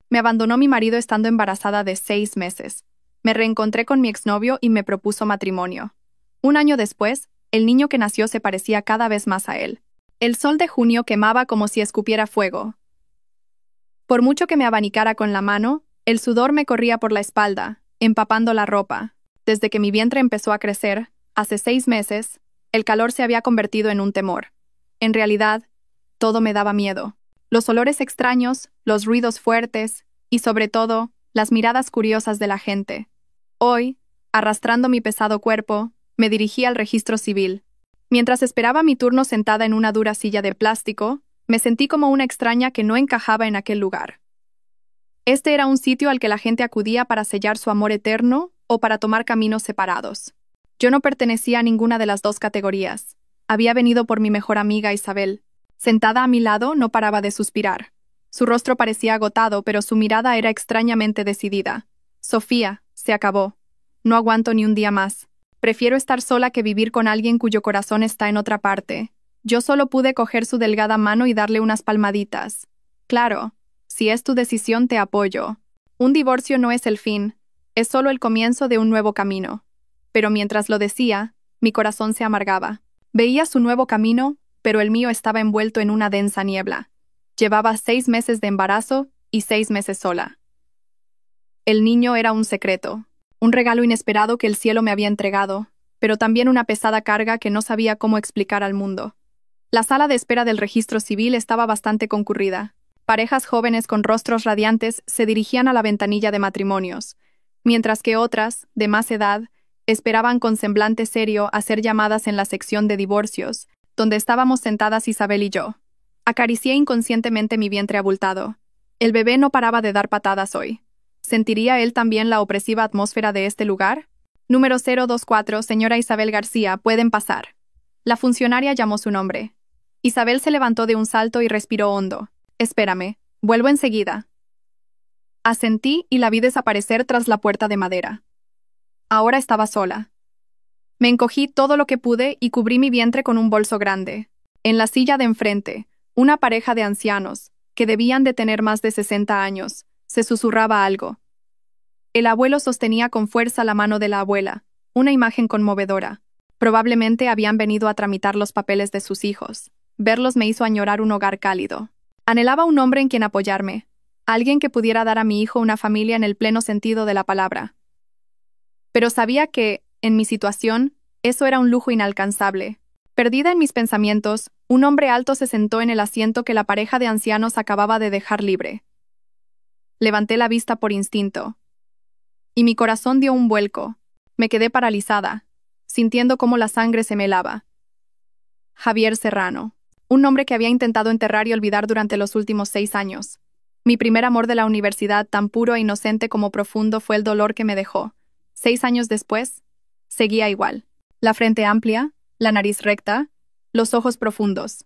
Me abandonó mi marido estando embarazada de 6 meses. Me reencontré con mi exnovio y me propuso matrimonio. Un año después, el niño que nació se parecía cada vez más a él. El sol de junio quemaba como si escupiera fuego. Por mucho que me abanicara con la mano, el sudor me corría por la espalda, empapando la ropa. Desde que mi vientre empezó a crecer, hace 6 meses, el calor se había convertido en un temor. En realidad, todo me daba miedo. Los olores extraños, los ruidos fuertes y, sobre todo, las miradas curiosas de la gente. Hoy, arrastrando mi pesado cuerpo, me dirigí al registro civil. Mientras esperaba mi turno sentada en una dura silla de plástico, me sentí como una extraña que no encajaba en aquel lugar. Este era un sitio al que la gente acudía para sellar su amor eterno o para tomar caminos separados. Yo no pertenecía a ninguna de las dos categorías. Había venido por mi mejor amiga Isabel. Sentada a mi lado, no paraba de suspirar. Su rostro parecía agotado, pero su mirada era extrañamente decidida. Sofía, se acabó. No aguanto ni un día más. Prefiero estar sola que vivir con alguien cuyo corazón está en otra parte. Yo solo pude coger su delgada mano y darle unas palmaditas. Claro, si es tu decisión te apoyo. Un divorcio no es el fin, es solo el comienzo de un nuevo camino. Pero mientras lo decía, mi corazón se amargaba. Veía su nuevo camino, pero el mío estaba envuelto en una densa niebla. Llevaba 6 meses de embarazo y 6 meses sola. El niño era un secreto, un regalo inesperado que el cielo me había entregado, pero también una pesada carga que no sabía cómo explicar al mundo. La sala de espera del registro civil estaba bastante concurrida. Parejas jóvenes con rostros radiantes se dirigían a la ventanilla de matrimonios, mientras que otras, de más edad, esperaban con semblante serio a ser llamadas en la sección de divorcios, donde estábamos sentadas Isabel y yo. Acaricié inconscientemente mi vientre abultado. El bebé no paraba de dar patadas hoy. ¿Sentiría él también la opresiva atmósfera de este lugar? Número 024, señora Isabel García, pueden pasar. La funcionaria llamó su nombre. Isabel se levantó de un salto y respiró hondo. Espérame, vuelvo enseguida. Asentí y la vi desaparecer tras la puerta de madera. Ahora estaba sola. Me encogí todo lo que pude y cubrí mi vientre con un bolso grande. En la silla de enfrente, una pareja de ancianos, que debían de tener más de 60 años, se susurraba algo. El abuelo sostenía con fuerza la mano de la abuela, una imagen conmovedora. Probablemente habían venido a tramitar los papeles de sus hijos. Verlos me hizo añorar un hogar cálido. Anhelaba un hombre en quien apoyarme, alguien que pudiera dar a mi hijo una familia en el pleno sentido de la palabra. Pero sabía que, en mi situación, eso era un lujo inalcanzable. Perdida en mis pensamientos, un hombre alto se sentó en el asiento que la pareja de ancianos acababa de dejar libre. Levanté la vista por instinto. Y mi corazón dio un vuelco. Me quedé paralizada, sintiendo cómo la sangre se me helaba. Javier Serrano. Un nombre que había intentado enterrar y olvidar durante los últimos 6 años. Mi primer amor de la universidad, tan puro e inocente como profundo, fue el dolor que me dejó. 6 años después, seguía igual. La frente amplia, la nariz recta, los ojos profundos.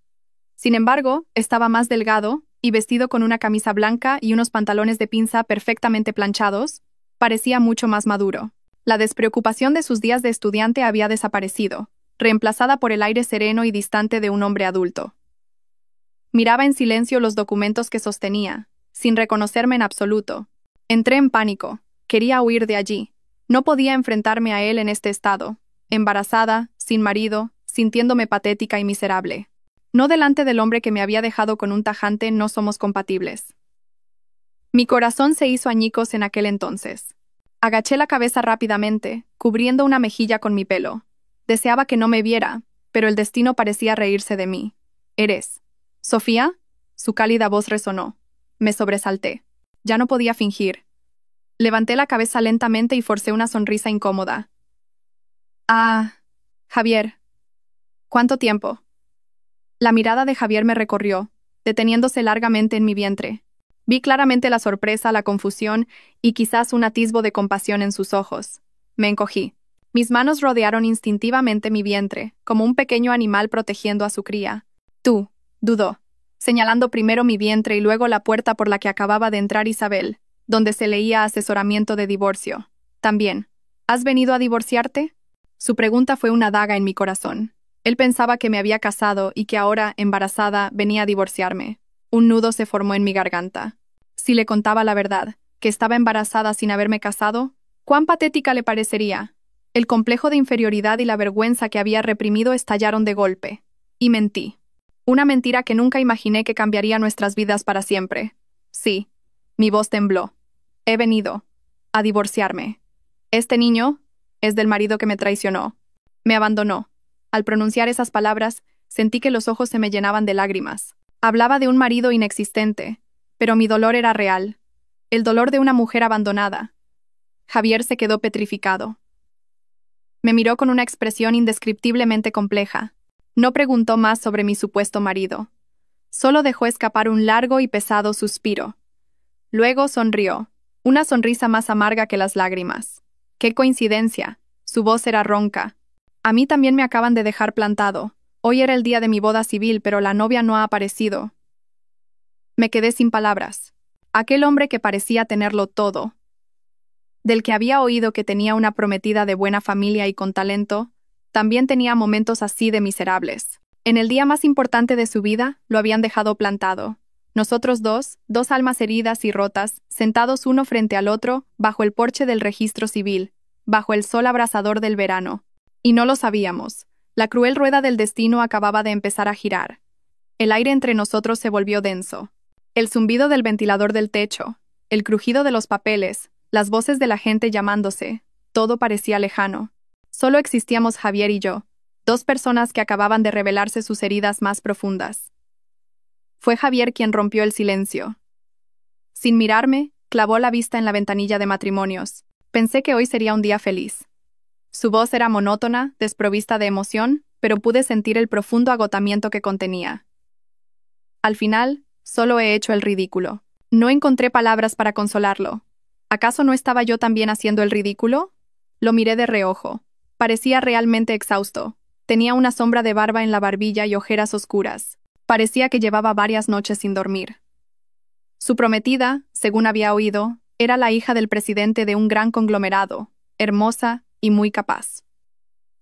Sin embargo, estaba más delgado, y vestido con una camisa blanca y unos pantalones de pinza perfectamente planchados, parecía mucho más maduro. La despreocupación de sus días de estudiante había desaparecido, reemplazada por el aire sereno y distante de un hombre adulto. Miraba en silencio los documentos que sostenía, sin reconocerme en absoluto. Entré en pánico. Quería huir de allí. No podía enfrentarme a él en este estado, embarazada, sin marido, sintiéndome patética y miserable. No delante del hombre que me había dejado con un tajante no somos compatibles. Mi corazón se hizo añicos en aquel entonces. Agaché la cabeza rápidamente, cubriendo una mejilla con mi pelo. Deseaba que no me viera, pero el destino parecía reírse de mí. ¿Eres Sofía? Su cálida voz resonó. Me sobresalté. Ya no podía fingir. Levanté la cabeza lentamente y forcé una sonrisa incómoda. Ah, Javier. ¿Cuánto tiempo? La mirada de Javier me recorrió, deteniéndose largamente en mi vientre. Vi claramente la sorpresa, la confusión y quizás un atisbo de compasión en sus ojos. Me encogí. Mis manos rodearon instintivamente mi vientre, como un pequeño animal protegiendo a su cría. Tú, dudó, señalando primero mi vientre y luego la puerta por la que acababa de entrar Isabel, donde se leía asesoramiento de divorcio. También, ¿has venido a divorciarte? Su pregunta fue una daga en mi corazón. Él pensaba que me había casado y que ahora, embarazada, venía a divorciarme. Un nudo se formó en mi garganta. Si le contaba la verdad, que estaba embarazada sin haberme casado, ¿cuán patética le parecería? El complejo de inferioridad y la vergüenza que había reprimido estallaron de golpe. Y mentí. Una mentira que nunca imaginé que cambiaría nuestras vidas para siempre. Sí. Mi voz tembló. He venido a divorciarme. Este niño es del marido que me traicionó. Me abandonó. Al pronunciar esas palabras, sentí que los ojos se me llenaban de lágrimas. Hablaba de un marido inexistente, pero mi dolor era real. El dolor de una mujer abandonada. Javier se quedó petrificado. Me miró con una expresión indescriptiblemente compleja. No preguntó más sobre mi supuesto marido. Solo dejó escapar un largo y pesado suspiro. Luego sonrió, una sonrisa más amarga que las lágrimas. ¡Qué coincidencia! Su voz era ronca. A mí también me acaban de dejar plantado. Hoy era el día de mi boda civil, pero la novia no ha aparecido. Me quedé sin palabras. Aquel hombre que parecía tenerlo todo, del que había oído que tenía una prometida de buena familia y con talento, también tenía momentos así de miserables. En el día más importante de su vida, lo habían dejado plantado. Nosotros dos almas heridas y rotas, sentados uno frente al otro, bajo el porche del registro civil, bajo el sol abrasador del verano. Y no lo sabíamos. La cruel rueda del destino acababa de empezar a girar. El aire entre nosotros se volvió denso. El zumbido del ventilador del techo, el crujido de los papeles, las voces de la gente llamándose, todo parecía lejano. Solo existíamos Javier y yo, dos personas que acababan de revelarse sus heridas más profundas. Fue Javier quien rompió el silencio. Sin mirarme, clavó la vista en la ventanilla de matrimonios. Pensé que hoy sería un día feliz. Su voz era monótona, desprovista de emoción, pero pude sentir el profundo agotamiento que contenía. Al final, solo he hecho el ridículo. No encontré palabras para consolarlo. ¿Acaso no estaba yo también haciendo el ridículo? Lo miré de reojo. Parecía realmente exhausto. Tenía una sombra de barba en la barbilla y ojeras oscuras. Parecía que llevaba varias noches sin dormir. Su prometida, según había oído, era la hija del presidente de un gran conglomerado, hermosa y muy capaz.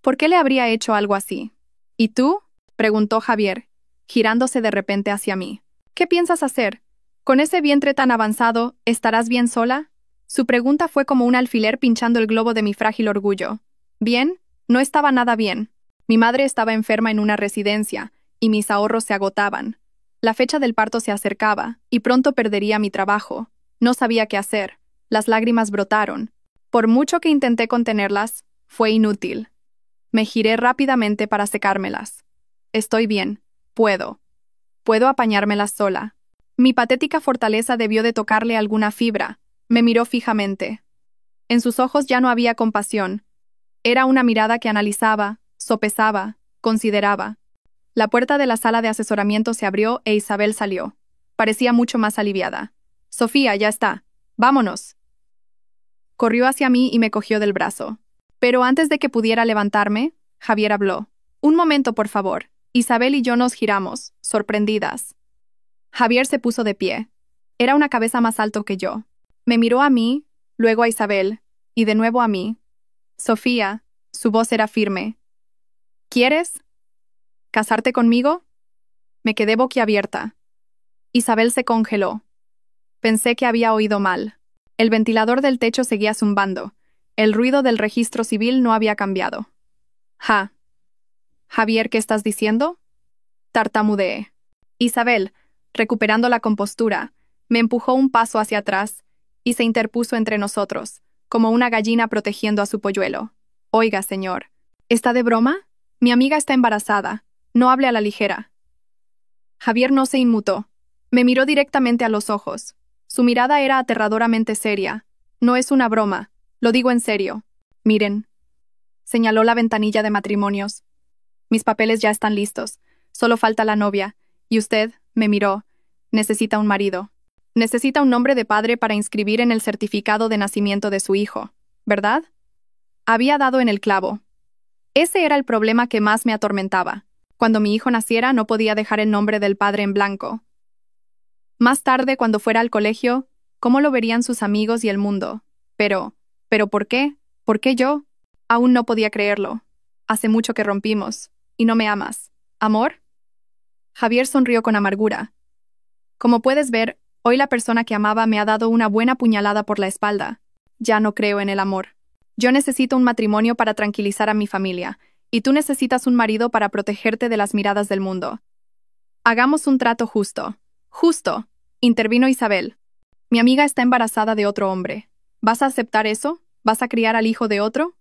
¿Por qué le habría hecho algo así? ¿Y tú? Preguntó Javier, girándose de repente hacia mí. ¿Qué piensas hacer? ¿Con ese vientre tan avanzado, estarás bien sola? Su pregunta fue como un alfiler pinchando el globo de mi frágil orgullo. ¿Bien? No estaba nada bien. Mi madre estaba enferma en una residencia, y mis ahorros se agotaban. La fecha del parto se acercaba, y pronto perdería mi trabajo. No sabía qué hacer. Las lágrimas brotaron. Por mucho que intenté contenerlas, fue inútil. Me giré rápidamente para secármelas. Estoy bien. Puedo apañármelas sola. Mi patética fortaleza debió de tocarle alguna fibra. Me miró fijamente. En sus ojos ya no había compasión. Era una mirada que analizaba, sopesaba, consideraba. La puerta de la sala de asesoramiento se abrió e Isabel salió. Parecía mucho más aliviada. «Sofía, ya está. Vámonos». Corrió hacia mí y me cogió del brazo. Pero antes de que pudiera levantarme, Javier habló. «Un momento, por favor». Isabel y yo nos giramos, sorprendidas. Javier se puso de pie. Era una cabeza más alto que yo. Me miró a mí, luego a Isabel, y de nuevo a mí. «Sofía», su voz era firme. «¿Quieres casarte conmigo?» Me quedé boquiabierta. Isabel se congeló. Pensé que había oído mal. El ventilador del techo seguía zumbando. El ruido del registro civil no había cambiado. Javier, ¿qué estás diciendo? Tartamudeé. Isabel, recuperando la compostura, me empujó un paso hacia atrás y se interpuso entre nosotros, como una gallina protegiendo a su polluelo. Oiga, señor, ¿está de broma? Mi amiga está embarazada. No hable a la ligera. Javier no se inmutó. Me miró directamente a los ojos. Su mirada era aterradoramente seria. No es una broma, lo digo en serio. Miren. Señaló la ventanilla de matrimonios. Mis papeles ya están listos. Solo falta la novia. Y usted, me miró, necesita un marido. Necesita un nombre de padre para inscribir en el certificado de nacimiento de su hijo, ¿verdad? Había dado en el clavo. Ese era el problema que más me atormentaba. Cuando mi hijo naciera no podía dejar el nombre del padre en blanco. Más tarde, cuando fuera al colegio, ¿cómo lo verían sus amigos y el mundo? ¿Pero por qué? ¿Por qué yo? Aún no podía creerlo. Hace mucho que rompimos. ¿Y no me amas? ¿Amor? Javier sonrió con amargura. Como puedes ver, Hoy la persona que amaba me ha dado una buena puñalada por la espalda. Ya no creo en el amor. Yo necesito un matrimonio para tranquilizar a mi familia, y tú necesitas un marido para protegerte de las miradas del mundo. Hagamos un trato justo. Justo, intervino Isabel. Mi amiga está embarazada de otro hombre. ¿Vas a aceptar eso? ¿Vas a criar al hijo de otro?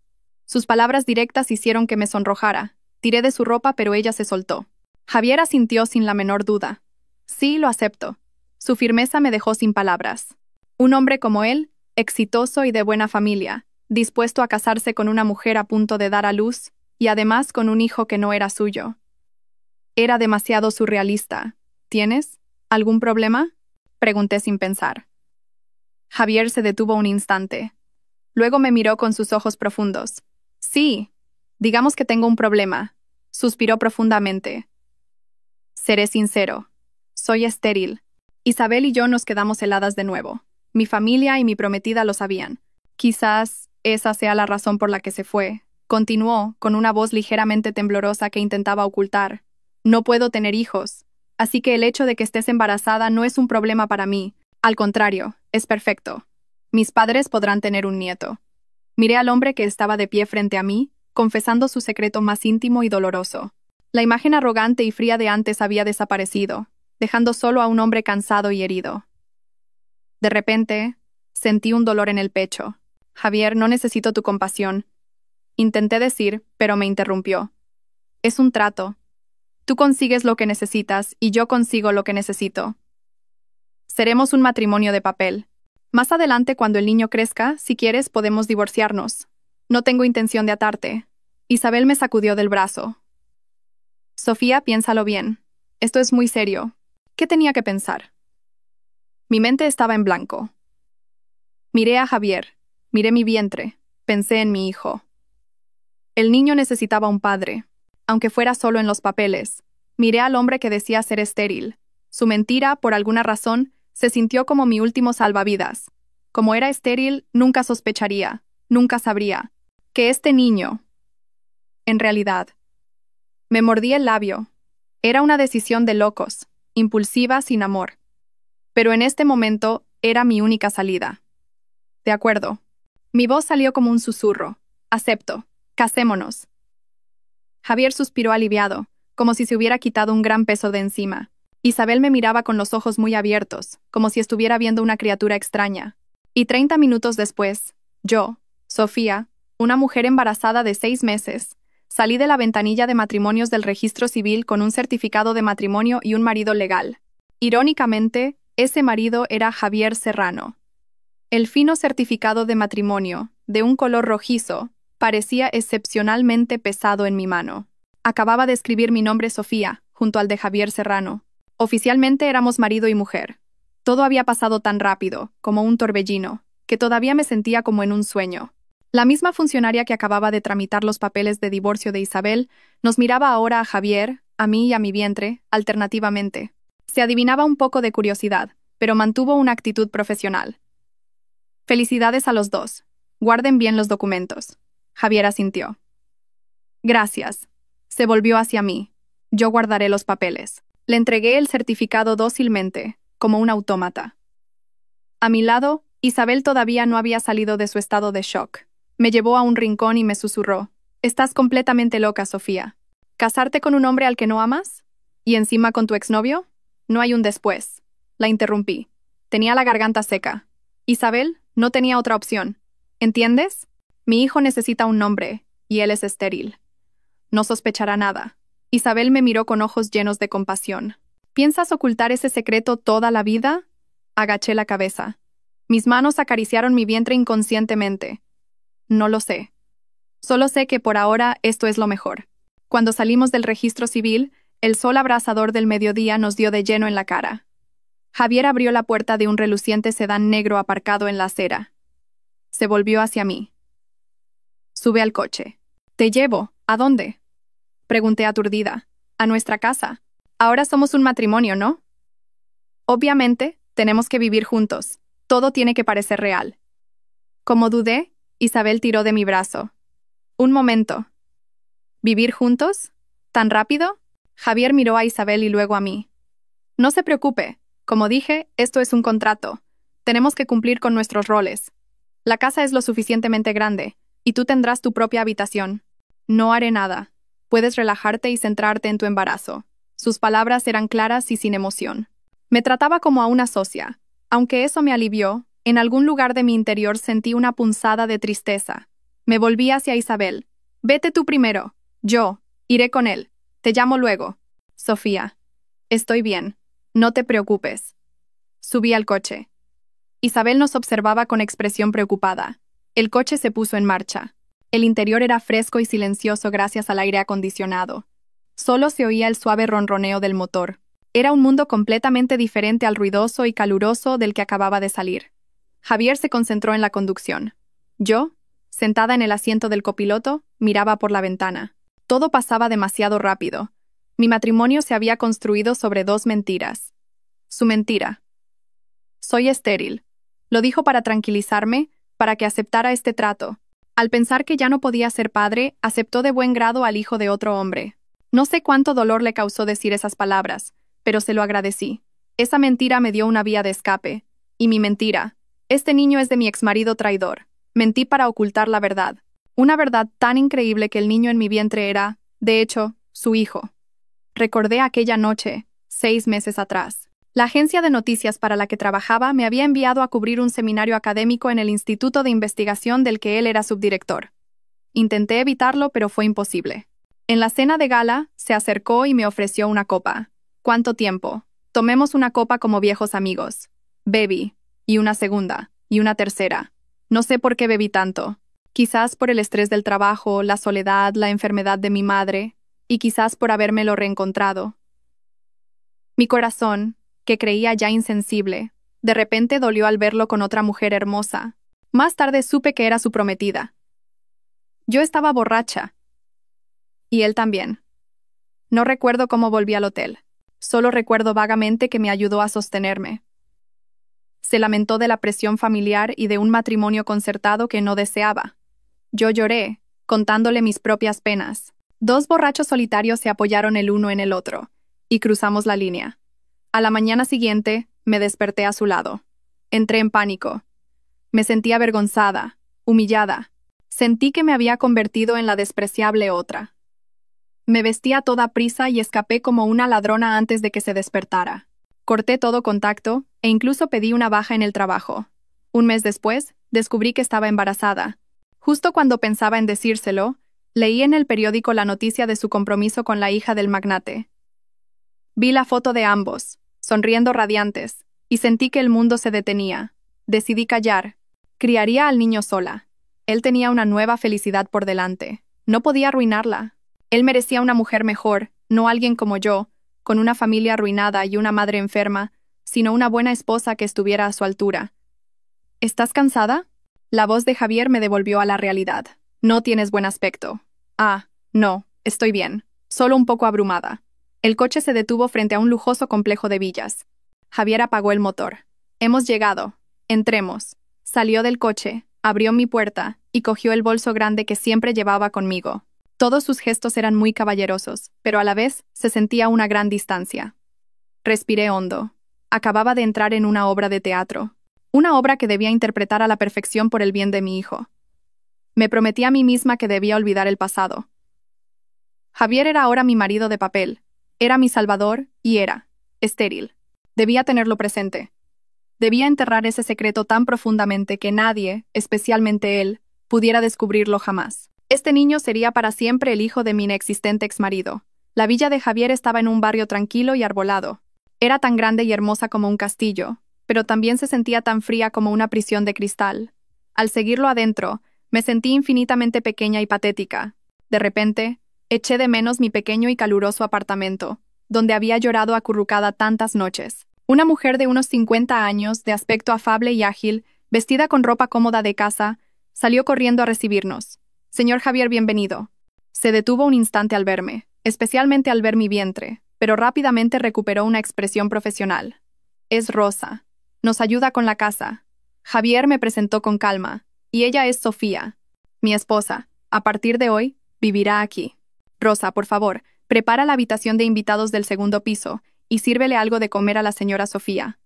Sus palabras directas hicieron que me sonrojara. Tiré de su ropa, pero ella se soltó. Javier asintió sin la menor duda. Sí, lo acepto. Su firmeza me dejó sin palabras. Un hombre como él, exitoso y de buena familia, dispuesto a casarse con una mujer a punto de dar a luz, y además con un hijo que no era suyo. Era demasiado surrealista. ¿Tienes algún problema? Pregunté sin pensar. Javier se detuvo un instante. Luego me miró con sus ojos profundos. Sí, digamos que tengo un problema. Suspiró profundamente. Seré sincero. Soy estéril. Isabel y yo nos quedamos heladas de nuevo. Mi familia y mi prometida lo sabían. Quizás esa sea la razón por la que se fue. Continuó, con una voz ligeramente temblorosa que intentaba ocultar. No puedo tener hijos, así que el hecho de que estés embarazada no es un problema para mí. Al contrario, es perfecto. Mis padres podrán tener un nieto. Miré al hombre que estaba de pie frente a mí, confesando su secreto más íntimo y doloroso. La imagen arrogante y fría de antes había desaparecido, dejando solo a un hombre cansado y herido. De repente, sentí un dolor en el pecho. Javier, no necesito tu compasión. Intenté decir, pero me interrumpió. Es un trato. Tú consigues lo que necesitas y yo consigo lo que necesito. Seremos un matrimonio de papel. Más adelante, cuando el niño crezca, si quieres, podemos divorciarnos. No tengo intención de atarte. Isabel me sacudió del brazo. Sofía, piénsalo bien. Esto es muy serio. ¿Qué tenía que pensar? Mi mente estaba en blanco. Miré a Javier, miré mi vientre, pensé en mi hijo. El niño necesitaba un padre, aunque fuera solo en los papeles. Miré al hombre que decía ser estéril. Su mentira, por alguna razón, se sintió como mi último salvavidas. Como era estéril, nunca sospecharía, nunca sabría, que este niño... En realidad, me mordí el labio. Era una decisión de locos, impulsiva, sin amor. Pero en este momento era mi única salida. De acuerdo. Mi voz salió como un susurro. Acepto. Casémonos. Javier suspiró aliviado, como si se hubiera quitado un gran peso de encima. Isabel me miraba con los ojos muy abiertos, como si estuviera viendo una criatura extraña. Y 30 minutos después, yo, Sofía, una mujer embarazada de 6 meses, salí de la ventanilla de matrimonios del registro civil con un certificado de matrimonio y un marido legal. Irónicamente, ese marido era Javier Serrano. El fino certificado de matrimonio, de un color rojizo, parecía excepcionalmente pesado en mi mano. Acababa de escribir mi nombre Sofía, junto al de Javier Serrano. Oficialmente éramos marido y mujer. Todo había pasado tan rápido, como un torbellino, que todavía me sentía como en un sueño. La misma funcionaria que acababa de tramitar los papeles de divorcio de Isabel nos miraba ahora a Javier, a mí y a mi vientre, alternativamente. Se adivinaba un poco de curiosidad, pero mantuvo una actitud profesional. Felicidades a los dos. Guarden bien los documentos. Javier asintió. Gracias. Se volvió hacia mí. Yo guardaré los papeles. Le entregué el certificado dócilmente, como un autómata. A mi lado, Isabel todavía no había salido de su estado de shock. Me llevó a un rincón y me susurró. Estás completamente loca, Sofía. ¿Casarte con un hombre al que no amas? ¿Y encima con tu exnovio? No hay un después. La interrumpí. Tenía la garganta seca. Isabel, no tenía otra opción. ¿Entiendes? Mi hijo necesita un nombre, y él es estéril. No sospechará nada. Isabel me miró con ojos llenos de compasión. ¿Piensas ocultar ese secreto toda la vida? Agaché la cabeza. Mis manos acariciaron mi vientre inconscientemente. No lo sé. Solo sé que por ahora esto es lo mejor. Cuando salimos del registro civil, el sol abrasador del mediodía nos dio de lleno en la cara. Javier abrió la puerta de un reluciente sedán negro aparcado en la acera. Se volvió hacia mí. Sube al coche. ¿Te llevo? ¿A dónde? Pregunté aturdida. A nuestra casa. Ahora somos un matrimonio, ¿no? Obviamente, tenemos que vivir juntos. Todo tiene que parecer real. Como dudé, Isabel tiró de mi brazo. Un momento. ¿Vivir juntos? ¿Tan rápido? Javier miró a Isabel y luego a mí. No se preocupe. Como dije, esto es un contrato. Tenemos que cumplir con nuestros roles. La casa es lo suficientemente grande, y tú tendrás tu propia habitación. No haré nada. Puedes relajarte y centrarte en tu embarazo. Sus palabras eran claras y sin emoción. Me trataba como a una socia. Aunque eso me alivió, en algún lugar de mi interior sentí una punzada de tristeza. Me volví hacia Isabel. Vete tú primero. Yo iré con él. Te llamo luego. Sofía. Estoy bien. No te preocupes. Subí al coche. Isabel nos observaba con expresión preocupada. El coche se puso en marcha. El interior era fresco y silencioso gracias al aire acondicionado. Solo se oía el suave ronroneo del motor. Era un mundo completamente diferente al ruidoso y caluroso del que acababa de salir. Javier se concentró en la conducción. Yo, sentada en el asiento del copiloto, miraba por la ventana. Todo pasaba demasiado rápido. Mi matrimonio se había construido sobre dos mentiras. Su mentira. Soy estéril. Lo dijo para tranquilizarme, para que aceptara este trato. Al pensar que ya no podía ser padre, aceptó de buen grado al hijo de otro hombre. No sé cuánto dolor le causó decir esas palabras, pero se lo agradecí. Esa mentira me dio una vía de escape. Y mi mentira. Este niño es de mi exmarido traidor. Mentí para ocultar la verdad. Una verdad tan increíble que el niño en mi vientre era, de hecho, su hijo. Recordé aquella noche, 6 meses atrás. La agencia de noticias para la que trabajaba me había enviado a cubrir un seminario académico en el instituto de investigación del que él era subdirector. Intenté evitarlo, pero fue imposible. En la cena de gala, se acercó y me ofreció una copa. ¿Cuánto tiempo? Tomemos una copa como viejos amigos. Bebí. Y una segunda. Y una tercera. No sé por qué bebí tanto. Quizás por el estrés del trabajo, la soledad, la enfermedad de mi madre, y quizás por habérmelo reencontrado. Mi corazón, que creía ya insensible, de repente dolió al verlo con otra mujer hermosa. Más tarde supe que era su prometida. Yo estaba borracha. Y él también. No recuerdo cómo volví al hotel. Solo recuerdo vagamente que me ayudó a sostenerme. Se lamentó de la presión familiar y de un matrimonio concertado que no deseaba. Yo lloré, contándole mis propias penas. 2 borrachos solitarios se apoyaron el uno en el otro, y cruzamos la línea. A la mañana siguiente, me desperté a su lado. Entré en pánico. Me sentí avergonzada, humillada. Sentí que me había convertido en la despreciable otra. Me vestí a toda prisa y escapé como una ladrona antes de que se despertara. Corté todo contacto, e incluso pedí una baja en el trabajo. Un mes después, descubrí que estaba embarazada. Justo cuando pensaba en decírselo, leí en el periódico la noticia de su compromiso con la hija del magnate. Vi la foto de ambos, sonriendo radiantes, y sentí que el mundo se detenía. Decidí callar. Criaría al niño sola. Él tenía una nueva felicidad por delante. No podía arruinarla. Él merecía una mujer mejor, no alguien como yo, con una familia arruinada y una madre enferma, sino una buena esposa que estuviera a su altura. ¿Estás cansada? La voz de Javier me devolvió a la realidad. No tienes buen aspecto. Ah, no, estoy bien. Solo un poco abrumada. El coche se detuvo frente a un lujoso complejo de villas. Javier apagó el motor. Hemos llegado. Entremos. Salió del coche, abrió mi puerta y cogió el bolso grande que siempre llevaba conmigo. Todos sus gestos eran muy caballerosos, pero a la vez se sentía una gran distancia. Respiré hondo. Acababa de entrar en una obra de teatro. Una obra que debía interpretar a la perfección por el bien de mi hijo. Me prometí a mí misma que debía olvidar el pasado. Javier era ahora mi marido de papel. Era mi salvador y era estéril. Debía tenerlo presente. Debía enterrar ese secreto tan profundamente que nadie, especialmente él, pudiera descubrirlo jamás. Este niño sería para siempre el hijo de mi inexistente exmarido. La villa de Javier estaba en un barrio tranquilo y arbolado. Era tan grande y hermosa como un castillo, pero también se sentía tan fría como una prisión de cristal. Al seguirlo adentro, me sentí infinitamente pequeña y patética. De repente, eché de menos mi pequeño y caluroso apartamento, donde había llorado acurrucada tantas noches. Una mujer de unos 50 años, de aspecto afable y ágil, vestida con ropa cómoda de casa, salió corriendo a recibirnos. «Señor Javier, bienvenido». Se detuvo un instante al verme, especialmente al ver mi vientre, pero rápidamente recuperó una expresión profesional. «Es Rosa. Nos ayuda con la casa». Javier me presentó con calma, y ella es Sofía, mi esposa. A partir de hoy, vivirá aquí. Rosa, por favor, prepara la habitación de invitados del segundo piso y sírvele algo de comer a la señora Sofía.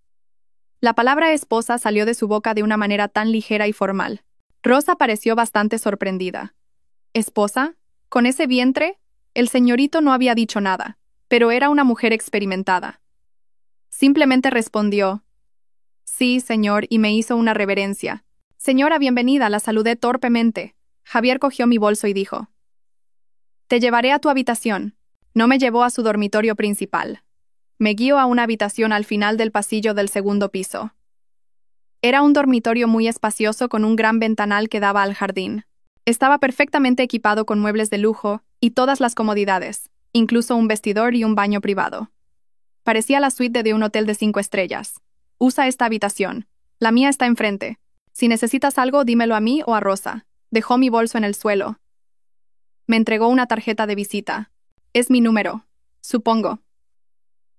La palabra esposa salió de su boca de una manera tan ligera y formal. Rosa pareció bastante sorprendida. ¿Esposa? ¿Con ese vientre? El señorito no había dicho nada, pero era una mujer experimentada. Simplemente respondió, sí, señor, y me hizo una reverencia. Señora, bienvenida, la saludé torpemente. Javier cogió mi bolso y dijo, te llevaré a tu habitación. No me llevó a su dormitorio principal. Me guió a una habitación al final del pasillo del segundo piso. Era un dormitorio muy espacioso con un gran ventanal que daba al jardín. Estaba perfectamente equipado con muebles de lujo y todas las comodidades, incluso un vestidor y un baño privado. Parecía la suite de un hotel de 5 estrellas. Usa esta habitación. La mía está enfrente. Si necesitas algo, dímelo a mí o a Rosa. Dejó mi bolso en el suelo. Me entregó una tarjeta de visita. Es mi número. Supongo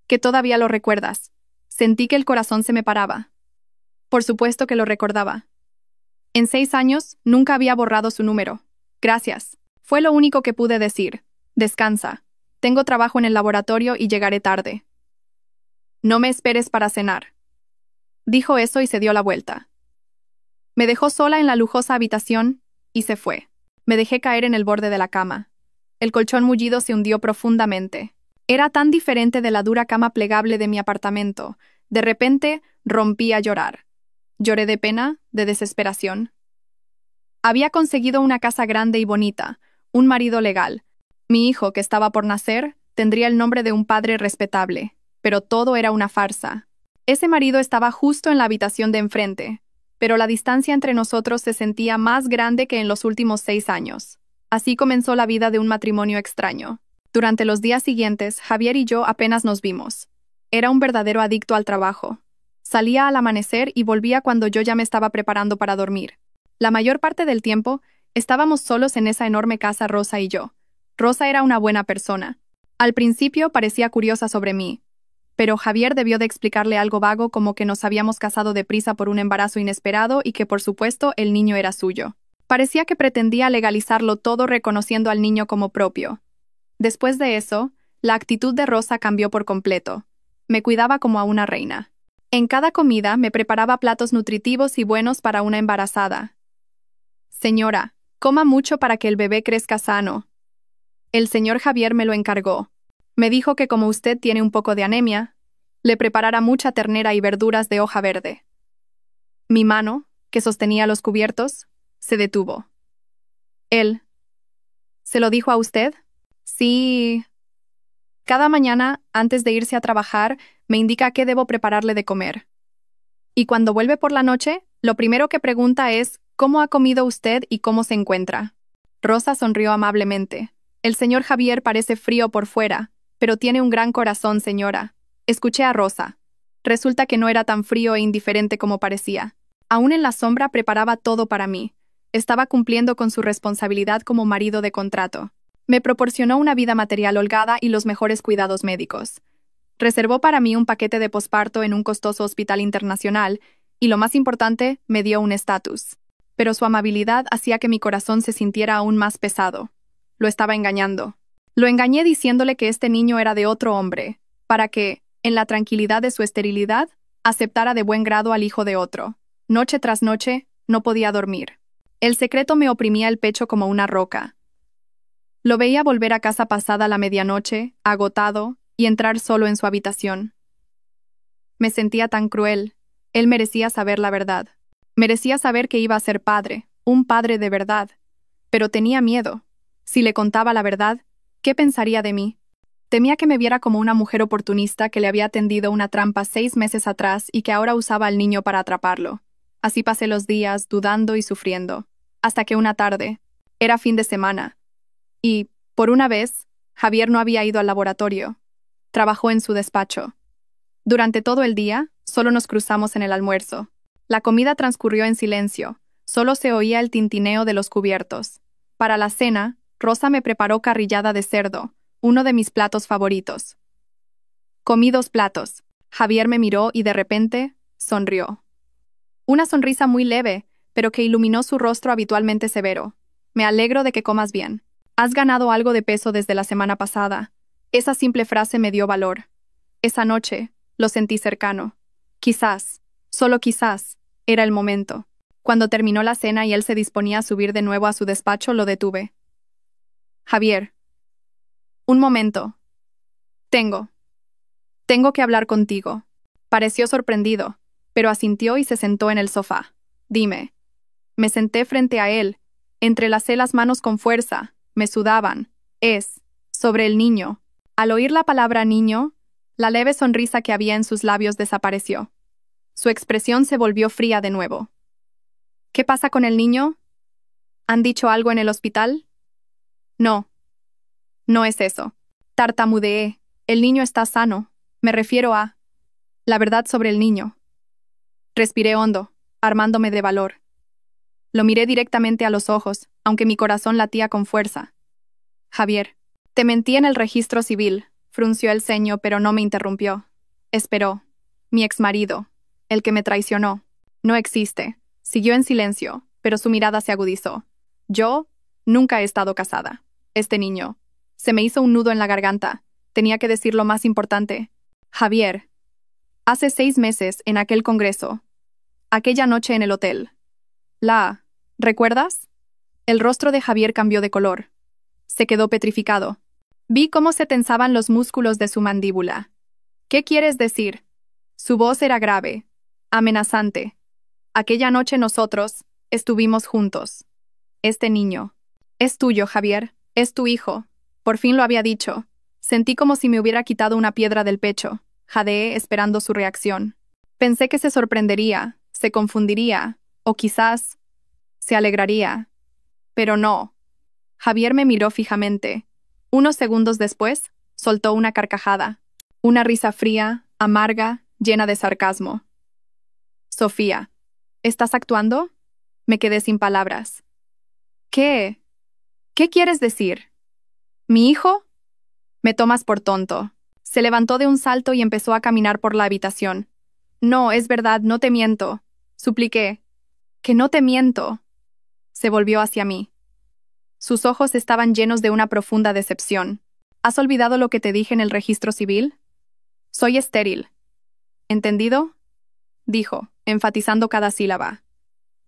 que todavía lo recuerdas. Sentí que el corazón se me paraba. Por supuesto que lo recordaba. En 6 años, nunca había borrado su número. Gracias. Fue lo único que pude decir. Descansa. Tengo trabajo en el laboratorio y llegaré tarde. No me esperes para cenar. Dijo eso y se dio la vuelta. Me dejó sola en la lujosa habitación y se fue. Me dejé caer en el borde de la cama. El colchón mullido se hundió profundamente. Era tan diferente de la dura cama plegable de mi apartamento. De repente, rompí a llorar. Lloré de pena, de desesperación. Había conseguido una casa grande y bonita, un marido legal. Mi hijo, que estaba por nacer, tendría el nombre de un padre respetable. Pero todo era una farsa. Ese marido estaba justo en la habitación de enfrente, pero la distancia entre nosotros se sentía más grande que en los últimos 6 años. Así comenzó la vida de un matrimonio extraño. Durante los días siguientes, Javier y yo apenas nos vimos. Era un verdadero adicto al trabajo. Salía al amanecer y volvía cuando yo ya me estaba preparando para dormir. La mayor parte del tiempo, estábamos solos en esa enorme casa Rosa y yo. Rosa era una buena persona. Al principio parecía curiosa sobre mí, pero Javier debió de explicarle algo vago como que nos habíamos casado deprisa por un embarazo inesperado y que, por supuesto, el niño era suyo. Parecía que pretendía legalizarlo todo reconociendo al niño como propio. Después de eso, la actitud de Rosa cambió por completo. Me cuidaba como a una reina. En cada comida me preparaba platos nutritivos y buenos para una embarazada. Señora, coma mucho para que el bebé crezca sano. El señor Javier me lo encargó. Me dijo que como usted tiene un poco de anemia, le preparara mucha ternera y verduras de hoja verde. Mi mano, que sostenía los cubiertos, se detuvo. Él. ¿Se lo dijo a usted? Sí. Cada mañana, antes de irse a trabajar, me indica qué debo prepararle de comer. Y cuando vuelve por la noche, lo primero que pregunta es ¿cómo ha comido usted y cómo se encuentra? Rosa sonrió amablemente. El señor Javier parece frío por fuera, pero tiene un gran corazón, señora. Escuché a Rosa. Resulta que no era tan frío e indiferente como parecía. Aún en la sombra preparaba todo para mí. Estaba cumpliendo con su responsabilidad como marido de contrato. Me proporcionó una vida material holgada y los mejores cuidados médicos. Reservó para mí un paquete de posparto en un costoso hospital internacional y, lo más importante, me dio un estatus. Pero su amabilidad hacía que mi corazón se sintiera aún más pesado. Lo estaba engañando. Lo engañé diciéndole que este niño era de otro hombre, para que, en la tranquilidad de su esterilidad, aceptara de buen grado al hijo de otro. Noche tras noche, no podía dormir. El secreto me oprimía el pecho como una roca. Lo veía volver a casa pasada la medianoche, agotado, y entrar solo en su habitación. Me sentía tan cruel. Él merecía saber la verdad. Merecía saber que iba a ser padre, un padre de verdad. Pero tenía miedo. Si le contaba la verdad, ¿qué pensaría de mí? Temía que me viera como una mujer oportunista que le había tendido una trampa 6 meses atrás y que ahora usaba al niño para atraparlo. Así pasé los días, dudando y sufriendo. Hasta que una tarde, era fin de semana, y, por una vez, Javier no había ido al laboratorio. Trabajó en su despacho. Durante todo el día, solo nos cruzamos en el almuerzo. La comida transcurrió en silencio. Solo se oía el tintineo de los cubiertos. Para la cena, Rosa me preparó carrillada de cerdo, uno de mis platos favoritos. Comí 2 platos. Javier me miró y de repente, sonrió. Una sonrisa muy leve, pero que iluminó su rostro habitualmente severo. Me alegro de que comas bien. Has ganado algo de peso desde la semana pasada. Esa simple frase me dio valor. Esa noche, lo sentí cercano. Quizás, solo quizás, era el momento. Cuando terminó la cena y él se disponía a subir de nuevo a su despacho, lo detuve. Javier. Un momento. Tengo que hablar contigo. Pareció sorprendido, pero asintió y se sentó en el sofá. Dime. Me senté frente a él. Entrelacé las manos con fuerza. Me sudaban. Sobre el niño. Al oír la palabra niño, la leve sonrisa que había en sus labios desapareció. Su expresión se volvió fría de nuevo. ¿Qué pasa con el niño? ¿Han dicho algo en el hospital? No. No es eso. Tartamudeé. El niño está sano. Me refiero a la verdad sobre el niño. Respiré hondo, armándome de valor. Lo miré directamente a los ojos, aunque mi corazón latía con fuerza. Javier, te mentí en el registro civil, frunció el ceño, pero no me interrumpió. Esperó. Mi exmarido, el que me traicionó, no existe. Siguió en silencio, pero su mirada se agudizó. Yo nunca he estado casada. Este niño. Se me hizo un nudo en la garganta. Tenía que decir lo más importante. Javier. Hace 6 meses, en aquel congreso. Aquella noche en el hotel. ¿Recuerdas? El rostro de Javier cambió de color. Se quedó petrificado. Vi cómo se tensaban los músculos de su mandíbula. ¿Qué quieres decir? Su voz era grave, amenazante. Aquella noche nosotros estuvimos juntos. Este niño. Es tuyo, Javier. Es tu hijo. Por fin lo había dicho. Sentí como si me hubiera quitado una piedra del pecho. Jadeé esperando su reacción. Pensé que se sorprendería, se confundiría, o quizás se alegraría. Pero no. Javier me miró fijamente. Unos segundos después, soltó una carcajada. Una risa fría, amarga, llena de sarcasmo. Sofía, ¿estás actuando? Me quedé sin palabras. ¿Qué? ¿Qué quieres decir? ¿Mi hijo? Me tomas por tonto. Se levantó de un salto y empezó a caminar por la habitación. No, es verdad, no te miento. Supliqué. Que no te miento. Se volvió hacia mí. Sus ojos estaban llenos de una profunda decepción. ¿Has olvidado lo que te dije en el registro civil? Soy estéril. ¿Entendido? Dijo, enfatizando cada sílaba.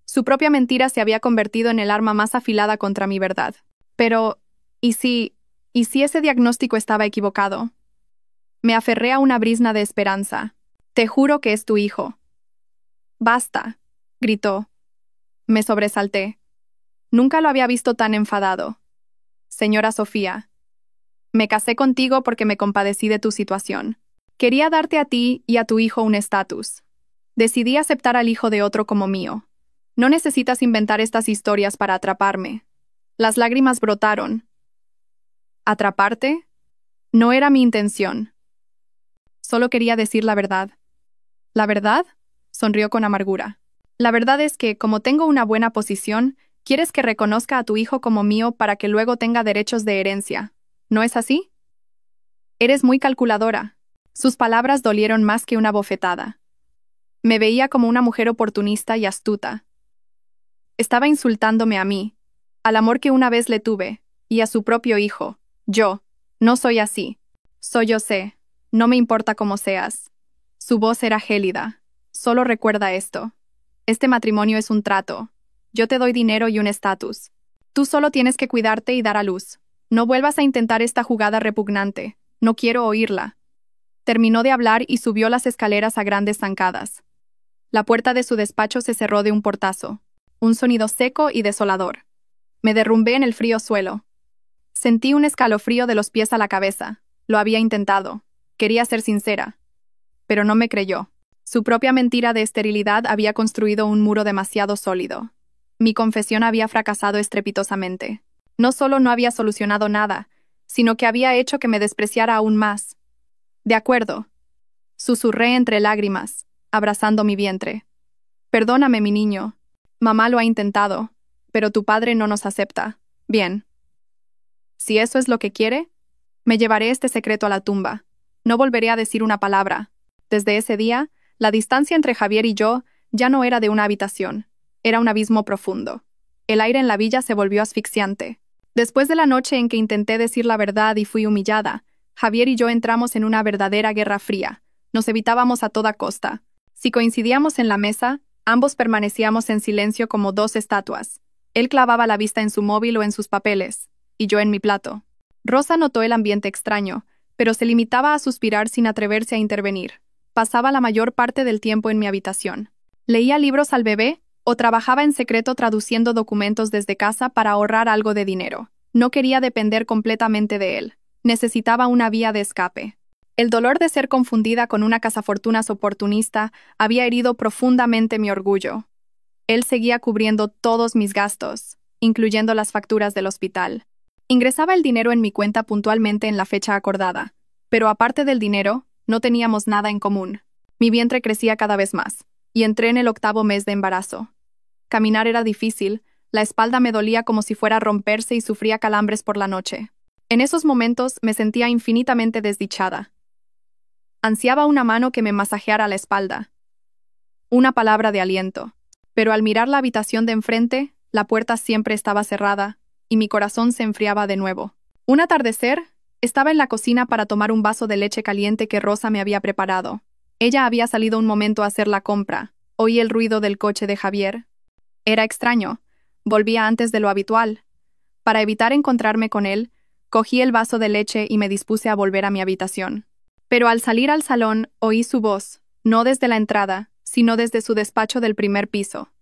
Su propia mentira se había convertido en el arma más afilada contra mi verdad. Pero, ¿y si ese diagnóstico estaba equivocado? Me aferré a una brizna de esperanza. Te juro que es tu hijo. Basta, gritó. Me sobresalté. Nunca lo había visto tan enfadado. Señora Sofía, me casé contigo porque me compadecí de tu situación. Quería darte a ti y a tu hijo un estatus. Decidí aceptar al hijo de otro como mío. No necesitas inventar estas historias para atraparme. Las lágrimas brotaron. ¿Atraparte? No era mi intención. Solo quería decir la verdad. ¿La verdad? Sonrió con amargura. La verdad es que, como tengo una buena posición, quieres que reconozca a tu hijo como mío para que luego tenga derechos de herencia. ¿No es así? Eres muy calculadora. Sus palabras dolieron más que una bofetada. Me veía como una mujer oportunista y astuta. Estaba insultándome a mí, al amor que una vez le tuve, y a su propio hijo. Yo, no soy así. Soy José. No me importa cómo seas. Su voz era gélida. Solo recuerda esto. Este matrimonio es un trato. Yo te doy dinero y un estatus. Tú solo tienes que cuidarte y dar a luz. No vuelvas a intentar esta jugada repugnante. No quiero oírla. Terminó de hablar y subió las escaleras a grandes zancadas. La puerta de su despacho se cerró de un portazo. Un sonido seco y desolador. Me derrumbé en el frío suelo. Sentí un escalofrío de los pies a la cabeza. Lo había intentado. Quería ser sincera. Pero no me creyó. Su propia mentira de esterilidad había construido un muro demasiado sólido. Mi confesión había fracasado estrepitosamente. No solo no había solucionado nada, sino que había hecho que me despreciara aún más. De acuerdo. Susurré entre lágrimas, abrazando mi vientre. Perdóname, mi niño. Mamá lo ha intentado, pero tu padre no nos acepta. Bien. Si eso es lo que quiere, me llevaré este secreto a la tumba. No volveré a decir una palabra. Desde ese día, la distancia entre Javier y yo ya no era de una habitación. Era un abismo profundo. El aire en la villa se volvió asfixiante. Después de la noche en que intenté decir la verdad y fui humillada, Javier y yo entramos en una verdadera guerra fría. Nos evitábamos a toda costa. Si coincidíamos en la mesa, ambos permanecíamos en silencio como dos estatuas. Él clavaba la vista en su móvil o en sus papeles, y yo en mi plato. Rosa notó el ambiente extraño, pero se limitaba a suspirar sin atreverse a intervenir. Pasaba la mayor parte del tiempo en mi habitación. Leía libros al bebé o trabajaba en secreto traduciendo documentos desde casa para ahorrar algo de dinero. No quería depender completamente de él. Necesitaba una vía de escape. El dolor de ser confundida con una cazafortunas oportunista había herido profundamente mi orgullo. Él seguía cubriendo todos mis gastos, incluyendo las facturas del hospital. Ingresaba el dinero en mi cuenta puntualmente en la fecha acordada, pero aparte del dinero, no teníamos nada en común. Mi vientre crecía cada vez más, y entré en el 8º mes de embarazo. Caminar era difícil, la espalda me dolía como si fuera a romperse y sufría calambres por la noche. En esos momentos me sentía infinitamente desdichada. Ansiaba una mano que me masajeara la espalda. Una palabra de aliento. Pero al mirar la habitación de enfrente, la puerta siempre estaba cerrada, y mi corazón se enfriaba de nuevo. Un atardecer, estaba en la cocina para tomar un vaso de leche caliente que Rosa me había preparado. Ella había salido un momento a hacer la compra. Oí el ruido del coche de Javier. Era extraño. Volvía antes de lo habitual. Para evitar encontrarme con él, cogí el vaso de leche y me dispuse a volver a mi habitación. Pero al salir al salón, oí su voz, no desde la entrada, sino desde su despacho del primer piso.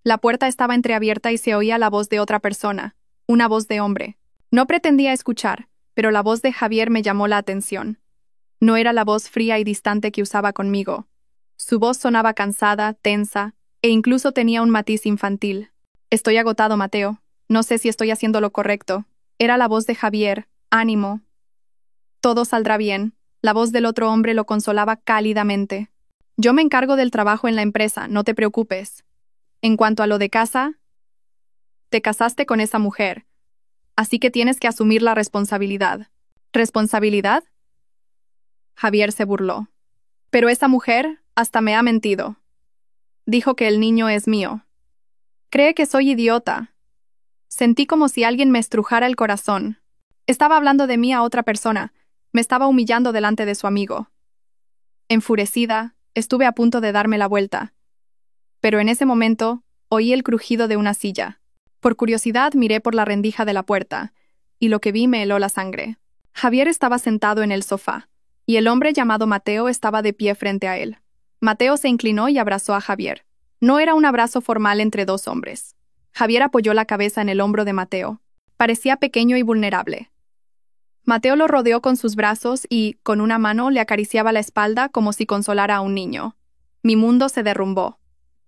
La puerta estaba entreabierta y se oía la voz de otra persona, una voz de hombre. No pretendía escuchar, pero la voz de Javier me llamó la atención. No era la voz fría y distante que usaba conmigo. Su voz sonaba cansada, tensa, e incluso tenía un matiz infantil. Estoy agotado, Mateo. No sé si estoy haciendo lo correcto. Era la voz de Javier. Ánimo. Todo saldrá bien. La voz del otro hombre lo consolaba cálidamente. Yo me encargo del trabajo en la empresa, no te preocupes. En cuanto a lo de casa, te casaste con esa mujer, así que tienes que asumir la responsabilidad. ¿Responsabilidad? Javier se burló. Pero esa mujer hasta me ha mentido. Dijo que el niño es mío. Cree que soy idiota. Sentí como si alguien me estrujara el corazón. Estaba hablando de mí a otra persona. Me estaba humillando delante de su amigo. Enfurecida, estuve a punto de darme la vuelta. Pero en ese momento, oí el crujido de una silla. Por curiosidad miré por la rendija de la puerta, y lo que vi me heló la sangre. Javier estaba sentado en el sofá, y el hombre llamado Mateo estaba de pie frente a él. Mateo se inclinó y abrazó a Javier. No era un abrazo formal entre dos hombres. Javier apoyó la cabeza en el hombro de Mateo. Parecía pequeño y vulnerable. Mateo lo rodeó con sus brazos y, con una mano, le acariciaba la espalda como si consolara a un niño. Mi mundo se derrumbó.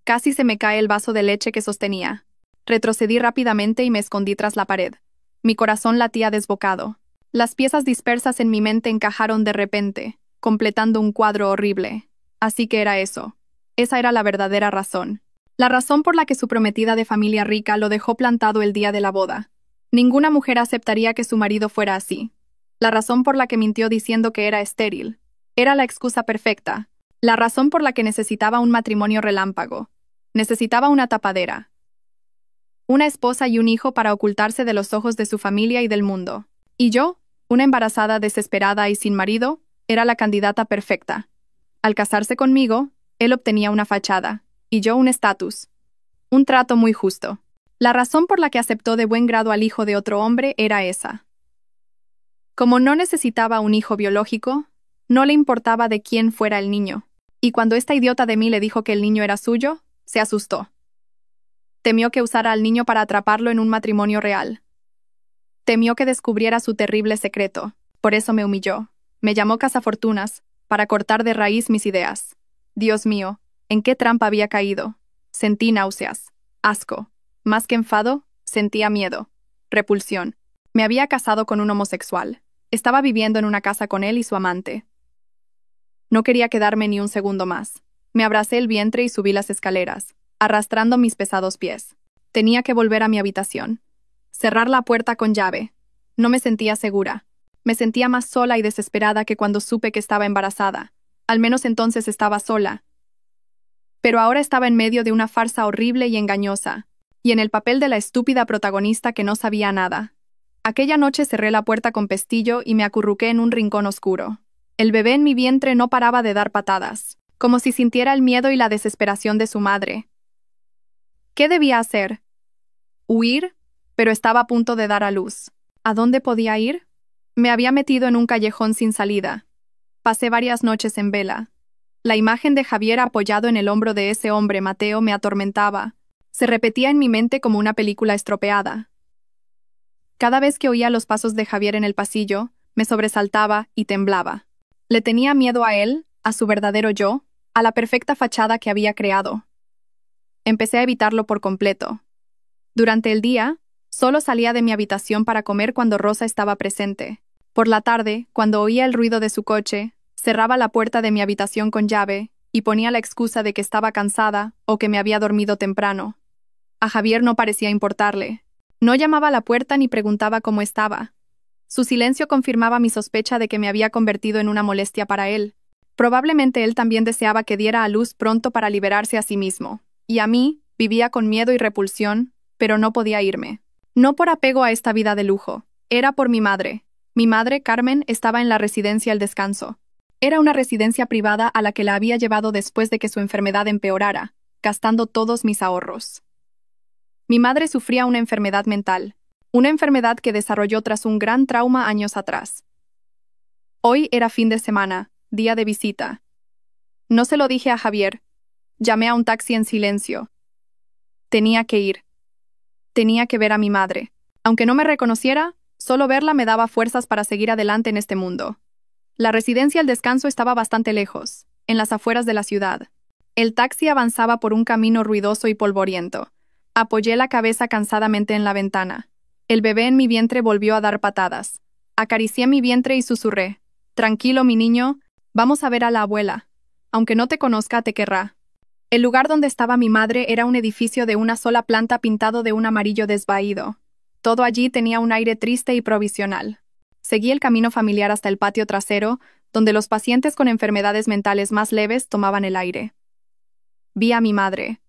Casi se me cae el vaso de leche que sostenía. Retrocedí rápidamente y me escondí tras la pared. Mi corazón latía desbocado. Las piezas dispersas en mi mente encajaron de repente, completando un cuadro horrible. Así que era eso. Esa era la verdadera razón. La razón por la que su prometida de familia rica lo dejó plantado el día de la boda. Ninguna mujer aceptaría que su marido fuera así. La razón por la que mintió diciendo que era estéril. Era la excusa perfecta. La razón por la que necesitaba un matrimonio relámpago. Necesitaba una tapadera. Una esposa y un hijo para ocultarse de los ojos de su familia y del mundo. Y yo, una embarazada desesperada y sin marido, era la candidata perfecta. Al casarse conmigo, él obtenía una fachada, y yo un estatus. Un trato muy justo. La razón por la que aceptó de buen grado al hijo de otro hombre era esa. Como no necesitaba un hijo biológico, no le importaba de quién fuera el niño. Y cuando esta idiota de mí le dijo que el niño era suyo, se asustó. Temió que usara al niño para atraparlo en un matrimonio real. Temió que descubriera su terrible secreto. Por eso me humilló. Me llamó cazafortunas, para cortar de raíz mis ideas. Dios mío, ¿en qué trampa había caído? Sentí náuseas, asco. Más que enfado, sentía miedo, repulsión. Me había casado con un homosexual. Estaba viviendo en una casa con él y su amante. No quería quedarme ni un segundo más. Me abracé el vientre y subí las escaleras, arrastrando mis pesados pies. Tenía que volver a mi habitación. Cerrar la puerta con llave. No me sentía segura. Me sentía más sola y desesperada que cuando supe que estaba embarazada. Al menos entonces estaba sola. Pero ahora estaba en medio de una farsa horrible y engañosa, y en el papel de la estúpida protagonista que no sabía nada. Aquella noche cerré la puerta con pestillo y me acurruqué en un rincón oscuro. El bebé en mi vientre no paraba de dar patadas, como si sintiera el miedo y la desesperación de su madre. ¿Qué debía hacer? ¿Huir? Pero estaba a punto de dar a luz. ¿A dónde podía ir? Me había metido en un callejón sin salida. Pasé varias noches en vela. La imagen de Javier apoyado en el hombro de ese hombre, Mateo, me atormentaba. Se repetía en mi mente como una película estropeada. Cada vez que oía los pasos de Javier en el pasillo, me sobresaltaba y temblaba. Le tenía miedo a él, a su verdadero yo, a la perfecta fachada que había creado. Empecé a evitarlo por completo. Durante el día, solo salía de mi habitación para comer cuando Rosa estaba presente. Por la tarde, cuando oía el ruido de su coche, cerraba la puerta de mi habitación con llave y ponía la excusa de que estaba cansada o que me había dormido temprano. A Javier no parecía importarle. No llamaba a la puerta ni preguntaba cómo estaba. Su silencio confirmaba mi sospecha de que me había convertido en una molestia para él. Probablemente él también deseaba que diera a luz pronto para liberarse a sí mismo. Y a mí, vivía con miedo y repulsión, pero no podía irme. No por apego a esta vida de lujo. Era por mi madre. Mi madre, Carmen, estaba en la residencia El Descanso. Era una residencia privada a la que la había llevado después de que su enfermedad empeorara, gastando todos mis ahorros. Mi madre sufría una enfermedad mental, una enfermedad que desarrolló tras un gran trauma años atrás. Hoy era fin de semana, día de visita. No se lo dije a Javier. Llamé a un taxi en silencio. Tenía que ir. Tenía que ver a mi madre. Aunque no me reconociera, solo verla me daba fuerzas para seguir adelante en este mundo. La residencia El Descanso estaba bastante lejos, en las afueras de la ciudad. El taxi avanzaba por un camino ruidoso y polvoriento. Apoyé la cabeza cansadamente en la ventana. El bebé en mi vientre volvió a dar patadas. Acaricié mi vientre y susurré: «Tranquilo, mi niño, vamos a ver a la abuela. Aunque no te conozca, te querrá». El lugar donde estaba mi madre era un edificio de una sola planta pintado de un amarillo desvaído. Todo allí tenía un aire triste y provisional. Seguí el camino familiar hasta el patio trasero, donde los pacientes con enfermedades mentales más leves tomaban el aire. Vi a mi madre.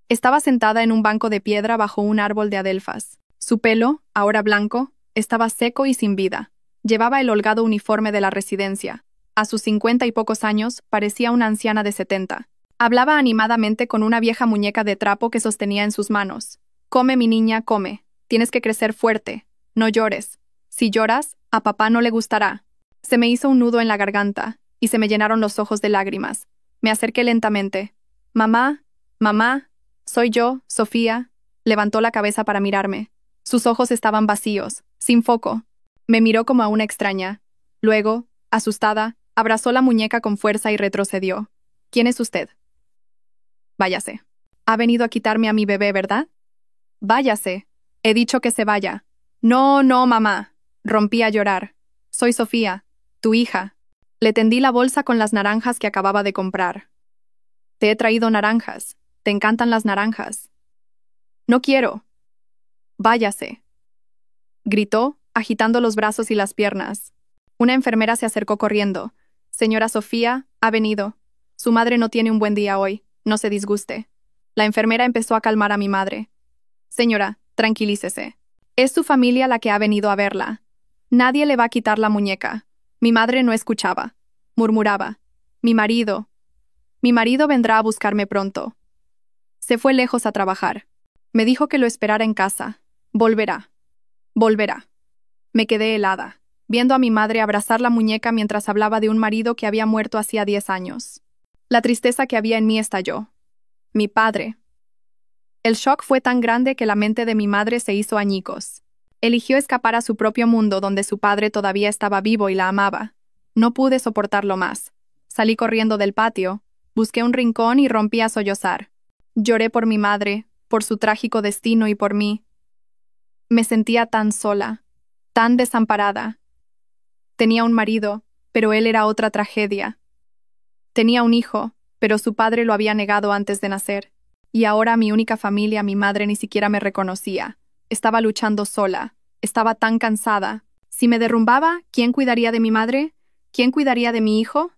Estaba sentada en un banco de piedra bajo un árbol de adelfas. Su pelo, ahora blanco, estaba seco y sin vida. Llevaba el holgado uniforme de la residencia. A sus 50 y pocos años, parecía una anciana de 70. Hablaba animadamente con una vieja muñeca de trapo que sostenía en sus manos. «Come, mi niña, come. Tienes que crecer fuerte. No llores. Si lloras, a papá no le gustará». Se me hizo un nudo en la garganta, y se me llenaron los ojos de lágrimas. Me acerqué lentamente. «Mamá, mamá, soy yo, Sofía». Levantó la cabeza para mirarme. Sus ojos estaban vacíos, sin foco. Me miró como a una extraña. Luego, asustada, abrazó la muñeca con fuerza y retrocedió. «¿Quién es usted?» «Váyase. Ha venido a quitarme a mi bebé, ¿verdad?» «Váyase. He dicho que se vaya». «No, no, mamá». Rompí a llorar. «Soy Sofía, tu hija». Le tendí la bolsa con las naranjas que acababa de comprar. «Te he traído naranjas. ¿Te encantan las naranjas?» «No quiero». «Váyase», gritó, agitando los brazos y las piernas. Una enfermera se acercó corriendo. «Señora Sofía, ha venido. Su madre no tiene un buen día hoy. No se disguste». La enfermera empezó a calmar a mi madre. «Señora, tranquilícese. Es su familia la que ha venido a verla. Nadie le va a quitar la muñeca». Mi madre no escuchaba. Murmuraba: Mi marido vendrá a buscarme pronto». Se fue lejos a trabajar. Me dijo que lo esperara en casa. Volverá. Me quedé helada, viendo a mi madre abrazar la muñeca mientras hablaba de un marido que había muerto hacía 10 años. La tristeza que había en mí estalló. Mi padre. El shock fue tan grande que la mente de mi madre se hizo añicos. Eligió escapar a su propio mundo donde su padre todavía estaba vivo y la amaba. No pude soportarlo más. Salí corriendo del patio, busqué un rincón y rompí a sollozar. Lloré por mi madre, por su trágico destino y por mí. Me sentía tan sola, tan desamparada. Tenía un marido, pero él era otra tragedia. Tenía un hijo, pero su padre lo había negado antes de nacer. Y ahora mi única familia, mi madre, ni siquiera me reconocía. Estaba luchando sola. Estaba tan cansada. Si me derrumbaba, ¿quién cuidaría de mi madre? ¿Quién cuidaría de mi hijo?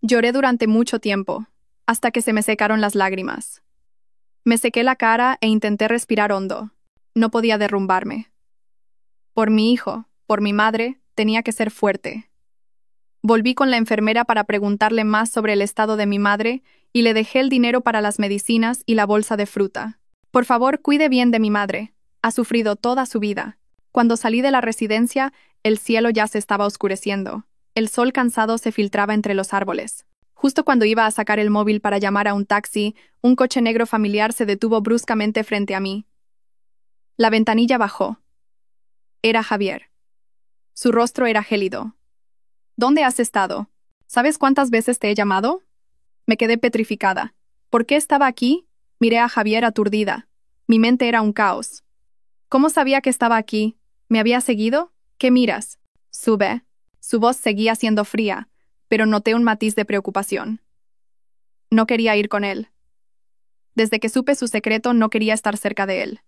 Lloré durante mucho tiempo, hasta que se me secaron las lágrimas. Me sequé la cara e intenté respirar hondo. No podía derrumbarme. Por mi hijo, por mi madre, tenía que ser fuerte. Volví con la enfermera para preguntarle más sobre el estado de mi madre y le dejé el dinero para las medicinas y la bolsa de fruta. Por favor, cuide bien de mi madre. Ha sufrido toda su vida. Cuando salí de la residencia, el cielo ya se estaba oscureciendo. El sol cansado se filtraba entre los árboles. Justo cuando iba a sacar el móvil para llamar a un taxi, un coche negro familiar se detuvo bruscamente frente a mí. La ventanilla bajó. Era Javier. Su rostro era gélido. ¿Dónde has estado? ¿Sabes cuántas veces te he llamado? Me quedé petrificada. ¿Por qué estaba aquí? Miré a Javier aturdida. Mi mente era un caos. ¿Cómo sabía que estaba aquí? ¿Me había seguido? ¿Qué miras? Sube. Su voz seguía siendo fría, pero noté un matiz de preocupación. No quería ir con él. Desde que supe su secreto, no quería estar cerca de él.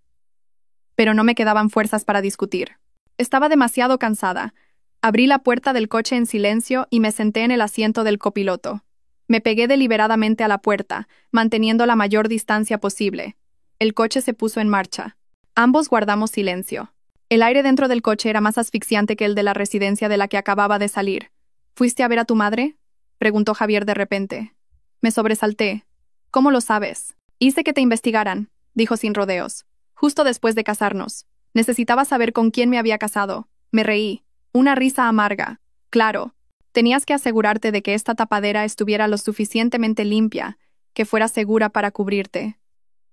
Pero no me quedaban fuerzas para discutir. Estaba demasiado cansada. Abrí la puerta del coche en silencio y me senté en el asiento del copiloto. Me pegué deliberadamente a la puerta, manteniendo la mayor distancia posible. El coche se puso en marcha. Ambos guardamos silencio. El aire dentro del coche era más asfixiante que el de la residencia de la que acababa de salir. ¿Fuiste a ver a tu madre?, preguntó Javier de repente. Me sobresalté. ¿Cómo lo sabes? Hice que te investigaran, dijo sin rodeos. Justo después de casarnos. Necesitaba saber con quién me había casado. Me reí. Una risa amarga. Claro. Tenías que asegurarte de que esta tapadera estuviera lo suficientemente limpia, que fuera segura para cubrirte.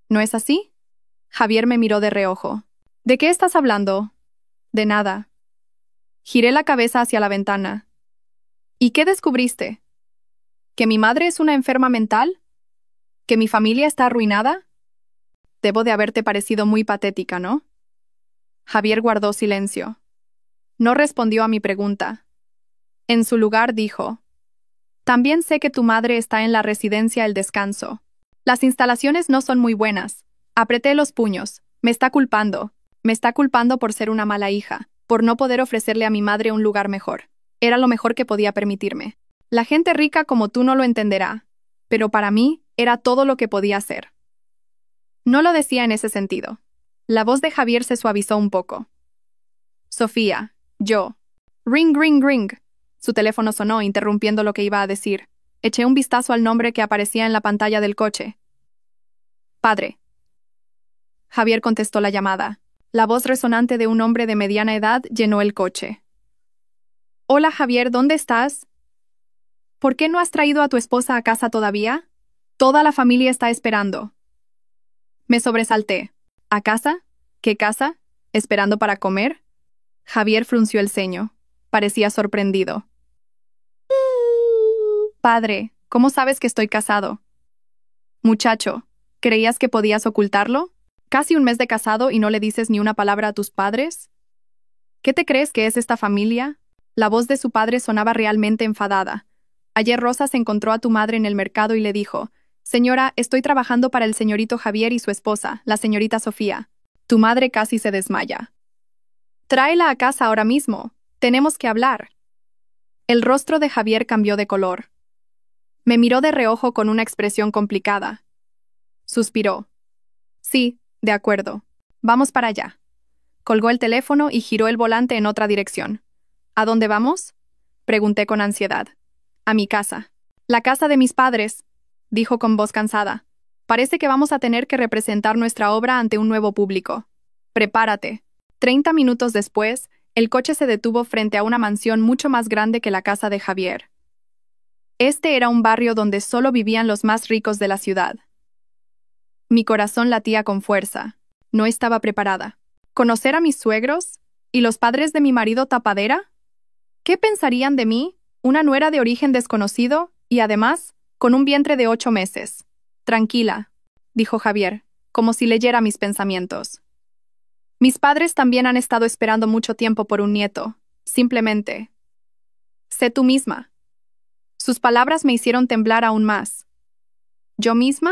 ¿No es así? Javier me miró de reojo. ¿De qué estás hablando? De nada. Giré la cabeza hacia la ventana. ¿Y qué descubriste? ¿Que mi madre es una enferma mental? ¿Que mi familia está arruinada? Debo de haberte parecido muy patética, ¿no? Javier guardó silencio. No respondió a mi pregunta. En su lugar dijo: También sé que tu madre está en la residencia El Descanso. Las instalaciones no son muy buenas. Apreté los puños. Me está culpando. Me está culpando por ser una mala hija, por no poder ofrecerle a mi madre un lugar mejor. Era lo mejor que podía permitirme. La gente rica como tú no lo entenderá, pero para mí era todo lo que podía hacer. No lo decía en ese sentido. La voz de Javier se suavizó un poco. Sofía, yo. Ring, ring, ring. Su teléfono sonó, interrumpiendo lo que iba a decir. Eché un vistazo al nombre que aparecía en la pantalla del coche. Padre. Javier contestó la llamada. La voz resonante de un hombre de mediana edad llenó el coche. Hola Javier, ¿dónde estás? ¿Por qué no has traído a tu esposa a casa todavía? Toda la familia está esperando. Me sobresalté. ¿A casa? ¿Qué casa? ¿Esperando para comer? Javier frunció el ceño. Parecía sorprendido. Padre, ¿cómo sabes que estoy casado? Muchacho, ¿creías que podías ocultarlo? ¿Casi un mes de casado y no le dices ni una palabra a tus padres? ¿Qué te crees que es esta familia? La voz de su padre sonaba realmente enfadada. Ayer Rosa se encontró a tu madre en el mercado y le dijo: Señora, estoy trabajando para el señorito Javier y su esposa, la señorita Sofía. Tu madre casi se desmaya. Tráela a casa ahora mismo. Tenemos que hablar. El rostro de Javier cambió de color. Me miró de reojo con una expresión complicada. Suspiró. Sí, de acuerdo. Vamos para allá. Colgó el teléfono y giró el volante en otra dirección. ¿A dónde vamos?, pregunté con ansiedad. A mi casa. La casa de mis padres, dijo con voz cansada. Parece que vamos a tener que representar nuestra obra ante un nuevo público. Prepárate. 30 minutos después, el coche se detuvo frente a una mansión mucho más grande que la casa de Javier. Este era un barrio donde solo vivían los más ricos de la ciudad. Mi corazón latía con fuerza. No estaba preparada. ¿Conocer a mis suegros? ¿Y los padres de mi marido tapadera? ¿Qué pensarían de mí, una nuera de origen desconocido, y además, con un vientre de 8 meses? Tranquila, dijo Javier, como si leyera mis pensamientos. Mis padres también han estado esperando mucho tiempo por un nieto. Simplemente. Sé tú misma. Sus palabras me hicieron temblar aún más. ¿Yo misma?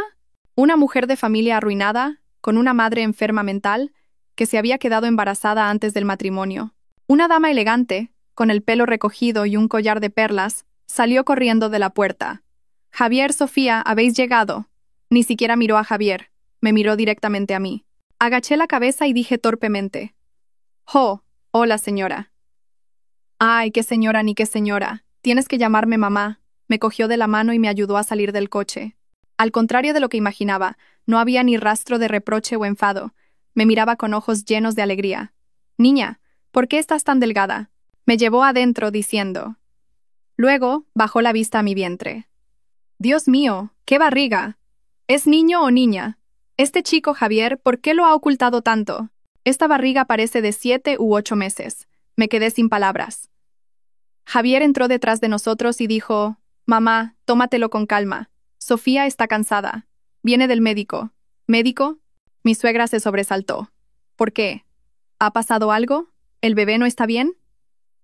Una mujer de familia arruinada, con una madre enferma mental, que se había quedado embarazada antes del matrimonio. Una dama elegante, con el pelo recogido y un collar de perlas, salió corriendo de la puerta. Javier, Sofía, habéis llegado. Ni siquiera miró a Javier, me miró directamente a mí. Agaché la cabeza y dije torpemente: Hola, señora. Ay, qué señora ni qué señora. Tienes que llamarme mamá. Me cogió de la mano y me ayudó a salir del coche. Al contrario de lo que imaginaba, no había ni rastro de reproche o enfado. Me miraba con ojos llenos de alegría. Niña, ¿por qué estás tan delgada? Me llevó adentro diciendo. Luego, bajó la vista a mi vientre. Dios mío, qué barriga. ¿Es niño o niña? Este chico, Javier, ¿por qué lo ha ocultado tanto? Esta barriga parece de 7 u 8 meses. Me quedé sin palabras. Javier entró detrás de nosotros y dijo, Mamá, tómatelo con calma. Sofía está cansada. Viene del médico. ¿Médico? Mi suegra se sobresaltó. ¿Por qué? ¿Ha pasado algo? ¿El bebé no está bien?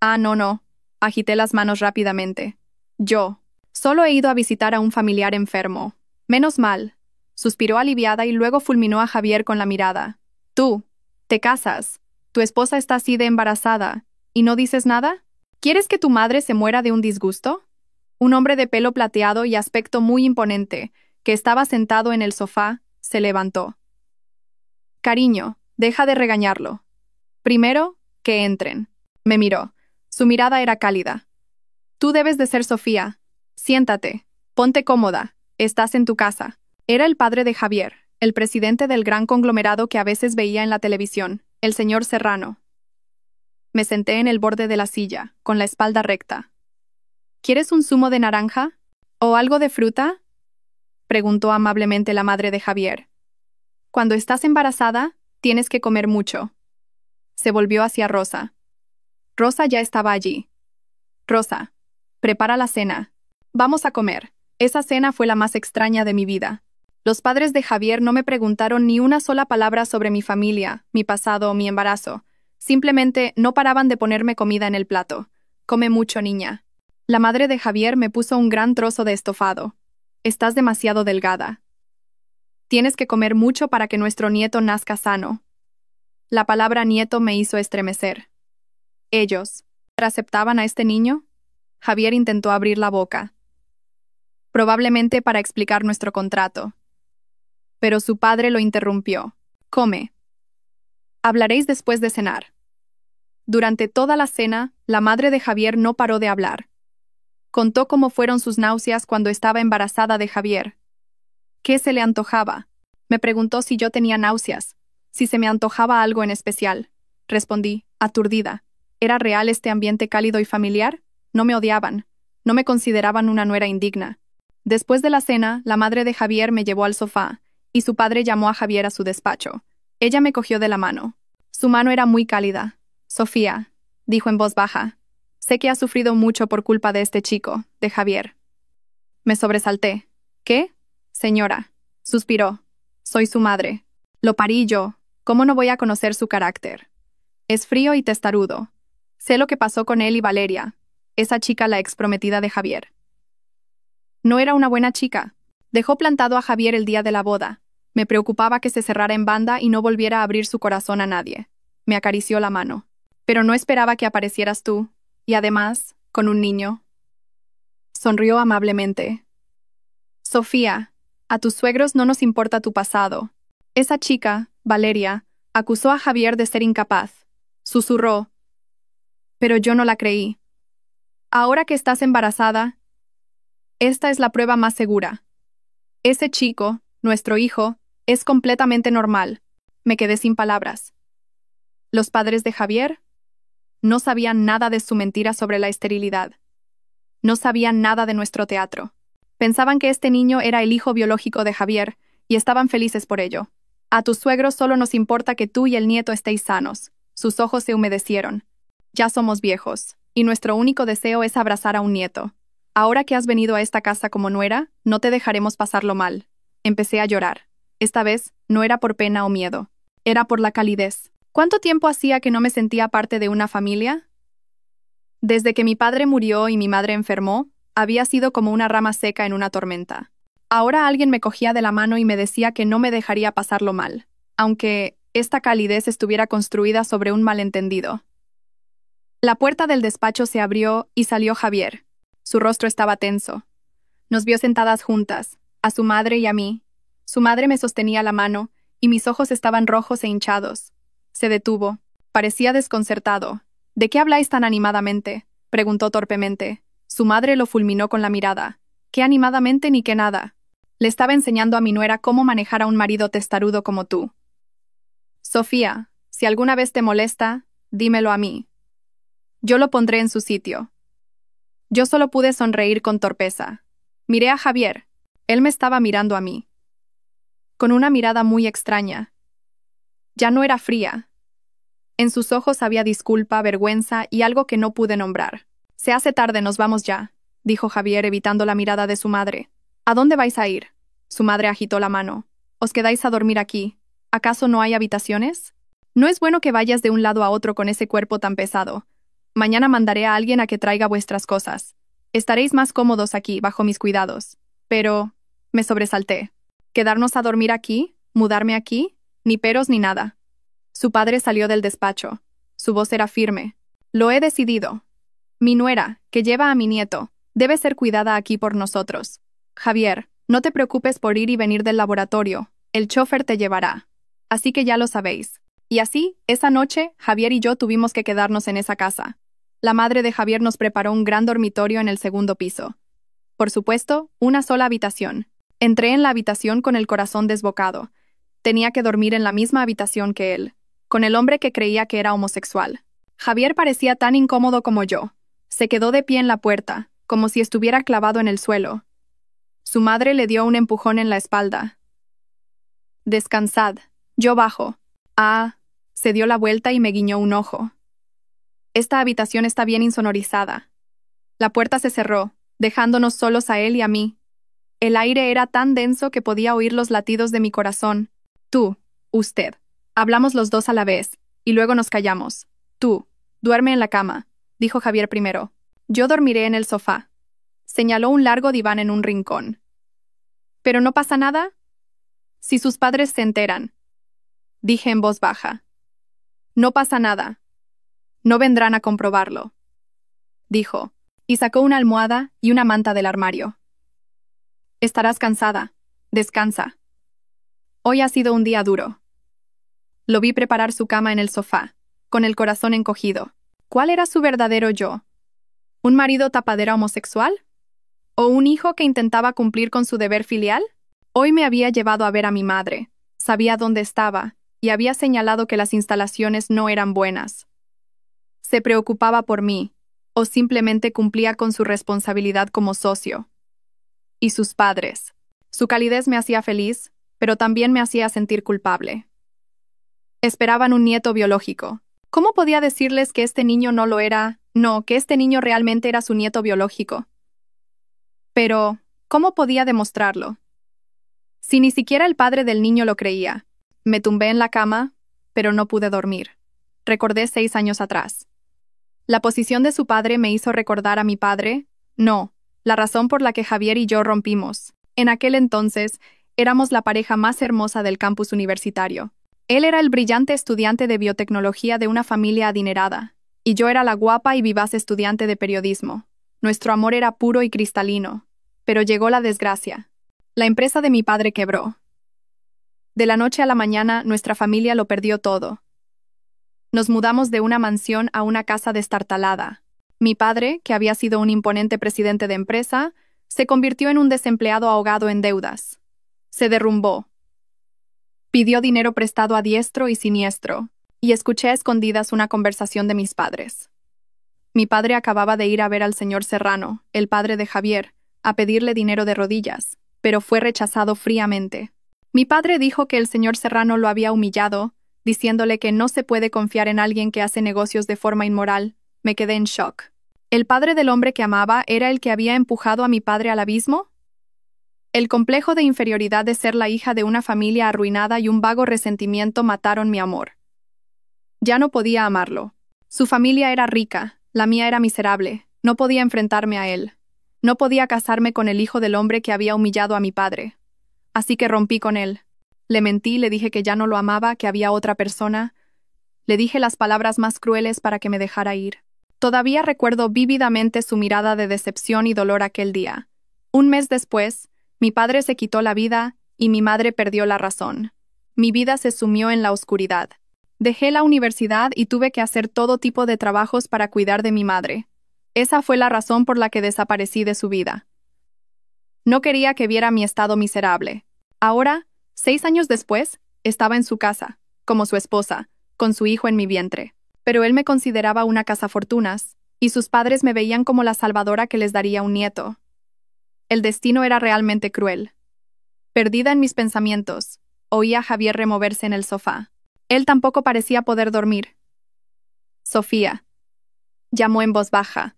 Ah, no. Agité las manos rápidamente. Yo. Solo he ido a visitar a un familiar enfermo. Menos mal. Suspiró aliviada y luego fulminó a Javier con la mirada. Tú. ¿Te casas? ¿Tu esposa está así de embarazada? ¿Y no dices nada? ¿Quieres que tu madre se muera de un disgusto? Un hombre de pelo plateado y aspecto muy imponente, que estaba sentado en el sofá, se levantó. Cariño, deja de regañarlo. Primero, que entren. Me miró. Su mirada era cálida. Tú debes de ser Sofía. Siéntate. Ponte cómoda. Estás en tu casa. Era el padre de Javier, el presidente del gran conglomerado que a veces veía en la televisión, el señor Serrano. Me senté en el borde de la silla, con la espalda recta. ¿Quieres un zumo de naranja? ¿O algo de fruta? Preguntó amablemente la madre de Javier. Cuando estás embarazada, tienes que comer mucho. Se volvió hacia Rosa. Rosa ya estaba allí. Rosa, prepara la cena. Vamos a comer. Esa cena fue la más extraña de mi vida. Los padres de Javier no me preguntaron ni una sola palabra sobre mi familia, mi pasado o mi embarazo. Simplemente no paraban de ponerme comida en el plato. Come mucho, niña. La madre de Javier me puso un gran trozo de estofado. Estás demasiado delgada. Tienes que comer mucho para que nuestro nieto nazca sano. La palabra nieto me hizo estremecer. ¿Ellos aceptaban a este niño? Javier intentó abrir la boca. Probablemente para explicar nuestro contrato. Pero su padre lo interrumpió. Come. Hablaréis después de cenar. Durante toda la cena, la madre de Javier no paró de hablar. Contó cómo fueron sus náuseas cuando estaba embarazada de Javier. ¿Qué se le antojaba? Me preguntó si yo tenía náuseas, si se me antojaba algo en especial. Respondí, aturdida. ¿Era real este ambiente cálido y familiar? No me odiaban. No me consideraban una nuera indigna. Después de la cena, la madre de Javier me llevó al sofá, y su padre llamó a Javier a su despacho. Ella me cogió de la mano. Su mano era muy cálida. Sofía, dijo en voz baja, sé que has sufrido mucho por culpa de este chico, de Javier. Me sobresalté. ¿Qué? Señora, suspiró. Soy su madre. Lo parí yo. ¿Cómo no voy a conocer su carácter? Es frío y testarudo. Sé lo que pasó con él y Valeria, esa chica la exprometida de Javier. No era una buena chica. Dejó plantado a Javier el día de la boda. Me preocupaba que se cerrara en banda y no volviera a abrir su corazón a nadie. Me acarició la mano. Pero no esperaba que aparecieras tú. Y además, con un niño. Sonrió amablemente. Sofía, a tus suegros no nos importa tu pasado. Esa chica, Valeria, acusó a Javier de ser incapaz. Susurró. Pero yo no la creí. Ahora que estás embarazada, esta es la prueba más segura. Ese chico, nuestro hijo, es completamente normal. Me quedé sin palabras. Los padres de Javier no sabían nada de su mentira sobre la esterilidad. No sabían nada de nuestro teatro. Pensaban que este niño era el hijo biológico de Javier, y estaban felices por ello. A tus suegros solo nos importa que tú y el nieto estéis sanos. Sus ojos se humedecieron. Ya somos viejos, y nuestro único deseo es abrazar a un nieto. Ahora que has venido a esta casa como nuera, no te dejaremos pasarlo mal. Empecé a llorar. Esta vez, no era por pena o miedo. Era por la calidez. ¿Cuánto tiempo hacía que no me sentía parte de una familia? Desde que mi padre murió y mi madre enfermó, había sido como una rama seca en una tormenta. Ahora alguien me cogía de la mano y me decía que no me dejaría pasarlo mal, aunque esta calidez estuviera construida sobre un malentendido. La puerta del despacho se abrió y salió Javier. Su rostro estaba tenso. Nos vio sentadas juntas, a su madre y a mí. Su madre me sostenía la mano, y mis ojos estaban rojos e hinchados. Se detuvo. Parecía desconcertado. ¿De qué habláis tan animadamente?, preguntó torpemente. Su madre lo fulminó con la mirada. ¿Qué animadamente ni qué nada? Le estaba enseñando a mi nuera cómo manejar a un marido testarudo como tú. Sofía, si alguna vez te molesta, dímelo a mí. Yo lo pondré en su sitio. Yo solo pude sonreír con torpeza. Miré a Javier. Él me estaba mirando a mí. Con una mirada muy extraña. Ya no era fría. En sus ojos había disculpa, vergüenza y algo que no pude nombrar. Se hace tarde, nos vamos ya, dijo Javier evitando la mirada de su madre. ¿A dónde vais a ir? Su madre agitó la mano. ¿Os quedáis a dormir aquí? ¿Acaso no hay habitaciones? No es bueno que vayas de un lado a otro con ese cuerpo tan pesado. Mañana mandaré a alguien a que traiga vuestras cosas. Estaréis más cómodos aquí, bajo mis cuidados. Pero... me sobresalté. ¿Quedarnos a dormir aquí? ¿Mudarme aquí? Ni peros ni nada. Su padre salió del despacho. Su voz era firme. Lo he decidido. Mi nuera, que lleva a mi nieto, debe ser cuidada aquí por nosotros. Javier, no te preocupes por ir y venir del laboratorio. El chofer te llevará. Así que ya lo sabéis. Y así, esa noche, Javier y yo tuvimos que quedarnos en esa casa. La madre de Javier nos preparó un gran dormitorio en el segundo piso. Por supuesto, una sola habitación. Entré en la habitación con el corazón desbocado. Tenía que dormir en la misma habitación que él, con el hombre que creía que era homosexual. Javier parecía tan incómodo como yo. Se quedó de pie en la puerta, como si estuviera clavado en el suelo. Su madre le dio un empujón en la espalda. Descansad. Yo bajo. Ah, se dio la vuelta y me guiñó un ojo. Esta habitación está bien insonorizada. La puerta se cerró, dejándonos solos a él y a mí. El aire era tan denso que podía oír los latidos de mi corazón. Tú, usted. Hablamos los dos a la vez, y luego nos callamos. Tú, duerme en la cama, dijo Javier primero. Yo dormiré en el sofá. Señaló un largo diván en un rincón. ¿Pero no pasa nada? Si sus padres se enteran, dije en voz baja. No pasa nada. No vendrán a comprobarlo, dijo, y sacó una almohada y una manta del armario. Estarás cansada. Descansa. Hoy ha sido un día duro. Lo vi preparar su cama en el sofá, con el corazón encogido. ¿Cuál era su verdadero yo? ¿Un marido tapadera homosexual? ¿O un hijo que intentaba cumplir con su deber filial? Hoy me había llevado a ver a mi madre. Sabía dónde estaba, y había señalado que las instalaciones no eran buenas. ¿Se preocupaba por mí, o simplemente cumplía con su responsabilidad como socio? Y sus padres. Su calidez me hacía feliz, pero también me hacía sentir culpable. Esperaban un nieto biológico. ¿Cómo podía decirles que este niño no lo era? No, que este niño realmente era su nieto biológico. Pero, ¿cómo podía demostrarlo? Si ni siquiera el padre del niño lo creía. Me tumbé en la cama, pero no pude dormir. Recordé 6 años atrás. La posición de su padre me hizo recordar a mi padre. No, la razón por la que Javier y yo rompimos. En aquel entonces, éramos la pareja más hermosa del campus universitario. Él era el brillante estudiante de biotecnología de una familia adinerada, y yo era la guapa y vivaz estudiante de periodismo. Nuestro amor era puro y cristalino, pero llegó la desgracia. La empresa de mi padre quebró. De la noche a la mañana, nuestra familia lo perdió todo. Nos mudamos de una mansión a una casa destartalada. Mi padre, que había sido un imponente presidente de empresa, se convirtió en un desempleado ahogado en deudas. Se derrumbó. Pidió dinero prestado a diestro y siniestro, y escuché a escondidas una conversación de mis padres. Mi padre acababa de ir a ver al señor Serrano, el padre de Javier, a pedirle dinero de rodillas, pero fue rechazado fríamente. Mi padre dijo que el señor Serrano lo había humillado, diciéndole que no se puede confiar en alguien que hace negocios de forma inmoral. Me quedé en shock. ¿El padre del hombre que amaba era el que había empujado a mi padre al abismo? El complejo de inferioridad de ser la hija de una familia arruinada y un vago resentimiento mataron mi amor. Ya no podía amarlo. Su familia era rica, la mía era miserable, no podía enfrentarme a él. No podía casarme con el hijo del hombre que había humillado a mi padre. Así que rompí con él. Le mentí, le dije que ya no lo amaba, que había otra persona. Le dije las palabras más crueles para que me dejara ir. Todavía recuerdo vívidamente su mirada de decepción y dolor aquel día. Un mes después, mi padre se quitó la vida y mi madre perdió la razón. Mi vida se sumió en la oscuridad. Dejé la universidad y tuve que hacer todo tipo de trabajos para cuidar de mi madre. Esa fue la razón por la que desaparecí de su vida. No quería que viera mi estado miserable. Ahora, 6 años después, estaba en su casa, como su esposa, con su hijo en mi vientre. Pero él me consideraba una cazafortunas, y sus padres me veían como la salvadora que les daría un nieto. El destino era realmente cruel. Perdida en mis pensamientos, oía a Javier removerse en el sofá. Él tampoco parecía poder dormir. Sofía, llamó en voz baja.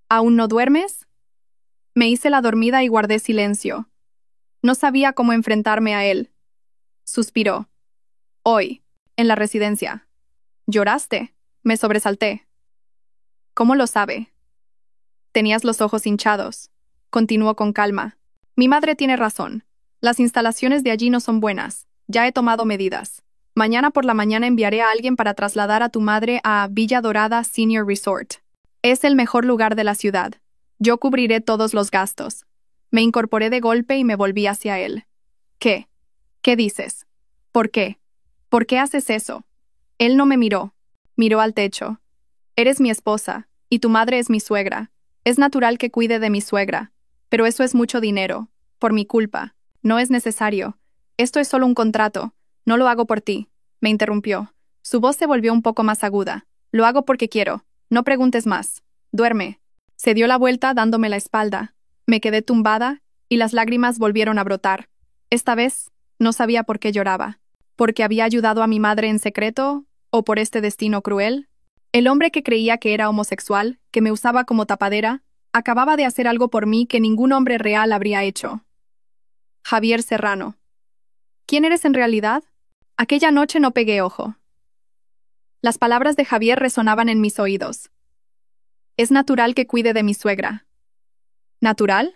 ¿Aún no duermes? Me hice la dormida y guardé silencio. No sabía cómo enfrentarme a él. Suspiró. Hoy, en la residencia. ¿Lloraste? Me sobresalté. ¿Cómo lo sabe? Tenías los ojos hinchados. Continuó con calma. Mi madre tiene razón. Las instalaciones de allí no son buenas. Ya he tomado medidas. Mañana por la mañana enviaré a alguien para trasladar a tu madre a Villa Dorada Senior Resort. Es el mejor lugar de la ciudad. Yo cubriré todos los gastos. Me incorporé de golpe y me volví hacia él. ¿Qué? ¿Qué dices? ¿Por qué? ¿Por qué haces eso? Él no me miró. Miró al techo. Eres mi esposa, y tu madre es mi suegra. Es natural que cuide de mi suegra. Pero eso es mucho dinero. Por mi culpa. No es necesario. Esto es solo un contrato. No lo hago por ti. Me interrumpió. Su voz se volvió un poco más aguda. Lo hago porque quiero. No preguntes más. Duerme. Se dio la vuelta dándome la espalda. Me quedé tumbada, y las lágrimas volvieron a brotar. Esta vez, no sabía por qué lloraba. ¿Porque había ayudado a mi madre en secreto? ¿O por este destino cruel? El hombre que creía que era homosexual, que me usaba como tapadera, acababa de hacer algo por mí que ningún hombre real habría hecho. Javier Serrano. ¿Quién eres en realidad? Aquella noche no pegué ojo. Las palabras de Javier resonaban en mis oídos. Es natural que cuide de mi suegra. ¿Natural?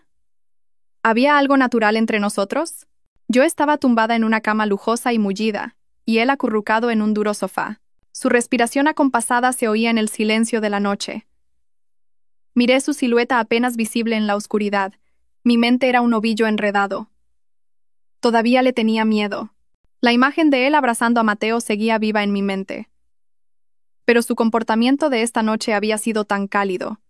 ¿Había algo natural entre nosotros? Yo estaba tumbada en una cama lujosa y mullida, y él acurrucado en un duro sofá. Su respiración acompasada se oía en el silencio de la noche. Miré su silueta apenas visible en la oscuridad. Mi mente era un ovillo enredado. Todavía le tenía miedo. La imagen de él abrazando a Mateo seguía viva en mi mente. Pero su comportamiento de esta noche había sido tan cálido.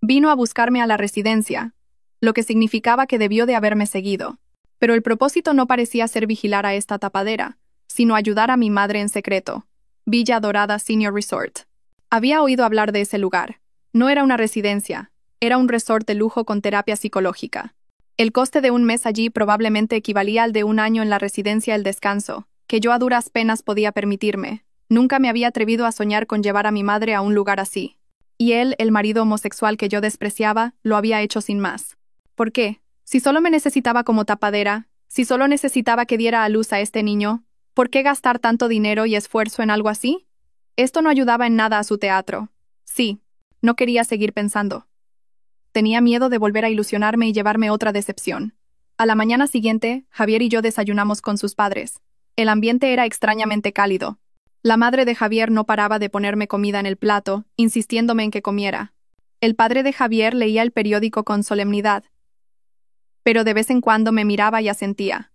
Vino a buscarme a la residencia, lo que significaba que debió de haberme seguido. Pero el propósito no parecía ser vigilar a esta tapadera, sino ayudar a mi madre en secreto. Villa Dorada Senior Resort. Había oído hablar de ese lugar. No era una residencia, era un resort de lujo con terapia psicológica. El coste de un mes allí probablemente equivalía al de un año en la residencia El Descanso, que yo a duras penas podía permitirme. Nunca me había atrevido a soñar con llevar a mi madre a un lugar así. Y él, el marido homosexual que yo despreciaba, lo había hecho sin más. ¿Por qué? Si solo me necesitaba como tapadera, si solo necesitaba que diera a luz a este niño, ¿por qué gastar tanto dinero y esfuerzo en algo así? Esto no ayudaba en nada a su teatro. Sí, no quería seguir pensando. Tenía miedo de volver a ilusionarme y llevarme otra decepción. A la mañana siguiente, Javier y yo desayunamos con sus padres. El ambiente era extrañamente cálido. La madre de Javier no paraba de ponerme comida en el plato, insistiéndome en que comiera. El padre de Javier leía el periódico con solemnidad, pero de vez en cuando me miraba y asentía.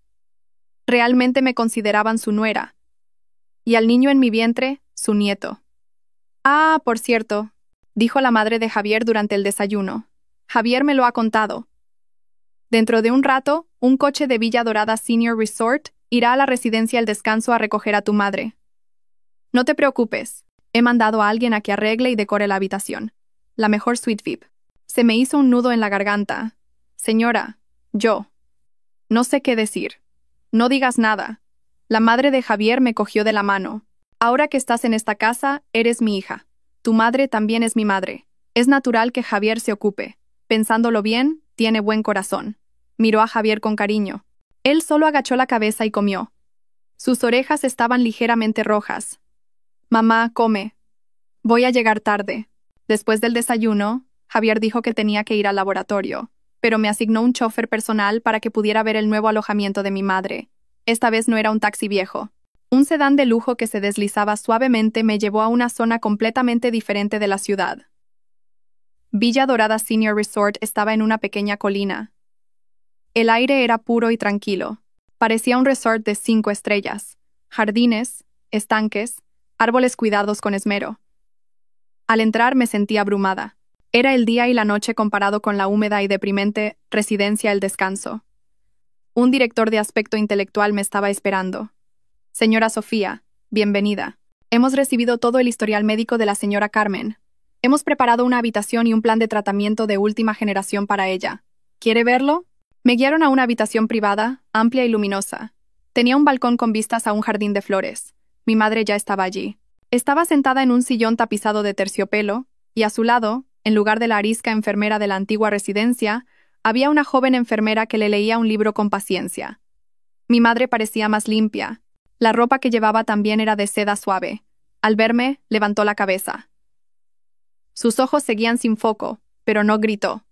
Realmente me consideraban su nuera. Y al niño en mi vientre, su nieto. Ah, por cierto, dijo la madre de Javier durante el desayuno. Javier me lo ha contado. Dentro de un rato, un coche de Villa Dorada Senior Resort irá a la residencia El Descanso a recoger a tu madre. No te preocupes, he mandado a alguien a que arregle y decore la habitación. La mejor suite VIP. Se me hizo un nudo en la garganta. Señora, yo. No sé qué decir. No digas nada. La madre de Javier me cogió de la mano. Ahora que estás en esta casa, eres mi hija. Tu madre también es mi madre. Es natural que Javier se ocupe. Pensándolo bien, tiene buen corazón. Miró a Javier con cariño. Él solo agachó la cabeza y comió. Sus orejas estaban ligeramente rojas. Mamá, come. Voy a llegar tarde. Después del desayuno, Javier dijo que tenía que ir al laboratorio, pero me asignó un chofer personal para que pudiera ver el nuevo alojamiento de mi madre. Esta vez no era un taxi viejo. Un sedán de lujo que se deslizaba suavemente me llevó a una zona completamente diferente de la ciudad. Villa Dorada Senior Resort estaba en una pequeña colina. El aire era puro y tranquilo. Parecía un resort de 5 estrellas. Jardines, estanques, árboles cuidados con esmero. Al entrar me sentí abrumada. Era el día y la noche comparado con la húmeda y deprimente residencia El Descanso. Un director de aspecto intelectual me estaba esperando. Señora Sofía, bienvenida. Hemos recibido todo el historial médico de la señora Carmen. Hemos preparado una habitación y un plan de tratamiento de última generación para ella. ¿Quiere verlo? Me guiaron a una habitación privada, amplia y luminosa. Tenía un balcón con vistas a un jardín de flores. Mi madre ya estaba allí. Estaba sentada en un sillón tapizado de terciopelo, y a su lado, en lugar de la arisca enfermera de la antigua residencia, había una joven enfermera que le leía un libro con paciencia. Mi madre parecía más limpia. La ropa que llevaba también era de seda suave. Al verme, levantó la cabeza. Sus ojos seguían sin foco, pero no gritó.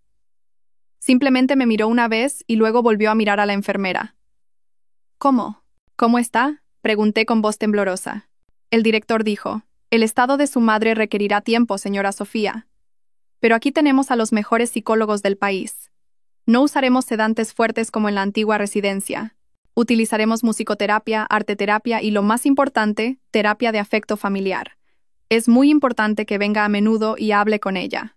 Simplemente me miró una vez y luego volvió a mirar a la enfermera. ¿Cómo? ¿Cómo está?, pregunté con voz temblorosa. El director dijo, el estado de su madre requerirá tiempo, señora Sofía. Pero aquí tenemos a los mejores psicólogos del país. No usaremos sedantes fuertes como en la antigua residencia. Utilizaremos musicoterapia, arteterapia y, lo más importante, terapia de afecto familiar. Es muy importante que venga a menudo y hable con ella.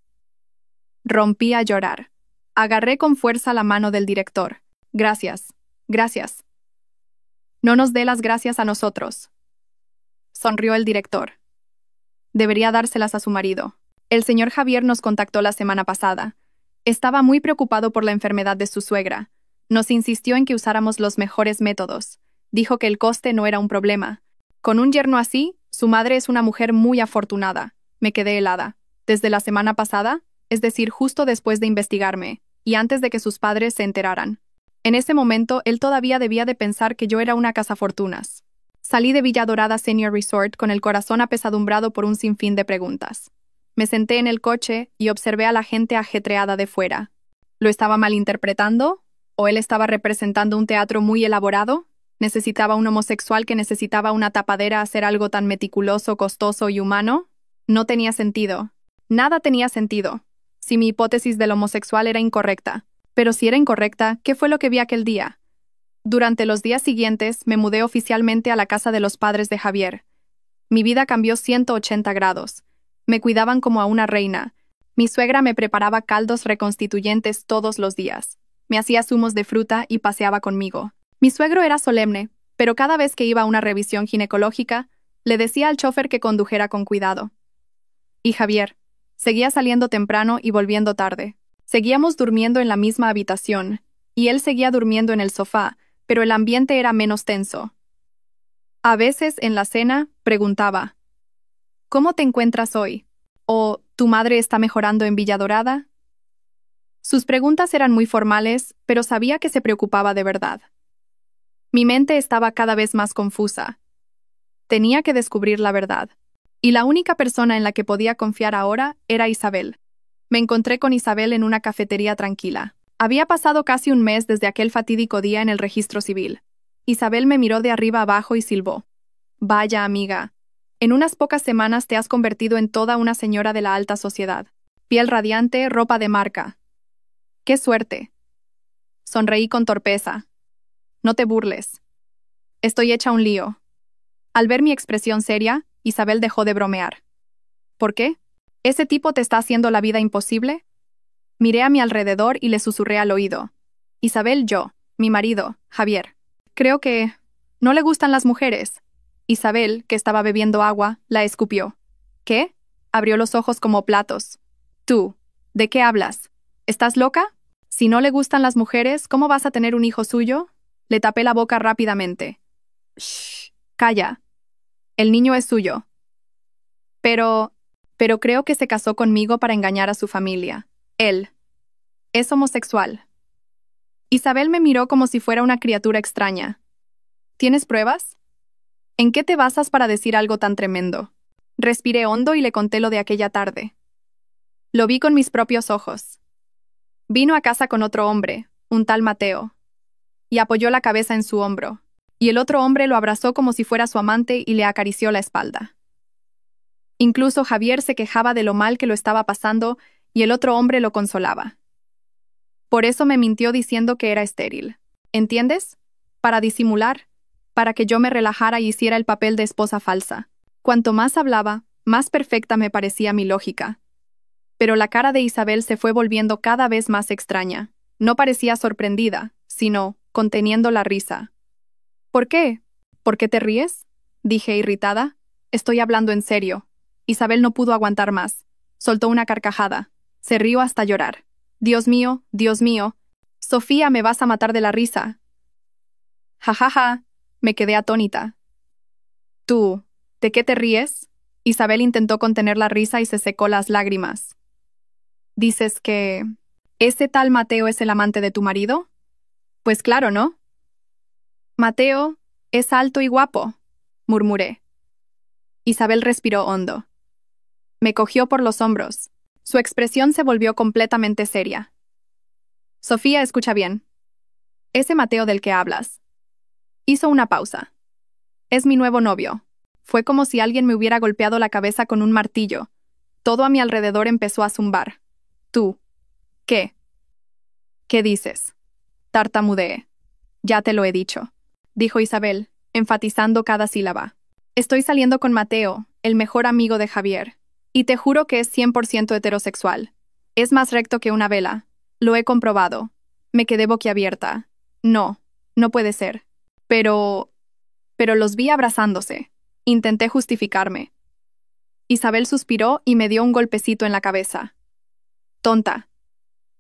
Rompí a llorar. Agarré con fuerza la mano del director. Gracias. Gracias. No nos dé las gracias a nosotros. Sonrió el director. Debería dárselas a su marido. El señor Javier nos contactó la semana pasada. Estaba muy preocupado por la enfermedad de su suegra. Nos insistió en que usáramos los mejores métodos. Dijo que el coste no era un problema. Con un yerno así, su madre es una mujer muy afortunada. Me quedé helada. Desde la semana pasada, es decir, justo después de investigarme, y antes de que sus padres se enteraran. En ese momento, él todavía debía de pensar que yo era una cazafortunas. Salí de Villa Dorada Senior Resort con el corazón apesadumbrado por un sinfín de preguntas. Me senté en el coche y observé a la gente ajetreada de fuera. ¿Lo estaba malinterpretando? ¿O él estaba representando un teatro muy elaborado? ¿Necesitaba un homosexual que necesitaba una tapadera hacer algo tan meticuloso, costoso y humano? No tenía sentido. Nada tenía sentido. Si mi hipótesis del homosexual era incorrecta. Pero si era incorrecta, ¿qué fue lo que vi aquel día? Durante los días siguientes, me mudé oficialmente a la casa de los padres de Javier. Mi vida cambió 180 grados. Me cuidaban como a una reina. Mi suegra me preparaba caldos reconstituyentes todos los días. Me hacía zumos de fruta y paseaba conmigo. Mi suegro era solemne, pero cada vez que iba a una revisión ginecológica, le decía al chofer que condujera con cuidado. Y Javier seguía saliendo temprano y volviendo tarde. Seguíamos durmiendo en la misma habitación, y él seguía durmiendo en el sofá, pero el ambiente era menos tenso. A veces, en la cena, preguntaba, ¿cómo te encuentras hoy? ¿O ¿tu madre está mejorando en Villa Dorada? Sus preguntas eran muy formales, pero sabía que se preocupaba de verdad. Mi mente estaba cada vez más confusa. Tenía que descubrir la verdad. Y la única persona en la que podía confiar ahora era Isabel. Me encontré con Isabel en una cafetería tranquila. Había pasado casi un mes desde aquel fatídico día en el registro civil. Isabel me miró de arriba abajo y silbó. Vaya, amiga. En unas pocas semanas te has convertido en toda una señora de la alta sociedad. Piel radiante, ropa de marca. ¡Qué suerte! Sonreí con torpeza. No te burles. Estoy hecha un lío. Al ver mi expresión seria, Isabel dejó de bromear. ¿Por qué? ¿Ese tipo te está haciendo la vida imposible? Miré a mi alrededor y le susurré al oído. Isabel, yo, mi marido, Javier. Creo que no le gustan las mujeres. Isabel, que estaba bebiendo agua, la escupió. ¿Qué? Abrió los ojos como platos. Tú, ¿de qué hablas? ¿Estás loca? Si no le gustan las mujeres, ¿cómo vas a tener un hijo suyo? Le tapé la boca rápidamente. Shh, calla. El niño es suyo. Pero creo que se casó conmigo para engañar a su familia. Él es homosexual. Isabel me miró como si fuera una criatura extraña. ¿Tienes pruebas? ¿En qué te basas para decir algo tan tremendo? Respiré hondo y le conté lo de aquella tarde. Lo vi con mis propios ojos. Vino a casa con otro hombre, un tal Mateo, y apoyó la cabeza en su hombro, y el otro hombre lo abrazó como si fuera su amante y le acarició la espalda. Incluso Javier se quejaba de lo mal que lo estaba pasando y el otro hombre lo consolaba. Por eso me mintió diciendo que era estéril. ¿Entiendes? Para disimular. para que yo me relajara y hiciera el papel de esposa falsa. Cuanto más hablaba, más perfecta me parecía mi lógica. Pero la cara de Isabel se fue volviendo cada vez más extraña. No parecía sorprendida, sino conteniendo la risa. ¿Por qué? ¿Por qué te ríes?, dije irritada. Estoy hablando en serio. Isabel no pudo aguantar más. Soltó una carcajada. Se rió hasta llorar. Dios mío, Sofía, me vas a matar de la risa. Ja, ja, ja. Me quedé atónita. ¿Tú, de qué te ríes? Isabel intentó contener la risa y se secó las lágrimas. ¿Dices que ese tal Mateo es el amante de tu marido? Pues claro, ¿no? Mateo es alto y guapo, murmuré. Isabel respiró hondo. Me cogió por los hombros. Su expresión se volvió completamente seria. Sofía, escucha bien. Ese Mateo del que hablas. Hizo una pausa. Es mi nuevo novio. Fue como si alguien me hubiera golpeado la cabeza con un martillo. Todo a mi alrededor empezó a zumbar. Tú. ¿Qué? ¿Qué dices? Tartamudeé. Ya te lo he dicho, dijo Isabel, enfatizando cada sílaba. Estoy saliendo con Mateo, el mejor amigo de Javier. Y te juro que es 100% heterosexual. Es más recto que una vela. Lo he comprobado. Me quedé boquiabierta. No, no puede ser. Pero los vi abrazándose. Intenté justificarme. Isabel suspiró y me dio un golpecito en la cabeza. Tonta.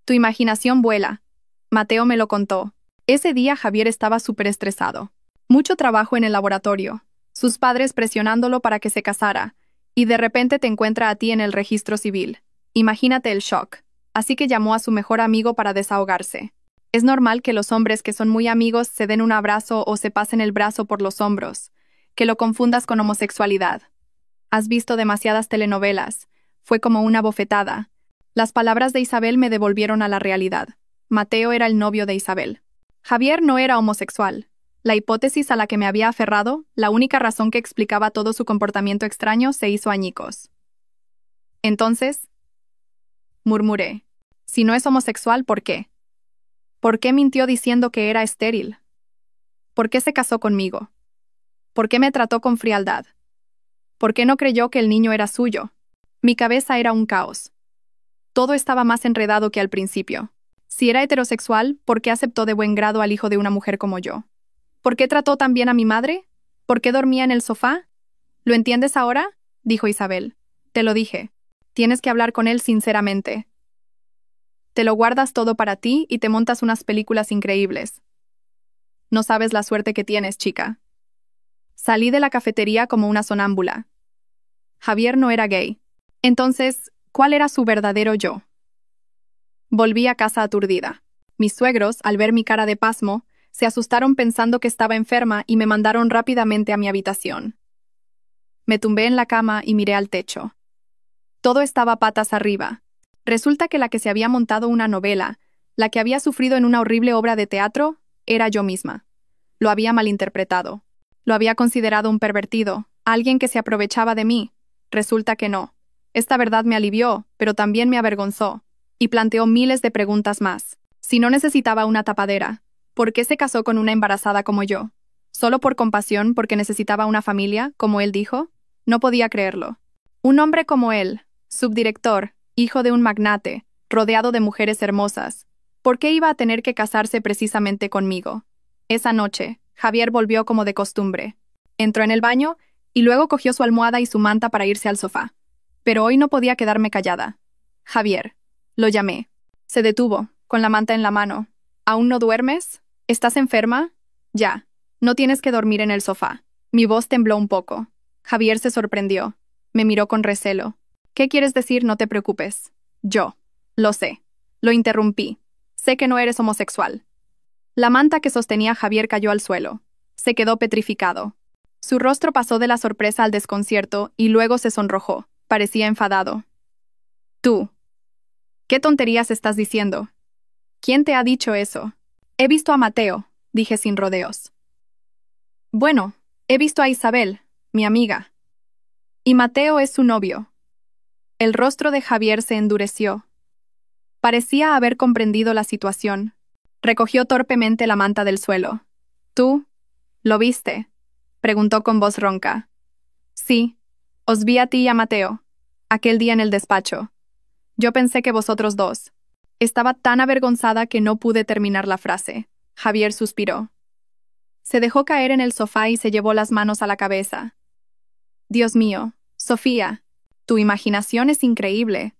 Tu imaginación vuela. Mateo me lo contó. Ese día Javier estaba súper estresado. Mucho trabajo en el laboratorio. Sus padres presionándolo para que se casara. Y de repente te encuentra a ti en el registro civil. Imagínate el shock. Así que llamó a su mejor amigo para desahogarse. Es normal que los hombres que son muy amigos se den un abrazo o se pasen el brazo por los hombros. Que lo confundas con homosexualidad. Has visto demasiadas telenovelas. Fue como una bofetada. Las palabras de Isabel me devolvieron a la realidad. Mateo era el novio de Isabel. Javier no era homosexual. La hipótesis a la que me había aferrado, la única razón que explicaba todo su comportamiento extraño, se hizo añicos. Entonces, murmuré, si no es homosexual, ¿por qué? ¿Por qué mintió diciendo que era estéril? ¿Por qué se casó conmigo? ¿Por qué me trató con frialdad? ¿Por qué no creyó que el niño era suyo? Mi cabeza era un caos. Todo estaba más enredado que al principio. Si era heterosexual, ¿por qué aceptó de buen grado al hijo de una mujer como yo? ¿Por qué trató tan bien a mi madre? ¿Por qué dormía en el sofá? ¿Lo entiendes ahora?, dijo Isabel. Te lo dije. Tienes que hablar con él sinceramente. Te lo guardas todo para ti y te montas unas películas increíbles. No sabes la suerte que tienes, chica. Salí de la cafetería como una sonámbula. Javier no era gay. Entonces, ¿cuál era su verdadero yo? Volví a casa aturdida. Mis suegros, al ver mi cara de pasmo, se asustaron pensando que estaba enferma y me mandaron rápidamente a mi habitación. Me tumbé en la cama y miré al techo. Todo estaba patas arriba. Resulta que la que se había montado una novela, la que había sufrido en una horrible obra de teatro, era yo misma. Lo había malinterpretado. Lo había considerado un pervertido, alguien que se aprovechaba de mí. Resulta que no. Esta verdad me alivió, pero también me avergonzó, y planteó miles de preguntas más. Si no necesitaba una tapadera, ¿por qué se casó con una embarazada como yo? ¿Solo por compasión porque necesitaba una familia, como él dijo? No podía creerlo. Un hombre como él, subdirector, hijo de un magnate, rodeado de mujeres hermosas, ¿por qué iba a tener que casarse precisamente conmigo? Esa noche, Javier volvió como de costumbre. Entró en el baño y luego cogió su almohada y su manta para irse al sofá. Pero hoy no podía quedarme callada. Javier. Lo llamé. Se detuvo, con la manta en la mano. ¿Aún no duermes? ¿Estás enferma? Ya. No tienes que dormir en el sofá. Mi voz tembló un poco. Javier se sorprendió. Me miró con recelo. ¿Qué quieres decir? No te preocupes. Yo. Lo sé. Lo interrumpí. Sé que no eres homosexual. La manta que sostenía a Javier cayó al suelo. Se quedó petrificado. Su rostro pasó de la sorpresa al desconcierto y luego se sonrojó. Parecía enfadado. Tú. ¿Qué tonterías estás diciendo? ¿Quién te ha dicho eso? He visto a Mateo, dije sin rodeos. Bueno, he visto a Isabel, mi amiga. Y Mateo es su novio. El rostro de Javier se endureció. Parecía haber comprendido la situación. Recogió torpemente la manta del suelo. Tú ¿Lo viste? Preguntó con voz ronca. Sí, os vi a ti y a Mateo, aquel día en el despacho. Yo pensé que vosotros dos. Estaba tan avergonzada que no pude terminar la frase. Javier suspiró. Se dejó caer en el sofá y se llevó las manos a la cabeza. Dios mío, Sofía, tu imaginación es increíble.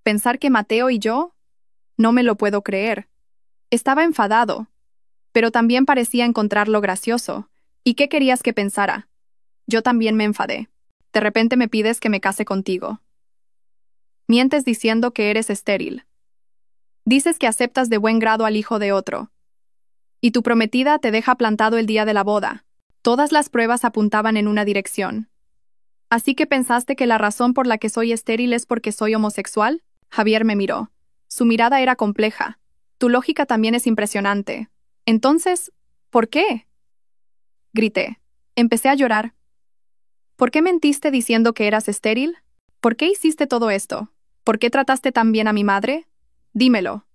Pensar que Mateo y yo... No me lo puedo creer. Estaba enfadado, pero también parecía encontrarlo gracioso. ¿Y qué querías que pensara? Yo también me enfadé. De repente me pides que me case contigo. Mientes diciendo que eres estéril. Dices que aceptas de buen grado al hijo de otro. Y tu prometida te deja plantado el día de la boda. Todas las pruebas apuntaban en una dirección. ¿Así que pensaste que la razón por la que soy estéril es porque soy homosexual? Javier me miró. Su mirada era compleja. Tu lógica también es impresionante. Entonces, ¿por qué? Grité. Empecé a llorar. ¿Por qué mentiste diciendo que eras estéril? ¿Por qué hiciste todo esto? ¿Por qué trataste tan bien a mi madre? Dímelo.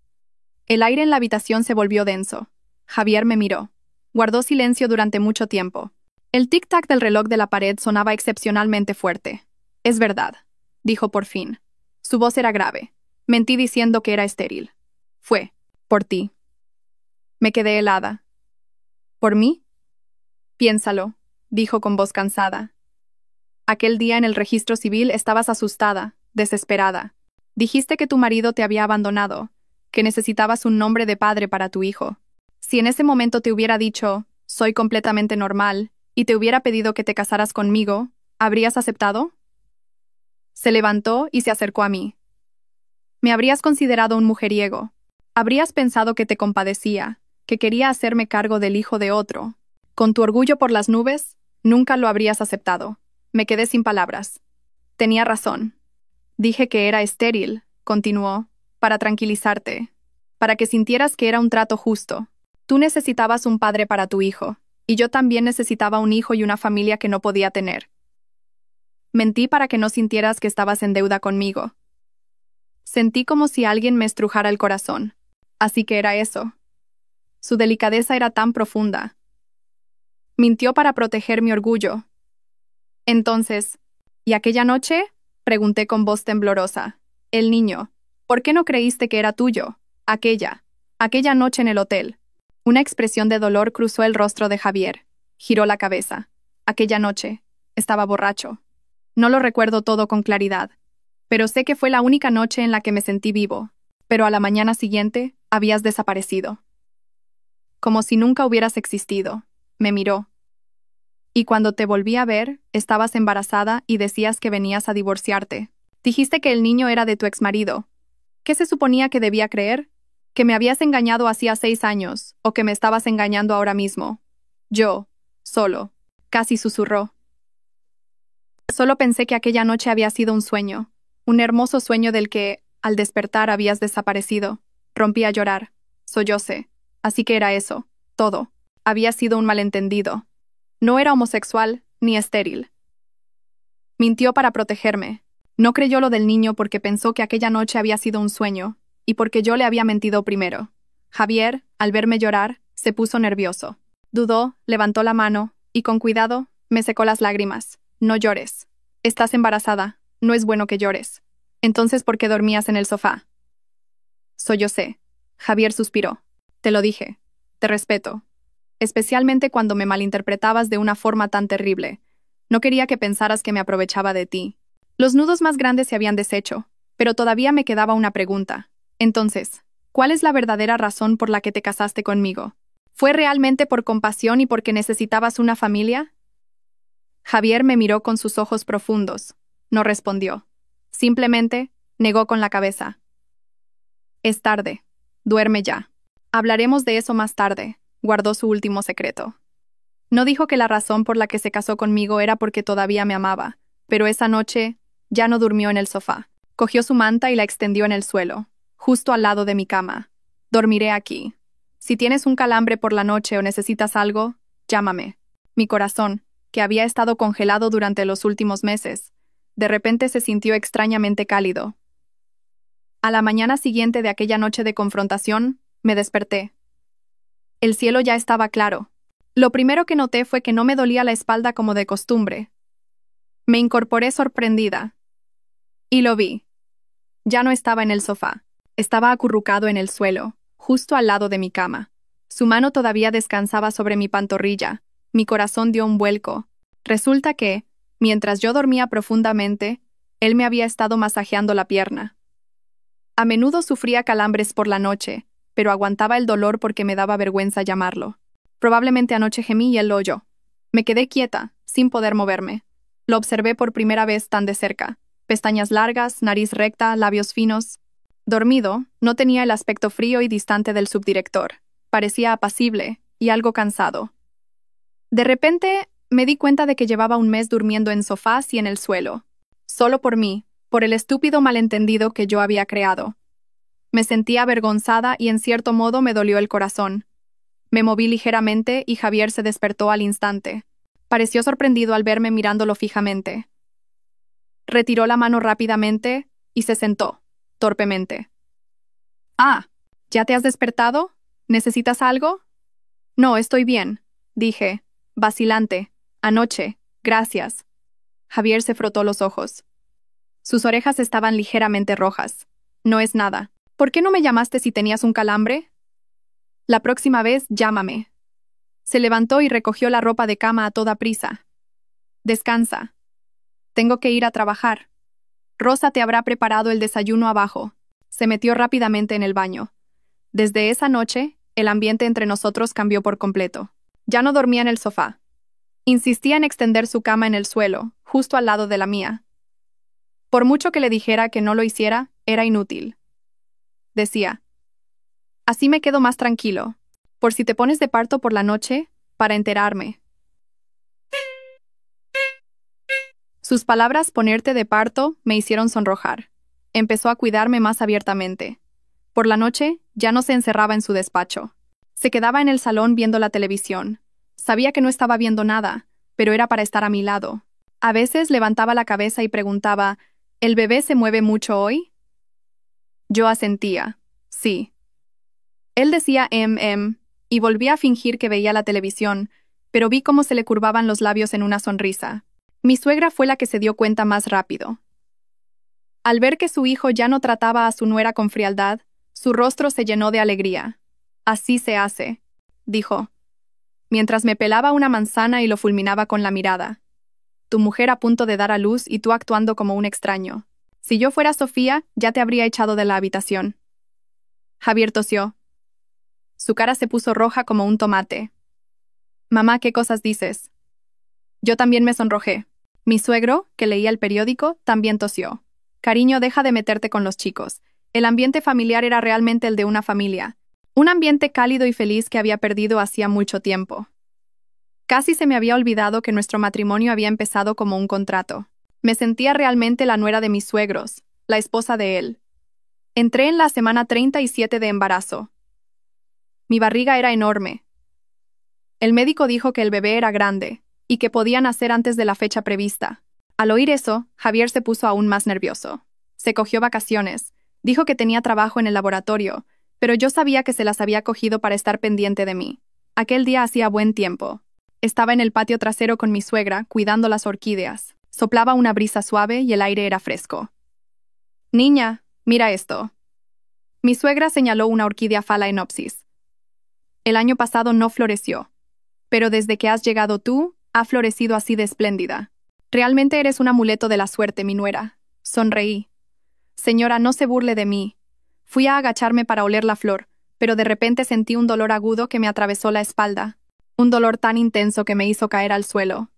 El aire en la habitación se volvió denso. Javier me miró. Guardó silencio durante mucho tiempo. El tic-tac del reloj de la pared sonaba excepcionalmente fuerte. Es verdad, dijo por fin. Su voz era grave. Mentí diciendo que era estéril. Fue, por ti. Me quedé helada. ¿Por mí? Piénsalo, dijo con voz cansada. Aquel día en el registro civil estabas asustada, desesperada. Dijiste que tu marido te había abandonado, que necesitabas un nombre de padre para tu hijo. Si en ese momento te hubiera dicho, soy completamente normal, y te hubiera pedido que te casaras conmigo, ¿habrías aceptado? Se levantó y se acercó a mí. Me habrías considerado un mujeriego. Habrías pensado que te compadecía, que quería hacerme cargo del hijo de otro. Con tu orgullo por las nubes, nunca lo habrías aceptado. Me quedé sin palabras. Tenía razón. Dije que era estéril, continuó, para tranquilizarte, para que sintieras que era un trato justo. Tú necesitabas un padre para tu hijo, y yo también necesitaba un hijo y una familia que no podía tener. Mentí para que no sintieras que estabas en deuda conmigo. Sentí como si alguien me estrujara el corazón. Así que era eso. Su delicadeza era tan profunda. Mintió para proteger mi orgullo. Entonces, ¿y aquella noche? Pregunté con voz temblorosa. El niño. ¿Por qué no creíste que era tuyo? Aquella noche en el hotel. Una expresión de dolor cruzó el rostro de Javier. Giró la cabeza. Aquella noche. Estaba borracho. No lo recuerdo todo con claridad. Pero sé que fue la única noche en la que me sentí vivo. Pero a la mañana siguiente, habías desaparecido. Como si nunca hubieras existido. Me miró. Y cuando te volví a ver, estabas embarazada y decías que venías a divorciarte. Dijiste que el niño era de tu exmarido. ¿Qué se suponía que debía creer? ¿Que me habías engañado hacía 6 años, o que me estabas engañando ahora mismo? Yo, solo, casi susurró. Solo pensé que aquella noche había sido un sueño, un hermoso sueño del que, al despertar, habías desaparecido. Rompí a llorar. Sollocé. Así que era eso, todo. Había sido un malentendido. No era homosexual, ni estéril. Mintió para protegerme. No creyó lo del niño porque pensó que aquella noche había sido un sueño, y porque yo le había mentido primero. Javier, al verme llorar, se puso nervioso. Dudó, levantó la mano, y con cuidado, me secó las lágrimas. No llores. Estás embarazada. No es bueno que llores. Entonces, ¿por qué dormías en el sofá? Sollocé. Javier suspiró. Te lo dije. Te respeto. Especialmente cuando me malinterpretabas de una forma tan terrible. No quería que pensaras que me aprovechaba de ti. Los nudos más grandes se habían deshecho, pero todavía me quedaba una pregunta. Entonces, ¿cuál es la verdadera razón por la que te casaste conmigo? ¿Fue realmente por compasión y porque necesitabas una familia? Javier me miró con sus ojos profundos. No respondió. Simplemente, negó con la cabeza. Es tarde. Duerme ya. Hablaremos de eso más tarde. Guardó su último secreto. No dijo que la razón por la que se casó conmigo era porque todavía me amaba, pero esa noche ya no durmió en el sofá. Cogió su manta y la extendió en el suelo, justo al lado de mi cama. Dormiré aquí. Si tienes un calambre por la noche o necesitas algo, llámame. Mi corazón, que había estado congelado durante los últimos meses, de repente se sintió extrañamente cálido. A la mañana siguiente de aquella noche de confrontación, me desperté. El cielo ya estaba claro. Lo primero que noté fue que no me dolía la espalda como de costumbre. Me incorporé sorprendida. Y lo vi. Ya no estaba en el sofá. Estaba acurrucado en el suelo, justo al lado de mi cama. Su mano todavía descansaba sobre mi pantorrilla. Mi corazón dio un vuelco. Resulta que, mientras yo dormía profundamente, él me había estado masajeando la pierna. A menudo sufría calambres por la noche, pero aguantaba el dolor porque me daba vergüenza llamarlo. Probablemente anoche gemí y él lo oyó. Me quedé quieta, sin poder moverme. Lo observé por primera vez tan de cerca. Pestañas largas, nariz recta, labios finos. Dormido, no tenía el aspecto frío y distante del subdirector. Parecía apacible y algo cansado. De repente, me di cuenta de que llevaba un mes durmiendo en sofás y en el suelo. Solo por mí, por el estúpido malentendido que yo había creado. Me sentía avergonzada y en cierto modo me dolió el corazón. Me moví ligeramente y Javier se despertó al instante. Pareció sorprendido al verme mirándolo fijamente. Retiró la mano rápidamente y se sentó, torpemente. «Ah, ¿ya te has despertado? ¿Necesitas algo?» «No, estoy bien», dije, vacilante. «Anoche, gracias». Javier se frotó los ojos. Sus orejas estaban ligeramente rojas. «No es nada. ¿Por qué no me llamaste si tenías un calambre?» «La próxima vez, llámame». Se levantó y recogió la ropa de cama a toda prisa. «Descansa. Tengo que ir a trabajar. Rosa te habrá preparado el desayuno abajo». Se metió rápidamente en el baño. Desde esa noche, el ambiente entre nosotros cambió por completo. Ya no dormía en el sofá. Insistía en extender su cama en el suelo, justo al lado de la mía. Por mucho que le dijera que no lo hiciera, era inútil. Decía, «Así me quedo más tranquilo, por si te pones de parto por la noche, para enterarme». Sus palabras «ponerte de parto» me hicieron sonrojar. Empezó a cuidarme más abiertamente. Por la noche, ya no se encerraba en su despacho. Se quedaba en el salón viendo la televisión. Sabía que no estaba viendo nada, pero era para estar a mi lado. A veces levantaba la cabeza y preguntaba, «¿El bebé se mueve mucho hoy?» Yo asentía, sí. Él decía y volvía a fingir que veía la televisión, pero vi cómo se le curvaban los labios en una sonrisa. Mi suegra fue la que se dio cuenta más rápido. Al ver que su hijo ya no trataba a su nuera con frialdad, su rostro se llenó de alegría. «Así se hace», dijo, mientras me pelaba una manzana y lo fulminaba con la mirada. «Tu mujer a punto de dar a luz y tú actuando como un extraño. Si yo fuera Sofía, ya te habría echado de la habitación». Javier tosió. Su cara se puso roja como un tomate. «Mamá, ¿qué cosas dices?» Yo también me sonrojé. Mi suegro, que leía el periódico, también tosió. «Cariño, deja de meterte con los chicos. El ambiente familiar era realmente el de una familia. Un ambiente cálido y feliz que había perdido hacía mucho tiempo. Casi se me había olvidado que nuestro matrimonio había empezado como un contrato. Me sentía realmente la nuera de mis suegros, la esposa de él. Entré en la semana 37 de embarazo. Mi barriga era enorme. El médico dijo que el bebé era grande y que podía nacer antes de la fecha prevista. Al oír eso, Javier se puso aún más nervioso. Se cogió vacaciones. Dijo que tenía trabajo en el laboratorio, pero yo sabía que se las había cogido para estar pendiente de mí. Aquel día hacía buen tiempo. Estaba en el patio trasero con mi suegra, cuidando las orquídeas. Soplaba una brisa suave y el aire era fresco. «Niña, mira esto». Mi suegra señaló una orquídea Phalaenopsis. «El año pasado no floreció, pero desde que has llegado tú, ha florecido así de espléndida. Realmente eres un amuleto de la suerte, mi nuera». Sonreí. «Señora, no se burle de mí». Fui a agacharme para oler la flor, pero de repente sentí un dolor agudo que me atravesó la espalda. Un dolor tan intenso que me hizo caer al suelo.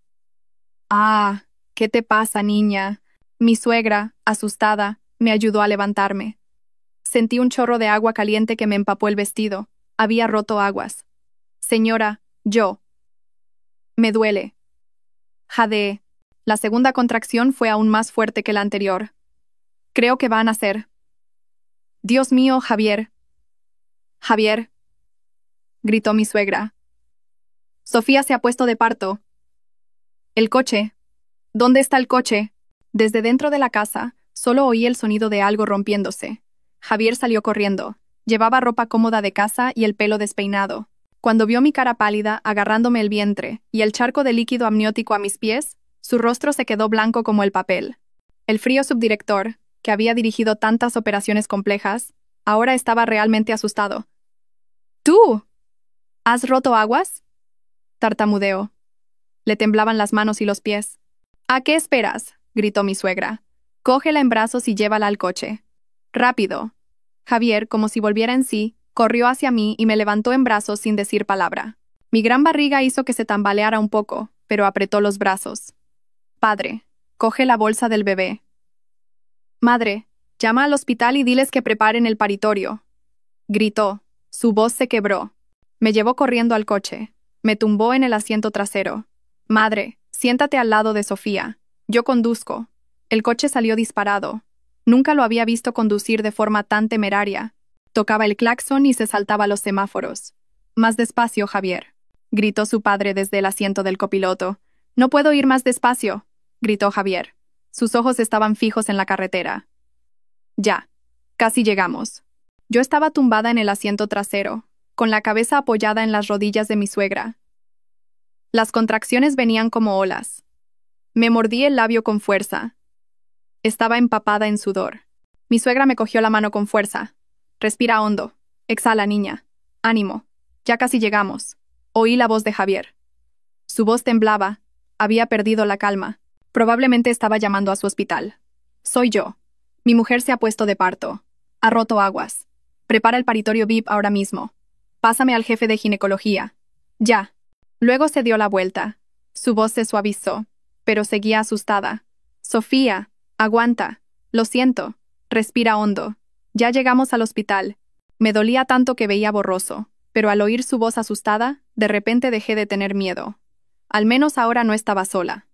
«Ah, ¿qué te pasa, niña?» Mi suegra, asustada, me ayudó a levantarme. Sentí un chorro de agua caliente que me empapó el vestido. Había roto aguas. «Señora, yo». «Me duele». Jadeé. La segunda contracción fue aún más fuerte que la anterior. «Creo que va a nacer». «Dios mío, Javier». «Javier», gritó mi suegra. «Sofía se ha puesto de parto». «El coche. ¿Dónde está el coche?» Desde dentro de la casa, solo oí el sonido de algo rompiéndose. Javier salió corriendo. Llevaba ropa cómoda de casa y el pelo despeinado. Cuando vio mi cara pálida, agarrándome el vientre, y el charco de líquido amniótico a mis pies, su rostro se quedó blanco como el papel. El frío subdirector, que había dirigido tantas operaciones complejas, ahora estaba realmente asustado. ¿Tú? ¿Has roto aguas? Tartamudeó. Le temblaban las manos y los pies. ¿A qué esperas? Gritó mi suegra. Cógela en brazos y llévala al coche. Rápido. Javier, como si volviera en sí, corrió hacia mí y me levantó en brazos sin decir palabra. Mi gran barriga hizo que se tambaleara un poco, pero apretó los brazos. Padre, coge la bolsa del bebé. Madre, llama al hospital y diles que preparen el paritorio. Gritó. Su voz se quebró. Me llevó corriendo al coche. Me tumbó en el asiento trasero. Madre, siéntate al lado de Sofía. Yo conduzco. El coche salió disparado. Nunca lo había visto conducir de forma tan temeraria. Tocaba el claxon y se saltaba los semáforos. Más despacio, Javier, gritó su padre desde el asiento del copiloto. No puedo ir más despacio, gritó Javier. Sus ojos estaban fijos en la carretera. Ya. Casi llegamos. Yo estaba tumbada en el asiento trasero, con la cabeza apoyada en las rodillas de mi suegra. Las contracciones venían como olas. Me mordí el labio con fuerza. Estaba empapada en sudor. Mi suegra me cogió la mano con fuerza. Respira hondo. Exhala, niña. Ánimo. Ya casi llegamos. Oí la voz de Javier. Su voz temblaba. Había perdido la calma. Probablemente estaba llamando a su hospital. Soy yo. Mi mujer se ha puesto de parto. Ha roto aguas. Prepara el paritorio VIP ahora mismo. Pásame al jefe de ginecología. Ya. Luego se dio la vuelta. Su voz se suavizó, pero seguía asustada. Sofía, aguanta. Lo siento. Respira hondo. Ya llegamos al hospital. Me dolía tanto que veía borroso, pero al oír su voz asustada, de repente dejé de tener miedo. Al menos ahora no estaba sola.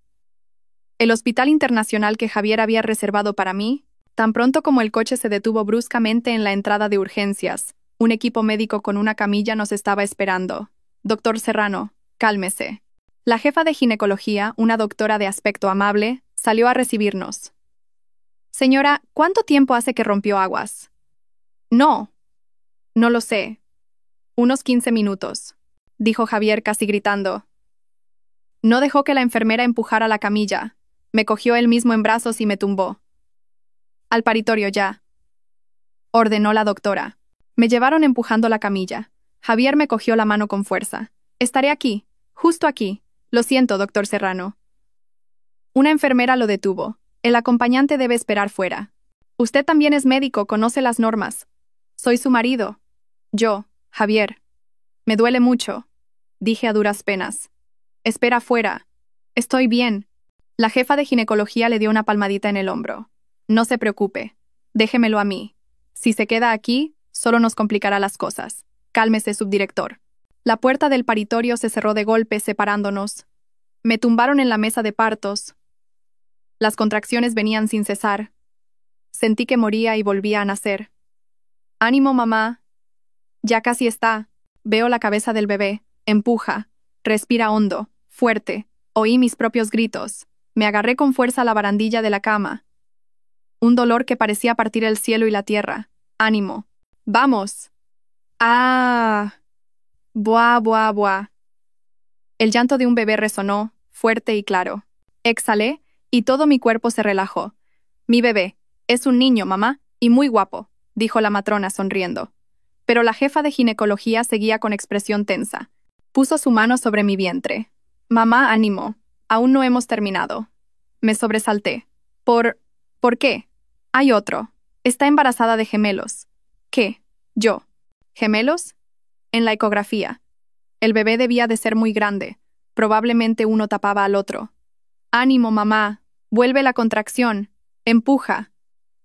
El hospital internacional que Javier había reservado para mí, tan pronto como el coche se detuvo bruscamente en la entrada de urgencias, un equipo médico con una camilla nos estaba esperando. Doctor Serrano, cálmese. La jefa de ginecología, una doctora de aspecto amable, salió a recibirnos. Señora, ¿cuánto tiempo hace que rompió aguas? No lo sé. Unos 15 minutos, dijo Javier casi gritando. No dejó que la enfermera empujara la camilla. Me cogió él mismo en brazos y me tumbó. Al paritorio ya, ordenó la doctora. Me llevaron empujando la camilla. Javier me cogió la mano con fuerza. Estaré aquí, justo aquí. Lo siento, doctor Serrano. Una enfermera lo detuvo. El acompañante debe esperar fuera. Usted también es médico, conoce las normas. Soy su marido. Yo, Javier. Me duele mucho, dije a duras penas. Espera fuera. Estoy bien. La jefa de ginecología le dio una palmadita en el hombro. No se preocupe. Déjemelo a mí. Si se queda aquí, solo nos complicará las cosas. Cálmese, subdirector. La puerta del paritorio se cerró de golpe, separándonos. Me tumbaron en la mesa de partos. Las contracciones venían sin cesar. Sentí que moría y volvía a nacer. Ánimo, mamá. Ya casi está. Veo la cabeza del bebé. Empuja. Respira hondo. Fuerte. Oí mis propios gritos. Me agarré con fuerza a la barandilla de la cama. Un dolor que parecía partir el cielo y la tierra. Ánimo. ¡Vamos! ¡Ah! Buah, buah, buah. El llanto de un bebé resonó, fuerte y claro. Exhalé, y todo mi cuerpo se relajó. Mi bebé. Es un niño, mamá, y muy guapo, dijo la matrona sonriendo. Pero la jefa de ginecología seguía con expresión tensa. Puso su mano sobre mi vientre. Mamá, ánimo. Aún no hemos terminado. Me sobresalté. ¿Por qué? Hay otro. Está embarazada de gemelos. ¿Qué? ¿Yo? ¿Gemelos? En la ecografía. El bebé debía de ser muy grande. Probablemente uno tapaba al otro. Ánimo, mamá. Vuelve la contracción. Empuja.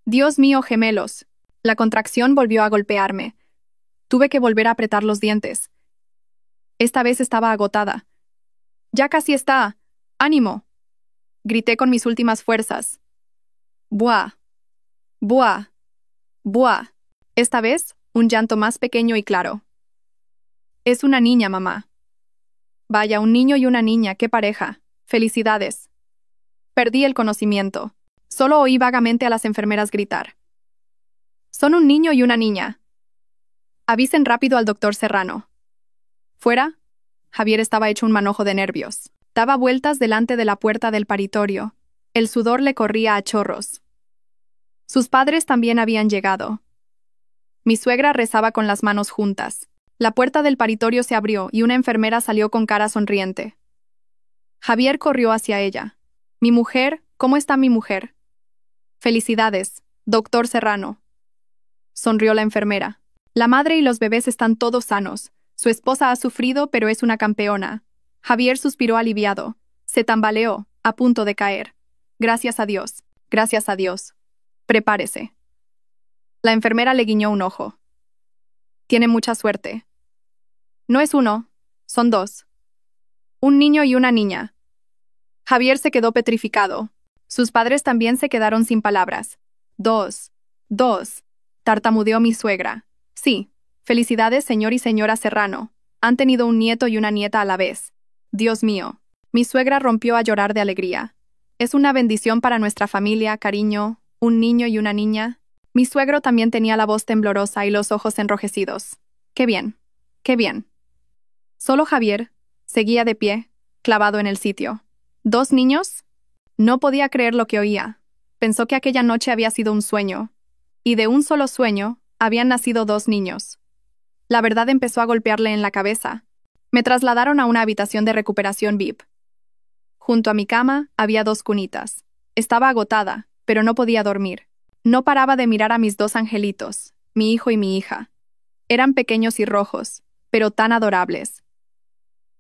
Dios mío, gemelos. La contracción volvió a golpearme. Tuve que volver a apretar los dientes. Esta vez estaba agotada. Ya casi está. ¡Ánimo! Grité con mis últimas fuerzas. Buah. Buah. Buah. Esta vez, un llanto más pequeño y claro. Es una niña, mamá. Vaya, un niño y una niña, qué pareja. Felicidades. Perdí el conocimiento. Solo oí vagamente a las enfermeras gritar. Son un niño y una niña. Avisen rápido al doctor Serrano. Fuera, Javier estaba hecho un manojo de nervios. Daba vueltas delante de la puerta del paritorio. El sudor le corría a chorros. Sus padres también habían llegado. Mi suegra rezaba con las manos juntas. La puerta del paritorio se abrió y una enfermera salió con cara sonriente. Javier corrió hacia ella. «Mi mujer, ¿cómo está mi mujer?» «Felicidades, doctor Serrano», sonrió la enfermera. «La madre y los bebés están todos sanos. Su esposa ha sufrido, pero es una campeona». Javier suspiró aliviado. Se tambaleó, a punto de caer. «Gracias a Dios, gracias a Dios. Prepárese». La enfermera le guiñó un ojo. «Tiene mucha suerte. No es uno, son dos. Un niño y una niña». Javier se quedó petrificado. Sus padres también se quedaron sin palabras. Dos, tartamudeó mi suegra. «Sí, felicidades, señor y señora Serrano. Han tenido un nieto y una nieta a la vez. Dios mío». Mi suegra rompió a llorar de alegría. «Es una bendición para nuestra familia, cariño, un niño y una niña». Mi suegro también tenía la voz temblorosa y los ojos enrojecidos. «Qué bien, qué bien». Solo Javier seguía de pie, clavado en el sitio. ¿Dos niños? No podía creer lo que oía. Pensó que aquella noche había sido un sueño. Y de un solo sueño, habían nacido dos niños. La verdad empezó a golpearle en la cabeza. Me trasladaron a una habitación de recuperación VIP. Junto a mi cama había dos cunitas. Estaba agotada, pero no podía dormir. No paraba de mirar a mis dos angelitos, mi hijo y mi hija. Eran pequeños y rojos, pero tan adorables.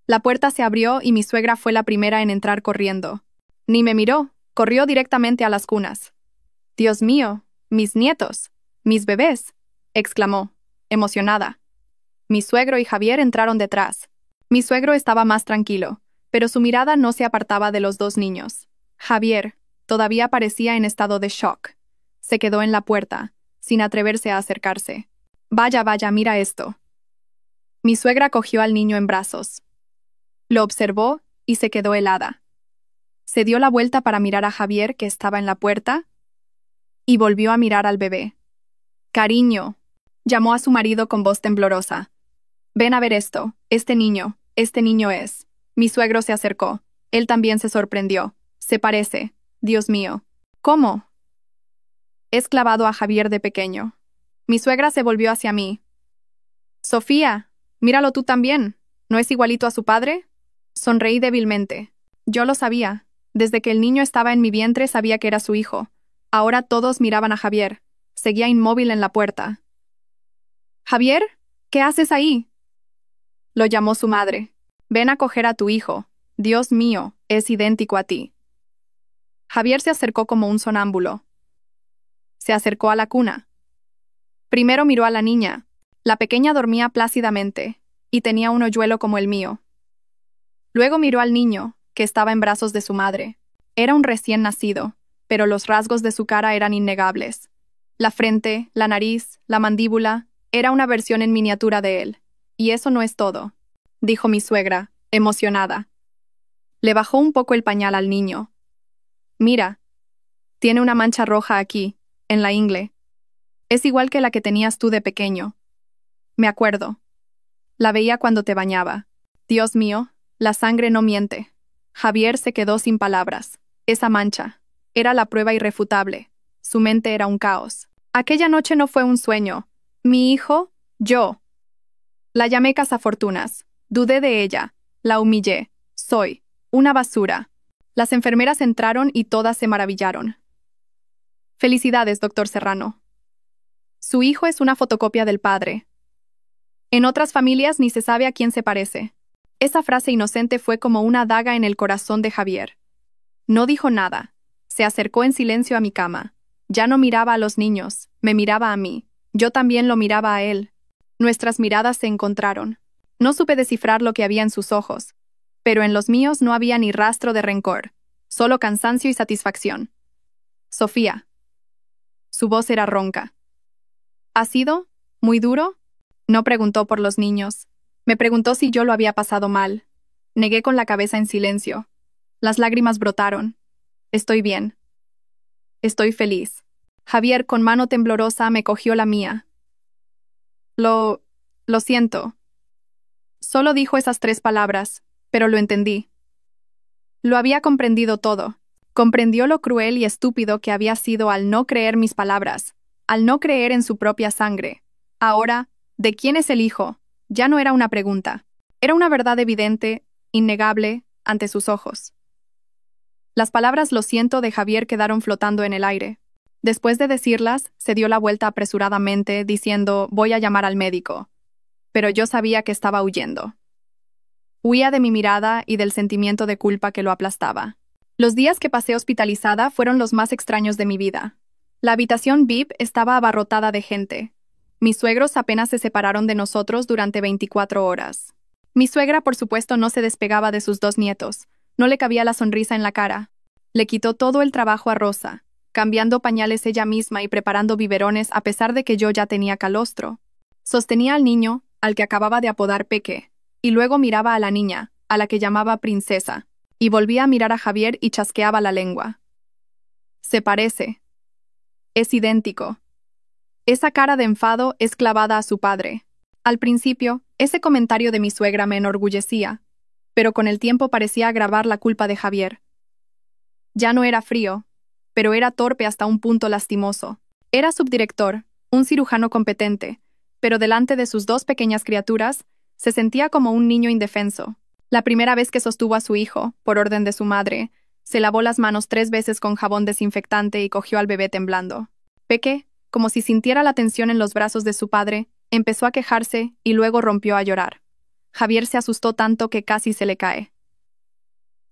La puerta se abrió y mi suegra fue la primera en entrar corriendo. Ni me miró, corrió directamente a las cunas. «Dios mío, mis nietos, mis bebés», exclamó, emocionada. Mi suegro y Javier entraron detrás. Mi suegro estaba más tranquilo, pero su mirada no se apartaba de los dos niños. Javier todavía parecía en estado de shock. Se quedó en la puerta, sin atreverse a acercarse. «Vaya, vaya, mira esto». Mi suegra cogió al niño en brazos. Lo observó y se quedó helada. Se dio la vuelta para mirar a Javier, que estaba en la puerta, y volvió a mirar al bebé. «Cariño», llamó a su marido con voz temblorosa. «Ven a ver esto, este niño es». Mi suegro se acercó. Él también se sorprendió. «Se parece. Dios mío». «¿Cómo?» «Es clavado a Javier de pequeño». Mi suegra se volvió hacia mí. «Sofía, míralo tú también. ¿No es igualito a su padre?» Sonreí débilmente. Yo lo sabía. Desde que el niño estaba en mi vientre sabía que era su hijo. Ahora todos miraban a Javier. Seguía inmóvil en la puerta. «¿Javier? ¿Qué haces ahí?» Lo llamó su madre. «Ven a coger a tu hijo. Dios mío, es idéntico a ti». Javier se acercó como un sonámbulo. Se acercó a la cuna. Primero miró a la niña. La pequeña dormía plácidamente, y tenía un hoyuelo como el mío. Luego miró al niño, que estaba en brazos de su madre. Era un recién nacido, pero los rasgos de su cara eran innegables. La frente, la nariz, la mandíbula, era una versión en miniatura de él. «Y eso no es todo», dijo mi suegra, emocionada. Le bajó un poco el pañal al niño. «Mira, tiene una mancha roja aquí, en la ingle. Es igual que la que tenías tú de pequeño. Me acuerdo. La veía cuando te bañaba. Dios mío, la sangre no miente». Javier se quedó sin palabras. Esa mancha era la prueba irrefutable. Su mente era un caos. Aquella noche no fue un sueño. Mi hijo, yo. La llamé cazafortunas. Dudé de ella. La humillé. Soy una basura. Las enfermeras entraron y todas se maravillaron. «Felicidades, doctor Serrano. Su hijo es una fotocopia del padre. En otras familias ni se sabe a quién se parece». Esa frase inocente fue como una daga en el corazón de Javier. No dijo nada. Se acercó en silencio a mi cama. Ya no miraba a los niños, me miraba a mí. Yo también lo miraba a él. Nuestras miradas se encontraron. No supe descifrar lo que había en sus ojos, pero en los míos no había ni rastro de rencor, solo cansancio y satisfacción. «Sofía». Su voz era ronca. «¿Ha sido muy duro?» No preguntó por los niños. Me preguntó si yo lo había pasado mal. Negué con la cabeza en silencio. Las lágrimas brotaron. «Estoy bien. Estoy feliz». Javier, con mano temblorosa, me cogió la mía. Lo siento. Solo dijo esas 3 palabras, pero lo entendí. Lo había comprendido todo. Comprendió lo cruel y estúpido que había sido al no creer mis palabras, al no creer en su propia sangre. Ahora, ¿de quién es el hijo? Ya no era una pregunta. Era una verdad evidente, innegable, ante sus ojos. Las palabras "lo siento" de Javier quedaron flotando en el aire. Después de decirlas, se dio la vuelta apresuradamente, diciendo "voy a llamar al médico". Pero yo sabía que estaba huyendo. Huía de mi mirada y del sentimiento de culpa que lo aplastaba. Los días que pasé hospitalizada fueron los más extraños de mi vida. La habitación VIP estaba abarrotada de gente. Mis suegros apenas se separaron de nosotros durante 24 horas. Mi suegra, por supuesto, no se despegaba de sus 2 nietos. No le cabía la sonrisa en la cara. Le quitó todo el trabajo a Rosa, cambiando pañales ella misma y preparando biberones a pesar de que yo ya tenía calostro. Sostenía al niño, al que acababa de apodar Peque, y luego miraba a la niña, a la que llamaba Princesa, y volvía a mirar a Javier y chasqueaba la lengua. Se parece. Es idéntico. Esa cara de enfado es clavada a su padre. Al principio, ese comentario de mi suegra me enorgullecía, pero con el tiempo parecía agravar la culpa de Javier. Ya no era frío, pero era torpe hasta un punto lastimoso. Era subdirector, un cirujano competente, pero delante de sus 2 pequeñas criaturas, se sentía como un niño indefenso. La primera vez que sostuvo a su hijo, por orden de su madre, se lavó las manos 3 veces con jabón desinfectante y cogió al bebé temblando. Peque, como si sintiera la tensión en los brazos de su padre, empezó a quejarse y luego rompió a llorar. Javier se asustó tanto que casi se le cae.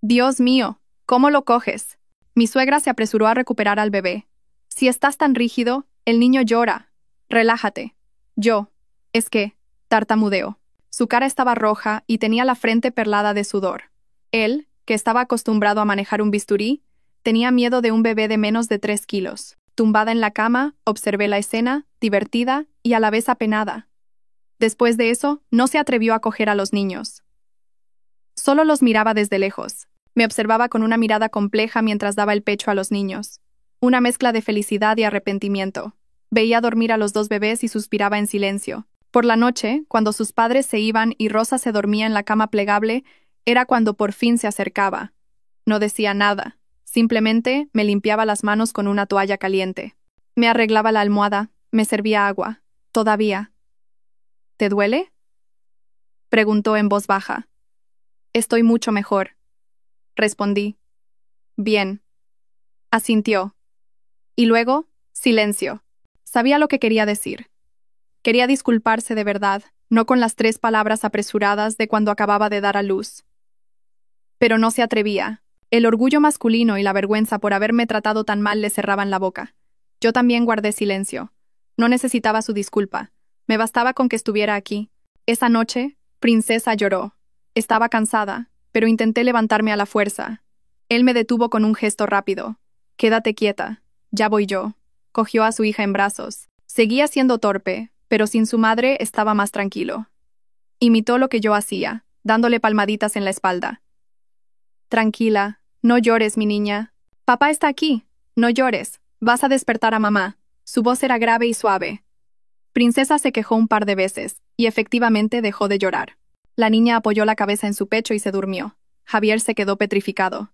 «Dios mío, ¿cómo lo coges?» Mi suegra se apresuró a recuperar al bebé. «Si estás tan rígido, el niño llora. Relájate». Es que, tartamudeó. Su cara estaba roja y tenía la frente perlada de sudor. Él, que estaba acostumbrado a manejar un bisturí, tenía miedo de un bebé de menos de 3 kilos. Tumbada en la cama, observé la escena, divertida y a la vez apenada. Después de eso, no se atrevió a coger a los niños. Solo los miraba desde lejos. Me observaba con una mirada compleja mientras daba el pecho a los niños. Una mezcla de felicidad y arrepentimiento. Veía dormir a los 2 bebés y suspiraba en silencio. Por la noche, cuando sus padres se iban y Rosa se dormía en la cama plegable, era cuando por fin se acercaba. No decía nada. Simplemente me limpiaba las manos con una toalla caliente. Me arreglaba la almohada, me servía agua. Todavía. ¿Te duele?, preguntó en voz baja. «Estoy mucho mejor», respondí. «Bien», asintió. Y luego, silencio. Sabía lo que quería decir. Quería disculparse de verdad, no con las 3 palabras apresuradas de cuando acababa de dar a luz. Pero no se atrevía. El orgullo masculino y la vergüenza por haberme tratado tan mal le cerraban la boca. Yo también guardé silencio. No necesitaba su disculpa. Me bastaba con que estuviera aquí. Esa noche, Princesa lloró. Estaba cansada, pero intenté levantarme a la fuerza. Él me detuvo con un gesto rápido. «Quédate quieta. Ya voy yo». Cogió a su hija en brazos. Seguía siendo torpe, pero sin su madre estaba más tranquilo. Imitó lo que yo hacía, dándole palmaditas en la espalda. «Tranquila, no llores, mi niña. Papá está aquí. No llores. Vas a despertar a mamá». Su voz era grave y suave. Princesa se quejó un par de veces, y efectivamente dejó de llorar. La niña apoyó la cabeza en su pecho y se durmió. Javier se quedó petrificado.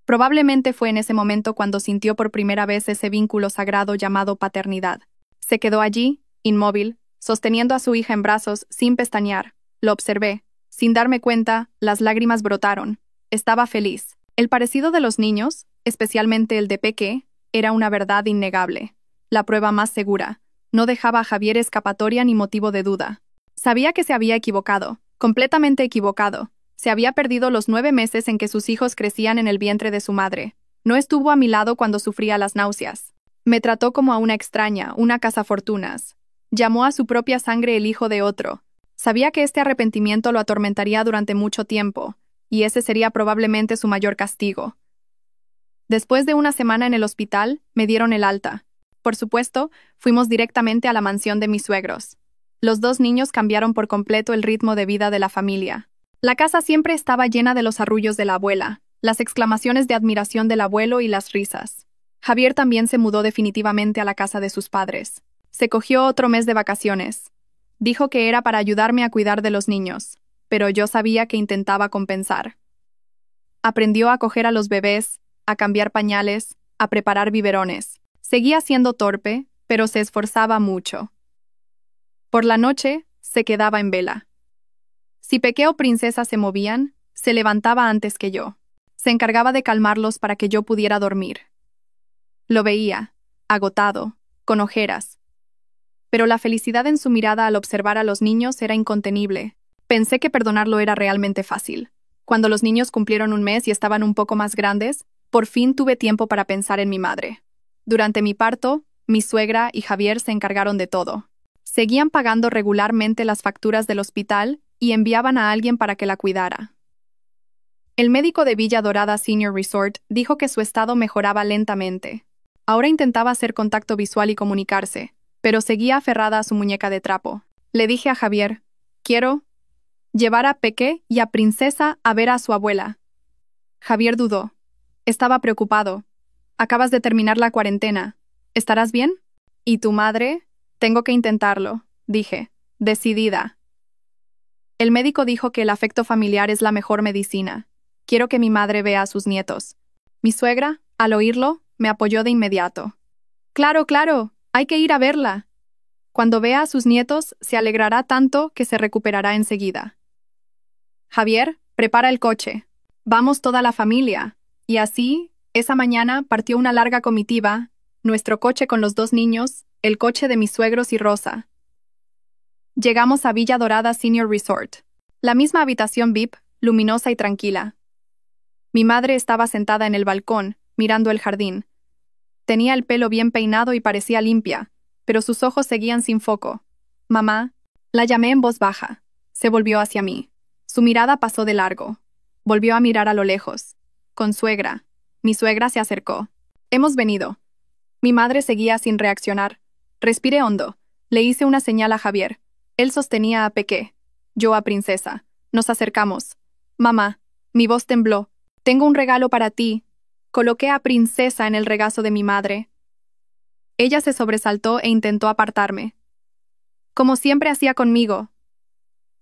Probablemente fue en ese momento cuando sintió por primera vez ese vínculo sagrado llamado paternidad. Se quedó allí, inmóvil, sosteniendo a su hija en brazos, sin pestañear. Lo observé. Sin darme cuenta, las lágrimas brotaron. Estaba feliz. El parecido de los niños, especialmente el de Peque, era una verdad innegable. La prueba más segura. No dejaba a Javier escapatoria ni motivo de duda. Sabía que se había equivocado, completamente equivocado. Se había perdido los 9 meses en que sus hijos crecían en el vientre de su madre. No estuvo a mi lado cuando sufría las náuseas. Me trató como a una extraña, una cazafortunas. Llamó a su propia sangre el hijo de otro. Sabía que este arrepentimiento lo atormentaría durante mucho tiempo, y ese sería probablemente su mayor castigo. Después de una semana en el hospital, me dieron el alta. Por supuesto, fuimos directamente a la mansión de mis suegros. Los 2 niños cambiaron por completo el ritmo de vida de la familia. La casa siempre estaba llena de los arrullos de la abuela, las exclamaciones de admiración del abuelo y las risas. Javier también se mudó definitivamente a la casa de sus padres. Se cogió otro mes de vacaciones. Dijo que era para ayudarme a cuidar de los niños. pero yo sabía que intentaba compensar. Aprendió a coger a los bebés, a cambiar pañales, a preparar biberones. Seguía siendo torpe, pero se esforzaba mucho. Por la noche, se quedaba en vela. Si Peque o Princesa se movían, se levantaba antes que yo. Se encargaba de calmarlos para que yo pudiera dormir. Lo veía, agotado, con ojeras. Pero la felicidad en su mirada al observar a los niños era incontenible. Pensé que perdonarlo era realmente fácil. Cuando los niños cumplieron un mes y estaban un poco más grandes, por fin tuve tiempo para pensar en mi madre. Durante mi parto, mi suegra y Javier se encargaron de todo. Seguían pagando regularmente las facturas del hospital y enviaban a alguien para que la cuidara. El médico de Villa Dorada Senior Resort dijo que su estado mejoraba lentamente. Ahora intentaba hacer contacto visual y comunicarse, pero seguía aferrada a su muñeca de trapo. Le dije a Javier, quiero llevar a Peque y a Princesa a ver a su abuela. Javier dudó. Estaba preocupado. Acabas de terminar la cuarentena. ¿Estarás bien? ¿Y tu madre? Tengo que intentarlo, dije, decidida. El médico dijo que el afecto familiar es la mejor medicina. Quiero que mi madre vea a sus nietos. Mi suegra, al oírlo, me apoyó de inmediato. Claro, claro, hay que ir a verla. Cuando vea a sus nietos, se alegrará tanto que se recuperará enseguida. Javier, prepara el coche. Vamos toda la familia. Y así, esa mañana partió una larga comitiva, nuestro coche con los dos niños, el coche de mis suegros y Rosa. Llegamos a Villa Dorada Senior Resort. La misma habitación VIP, luminosa y tranquila. Mi madre estaba sentada en el balcón, mirando el jardín. Tenía el pelo bien peinado y parecía limpia, pero sus ojos seguían sin foco. Mamá, la llamé en voz baja. Se volvió hacia mí. Su mirada pasó de largo. Volvió a mirar a lo lejos. Consuegra. Mi suegra se acercó. Hemos venido. Mi madre seguía sin reaccionar. Respiré hondo. Le hice una señal a Javier. Él sostenía a Peque. Yo a Princesa. Nos acercamos. Mamá. Mi voz tembló. Tengo un regalo para ti. Coloqué a Princesa en el regazo de mi madre. Ella se sobresaltó e intentó apartarme. Como siempre hacía conmigo.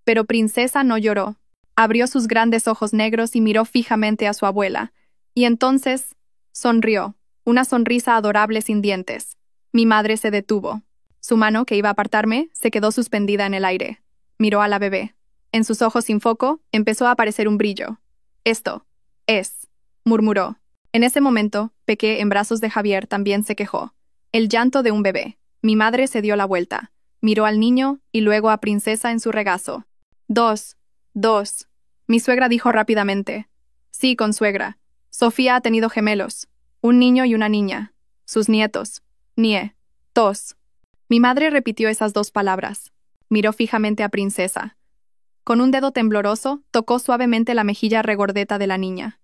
Pero Princesa no lloró. Abrió sus grandes ojos negros y miró fijamente a su abuela. Y entonces, sonrió. Una sonrisa adorable sin dientes. Mi madre se detuvo. Su mano, que iba a apartarme, se quedó suspendida en el aire. Miró a la bebé. En sus ojos sin foco, empezó a aparecer un brillo. Esto es, murmuró. En ese momento, Peque, en brazos de Javier, también se quejó. El llanto de un bebé. Mi madre se dio la vuelta. Miró al niño y luego a Princesa en su regazo. Dos. Mi suegra dijo rápidamente. Sí, consuegra. Sofía ha tenido gemelos. Un niño y una niña. Sus nietos. Tos. Mi madre repitió esas dos palabras. Miró fijamente a Princesa. Con un dedo tembloroso, tocó suavemente la mejilla regordeta de la niña.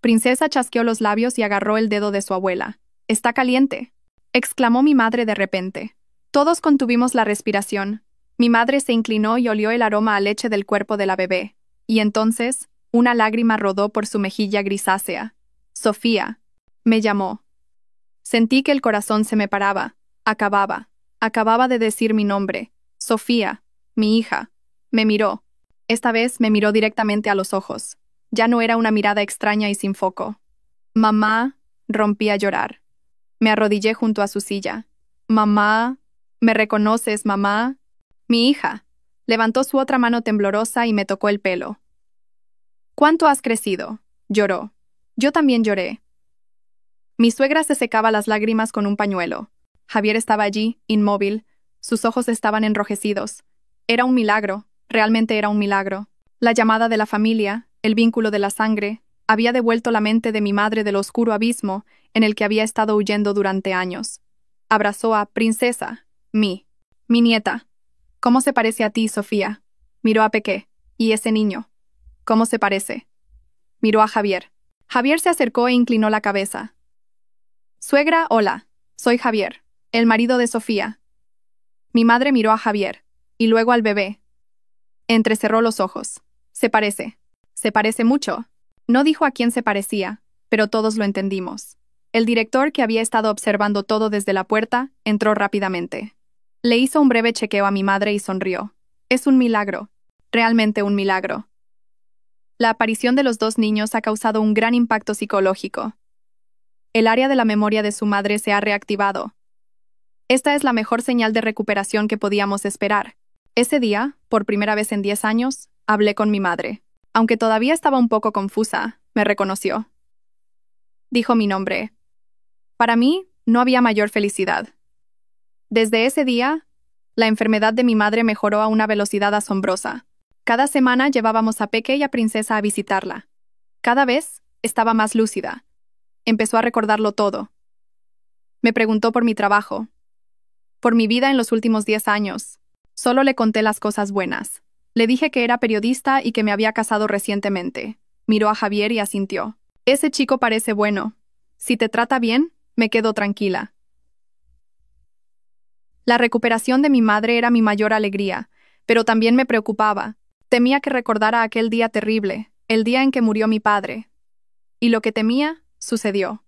Princesa chasqueó los labios y agarró el dedo de su abuela. «Está caliente», exclamó mi madre de repente. Todos contuvimos la respiración. Mi madre se inclinó y olió el aroma a leche del cuerpo de la bebé. Y entonces, una lágrima rodó por su mejilla grisácea. «Sofía», me llamó. Sentí que el corazón se me paraba. Acababa de decir mi nombre. Sofía, mi hija. Me miró. Esta vez me miró directamente a los ojos. Ya no era una mirada extraña y sin foco. Mamá, rompí a llorar. Me arrodillé junto a su silla. Mamá, ¿me reconoces, mamá? Mi hija. Levantó su otra mano temblorosa y me tocó el pelo. ¿Cuánto has crecido? Lloró. Yo también lloré. Mi suegra se secaba las lágrimas con un pañuelo. Javier estaba allí, inmóvil. Sus ojos estaban enrojecidos. Era un milagro. Realmente era un milagro. La llamada de la familia, el vínculo de la sangre, había devuelto la mente de mi madre del oscuro abismo en el que había estado huyendo durante años. Abrazó a Princesa, mi nieta. ¿Cómo se parece a ti, Sofía? Miró a Peque. ¿Y ese niño? ¿Cómo se parece? Miró a Javier. Javier se acercó e inclinó la cabeza. Suegra, hola. Soy Javier, el marido de Sofía. Mi madre miró a Javier, y luego al bebé. Entrecerró los ojos. Se parece mucho. No dijo a quién se parecía, pero todos lo entendimos. El director, que había estado observando todo desde la puerta, entró rápidamente. Le hizo un breve chequeo a mi madre y sonrió. Es un milagro. Realmente un milagro. La aparición de los dos niños ha causado un gran impacto psicológico. El área de la memoria de su madre se ha reactivado. Esta es la mejor señal de recuperación que podíamos esperar. Ese día, por primera vez en 10 años, hablé con mi madre. Aunque todavía estaba un poco confusa, me reconoció. Dijo mi nombre. Para mí, no había mayor felicidad. Desde ese día, la enfermedad de mi madre mejoró a una velocidad asombrosa. Cada semana llevábamos a Peque y a Princesa a visitarla. Cada vez estaba más lúcida. Empezó a recordarlo todo. Me preguntó por mi trabajo, por mi vida en los últimos 10 años. Solo le conté las cosas buenas. Le dije que era periodista y que me había casado recientemente. Miró a Javier y asintió. Ese chico parece bueno. Si te trata bien, me quedo tranquila. La recuperación de mi madre era mi mayor alegría, pero también me preocupaba. Temía que recordara aquel día terrible, el día en que murió mi padre. Y lo que temía, sucedió.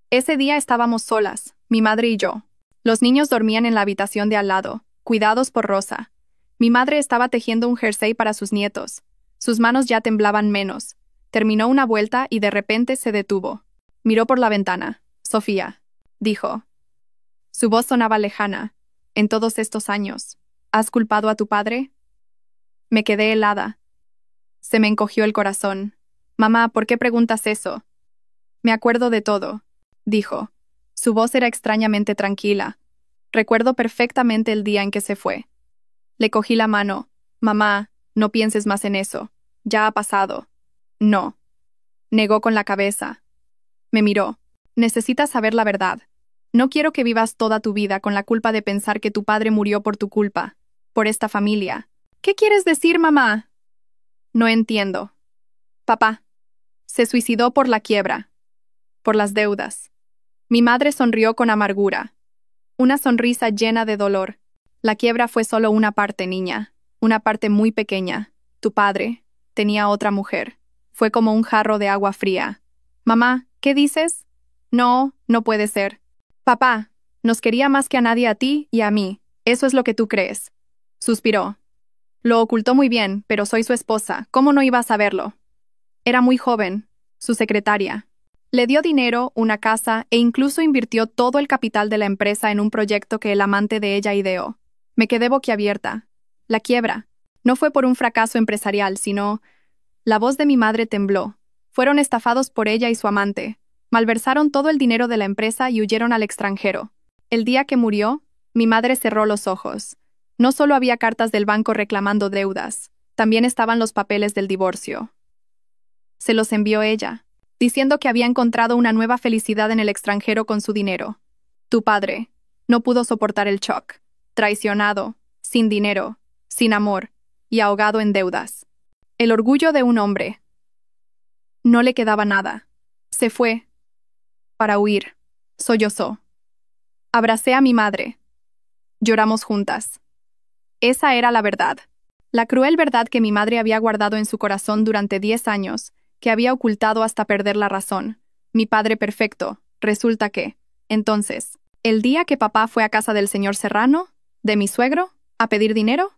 Ese día estábamos solas, mi madre y yo. Los niños dormían en la habitación de al lado, cuidados por Rosa. Mi madre estaba tejiendo un jersey para sus nietos. Sus manos ya temblaban menos. Terminó una vuelta y de repente se detuvo. Miró por la ventana. Sofía, dijo. Su voz sonaba lejana. En todos estos años, ¿has culpado a tu padre? Me quedé helada. Se me encogió el corazón. Mamá, ¿por qué preguntas eso? Me acuerdo de todo, dijo. Su voz era extrañamente tranquila. Recuerdo perfectamente el día en que se fue. Le cogí la mano. Mamá, no pienses más en eso. Ya ha pasado. No. Negó con la cabeza. Me miró. Necesitas saber la verdad. No quiero que vivas toda tu vida con la culpa de pensar que tu padre murió por tu culpa, por esta familia. ¿Qué quieres decir, mamá? No entiendo. Papá. Se suicidó por la quiebra. Por las deudas. Mi madre sonrió con amargura. Una sonrisa llena de dolor. La quiebra fue solo una parte, niña. Una parte muy pequeña. Tu padre tenía otra mujer. Fue como un jarro de agua fría. Mamá, ¿qué dices? No, no puede ser. Papá, nos quería más que a nadie, a ti y a mí. Eso es lo que tú crees. Suspiró. Lo ocultó muy bien, pero soy su esposa. ¿Cómo no iba a saberlo? Era muy joven. Su secretaria. Le dio dinero, una casa e incluso invirtió todo el capital de la empresa en un proyecto que el amante de ella ideó. Me quedé boquiabierta. La quiebra. No fue por un fracaso empresarial, sino... La voz de mi madre tembló. Fueron estafados por ella y su amante. Malversaron todo el dinero de la empresa y huyeron al extranjero. El día que murió, mi madre cerró los ojos. No solo había cartas del banco reclamando deudas, también estaban los papeles del divorcio. Se los envió ella, diciendo que había encontrado una nueva felicidad en el extranjero con su dinero. Tu padre no pudo soportar el shock. Traicionado, sin dinero, sin amor y ahogado en deudas. El orgullo de un hombre. No le quedaba nada. Se fue. Para huir. Sollozó. Abracé a mi madre. Lloramos juntas. Esa era la verdad. La cruel verdad que mi madre había guardado en su corazón durante 10 años, que había ocultado hasta perder la razón. Mi padre perfecto. Resulta que, entonces, el día que papá fue a casa del señor Serrano, de mi suegro, a pedir dinero,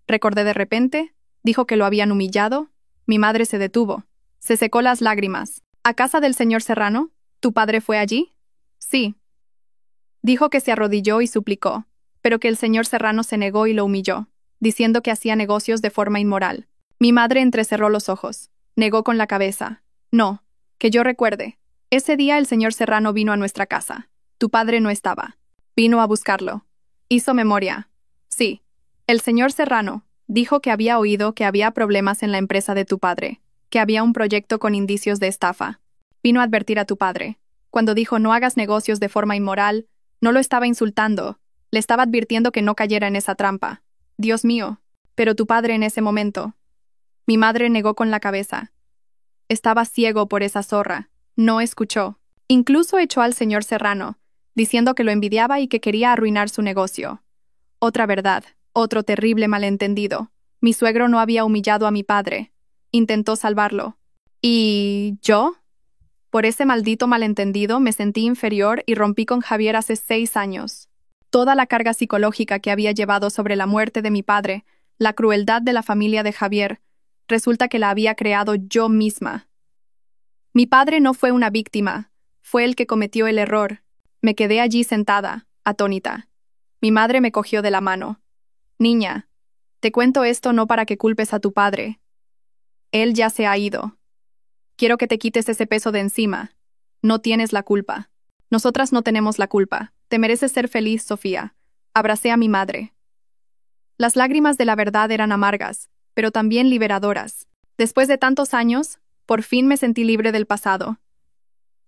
recordé de repente, dijo que lo habían humillado. Mi madre se detuvo. Se secó las lágrimas. ¿A casa del señor Serrano? ¿Tu padre fue allí? Sí. Dijo que se arrodilló y suplicó, pero que el señor Serrano se negó y lo humilló, diciendo que hacía negocios de forma inmoral. Mi madre entrecerró los ojos. Negó con la cabeza. No, que yo recuerde. Ese día el señor Serrano vino a nuestra casa. Tu padre no estaba. Vino a buscarlo. Hizo memoria. Sí. El señor Serrano dijo que había oído que había problemas en la empresa de tu padre, que había un proyecto con indicios de estafa. Vino a advertir a tu padre. Cuando dijo no hagas negocios de forma inmoral, no lo estaba insultando, le estaba advirtiendo que no cayera en esa trampa. Dios mío, pero tu padre en ese momento. Mi madre negó con la cabeza. Estaba ciego por esa zorra, no escuchó. Incluso echó al señor Serrano, diciendo que lo envidiaba y que quería arruinar su negocio. Otra verdad, otro terrible malentendido. Mi suegro no había humillado a mi padre. Intentó salvarlo. ¿Y yo? Por ese maldito malentendido me sentí inferior y rompí con Javier hace 6 años. Toda la carga psicológica que había llevado sobre la muerte de mi padre La crueldad de la familia de Javier. Resulta que la había creado yo misma. Mi padre no fue una víctima, fue el que cometió el error. Me quedé allí sentada, atónita. Mi madre me cogió de la mano. Niña, te cuento esto no para que culpes a tu padre. Él ya se ha ido. Quiero que te quites ese peso de encima. No tienes la culpa. Nosotras no tenemos la culpa. Te mereces ser feliz, Sofía. Abracé a mi madre. Las lágrimas de la verdad eran amargas, pero también liberadoras. Después de tantos años, por fin me sentí libre del pasado.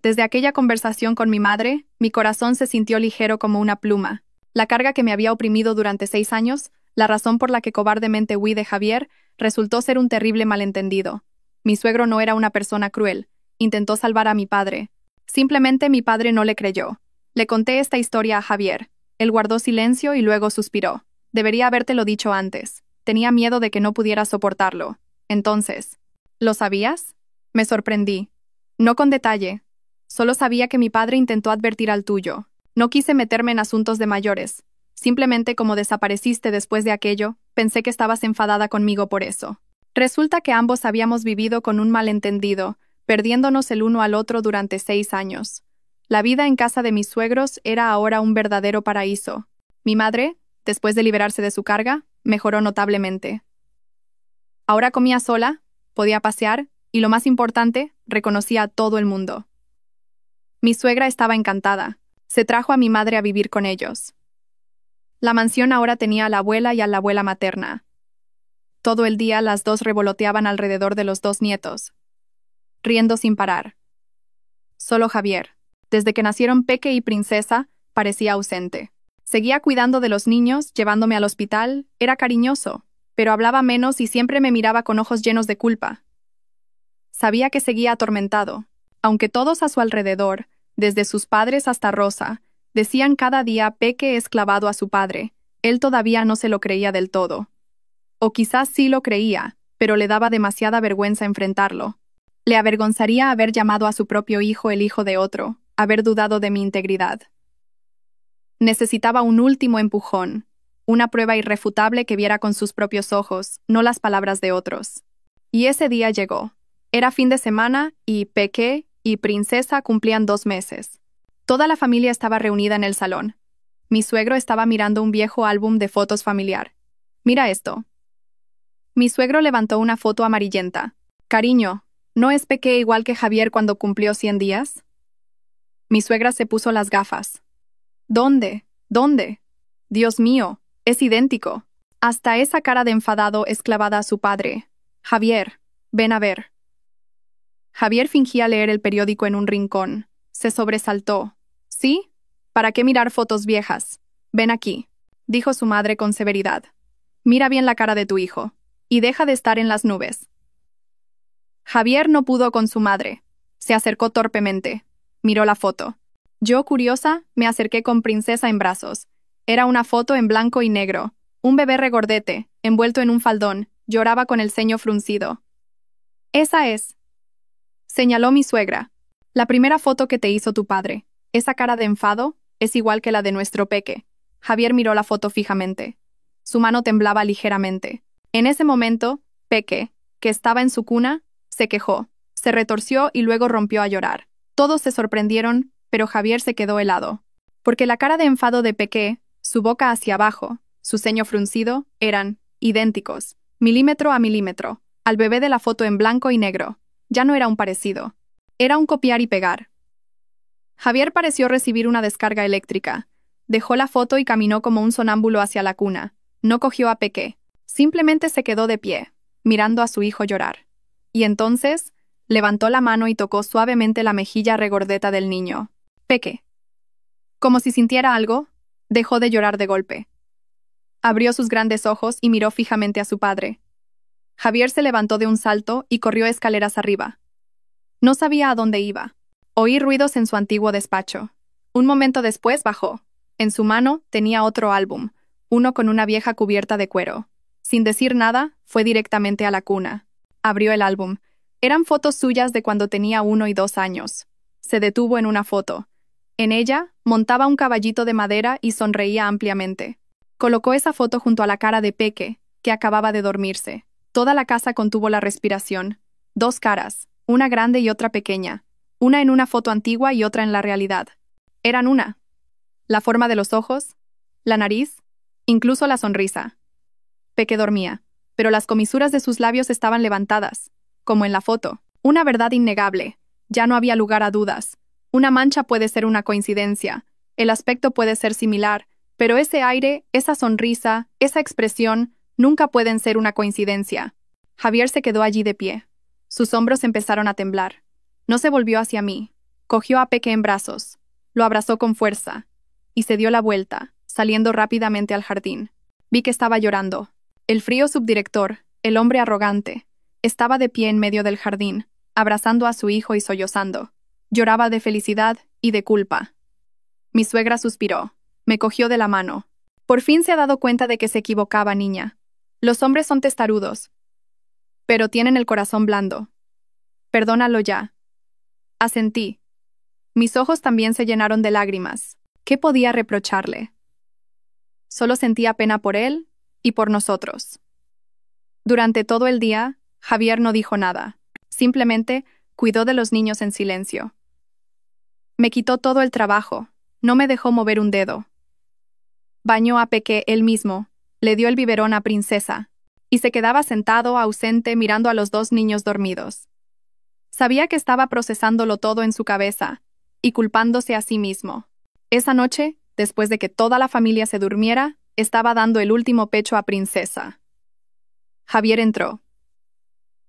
Desde aquella conversación con mi madre, mi corazón se sintió ligero como una pluma. La carga que me había oprimido durante 6 años, la razón por la que cobardemente huí de Javier, resultó ser un terrible malentendido. Mi suegro no era una persona cruel. Intentó salvar a mi padre. Simplemente mi padre no le creyó. Le conté esta historia a Javier. Él guardó silencio y luego suspiró. Debería habértelo dicho antes. Tenía miedo de que no pudiera soportarlo. Entonces, ¿lo sabías? Me sorprendí. No con detalle. Solo sabía que mi padre intentó advertir al tuyo. No quise meterme en asuntos de mayores. Simplemente como desapareciste después de aquello, pensé que estabas enfadada conmigo por eso. Resulta que ambos habíamos vivido con un malentendido, perdiéndonos el uno al otro durante 6 años. La vida en casa de mis suegros era ahora un verdadero paraíso. Mi madre, después de liberarse de su carga, mejoró notablemente. Ahora comía sola, podía pasear, y lo más importante, reconocía a todo el mundo. Mi suegra estaba encantada. Se trajo a mi madre a vivir con ellos. La mansión ahora tenía a la abuela y a la abuela materna. Todo el día las dos revoloteaban alrededor de los 2 nietos, riendo sin parar. Solo Javier, desde que nacieron Peque y Princesa, parecía ausente. Seguía cuidando de los niños, llevándome al hospital, era cariñoso, pero hablaba menos y siempre me miraba con ojos llenos de culpa. Sabía que seguía atormentado, aunque todos a su alrededor, desde sus padres hasta Rosa, decían cada día Peque es clavado a su padre, él todavía no se lo creía del todo. O quizás sí lo creía, pero le daba demasiada vergüenza enfrentarlo. Le avergonzaría haber llamado a su propio hijo el hijo de otro, haber dudado de mi integridad. Necesitaba un último empujón, una prueba irrefutable que viera con sus propios ojos, no las palabras de otros. Y ese día llegó. Era fin de semana y Peque y Princesa cumplían 2 meses. Toda la familia estaba reunida en el salón. Mi suegro estaba mirando un viejo álbum de fotos familiar. Mira esto. Mi suegro levantó una foto amarillenta. Cariño, ¿no es Peque igual que Javier cuando cumplió 100 días? Mi suegra se puso las gafas. ¿Dónde? ¿Dónde? Dios mío, es idéntico. Hasta esa cara de enfadado es clavada a su padre. Javier, ven a ver. Javier fingía leer el periódico en un rincón. Se sobresaltó. ¿Sí? ¿Para qué mirar fotos viejas? Ven aquí, dijo su madre con severidad. Mira bien la cara de tu hijo, y deja de estar en las nubes. Javier no pudo con su madre. Se acercó torpemente. Miró la foto. Yo, curiosa, me acerqué con Princesa en brazos. Era una foto en blanco y negro. Un bebé regordete, envuelto en un faldón, lloraba con el ceño fruncido. Esa es, señaló mi suegra. La primera foto que te hizo tu padre. Esa cara de enfado es igual que la de nuestro Peque. Javier miró la foto fijamente. Su mano temblaba ligeramente. En ese momento, Peque, que estaba en su cuna, se quejó, se retorció y luego rompió a llorar. Todos se sorprendieron, pero Javier se quedó helado. Porque la cara de enfado de Peque, su boca hacia abajo, su ceño fruncido, eran idénticos, milímetro a milímetro, al bebé de la foto en blanco y negro. Ya no era un parecido. Era un copiar y pegar. Javier pareció recibir una descarga eléctrica. Dejó la foto y caminó como un sonámbulo hacia la cuna. No cogió a Peque. Simplemente se quedó de pie, mirando a su hijo llorar. Y entonces, levantó la mano y tocó suavemente la mejilla regordeta del niño. Peque. Como si sintiera algo, dejó de llorar de golpe. Abrió sus grandes ojos y miró fijamente a su padre. Javier se levantó de un salto y corrió escaleras arriba. No sabía a dónde iba. Oí ruidos en su antiguo despacho. Un momento después bajó. En su mano tenía otro álbum, uno con una vieja cubierta de cuero. Sin decir nada, fue directamente a la cuna. Abrió el álbum. Eran fotos suyas de cuando tenía 1 y 2 años. Se detuvo en una foto. En ella, montaba un caballito de madera y sonreía ampliamente. Colocó esa foto junto a la cara de Peque, que acababa de dormirse. Toda la casa contuvo la respiración. Dos caras, una grande y otra pequeña, una en una foto antigua y otra en la realidad. Eran una. La forma de los ojos, la nariz, incluso la sonrisa. Peque dormía, pero las comisuras de sus labios estaban levantadas, como en la foto. Una verdad innegable. Ya no había lugar a dudas. Una mancha puede ser una coincidencia, el aspecto puede ser similar, pero ese aire, esa sonrisa, esa expresión, nunca pueden ser una coincidencia. Javier se quedó allí de pie. Sus hombros empezaron a temblar. No se volvió hacia mí. Cogió a Peque en brazos. Lo abrazó con fuerza. Y se dio la vuelta, saliendo rápidamente al jardín. Vi que estaba llorando. El frío subdirector, el hombre arrogante, estaba de pie en medio del jardín, abrazando a su hijo y sollozando. Lloraba de felicidad y de culpa. Mi suegra suspiró. Me cogió de la mano. Por fin se ha dado cuenta de que se equivocaba, niña. Los hombres son testarudos, pero tienen el corazón blando. Perdónalo ya. Asentí. Mis ojos también se llenaron de lágrimas. ¿Qué podía reprocharle? Solo sentía pena por él y por nosotros. Durante todo el día, Javier no dijo nada. Simplemente cuidó de los niños en silencio. Me quitó todo el trabajo. No me dejó mover un dedo. Bañó a Peque él mismo, le dio el biberón a Princesa, y se quedaba sentado, ausente, mirando a los dos niños dormidos. Sabía que estaba procesándolo todo en su cabeza, y culpándose a sí mismo. Esa noche, después de que toda la familia se durmiera, estaba dando el último pecho a Princesa. Javier entró.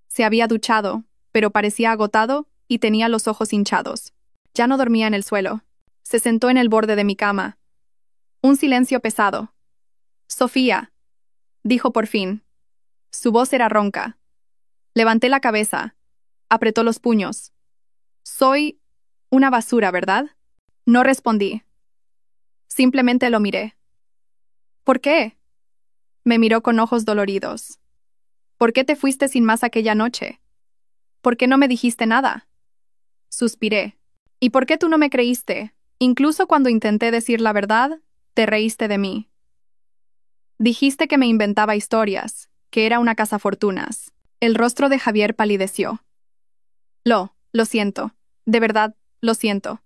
Se había duchado, pero parecía agotado y tenía los ojos hinchados. Ya no dormía en el suelo. Se sentó en el borde de mi cama. Un silencio pesado. «Sofía», dijo por fin. Su voz era ronca. Levanté la cabeza. Apretó los puños. «Soy una basura, ¿verdad?» No respondí. Simplemente lo miré. «¿Por qué?» Me miró con ojos doloridos. «¿Por qué te fuiste sin más aquella noche? ¿Por qué no me dijiste nada?» Suspiré. «¿Y por qué tú no me creíste? Incluso cuando intenté decir la verdad, te reíste de mí. Dijiste que me inventaba historias, que era una cazafortunas». El rostro de Javier palideció. Lo siento. De verdad, lo siento».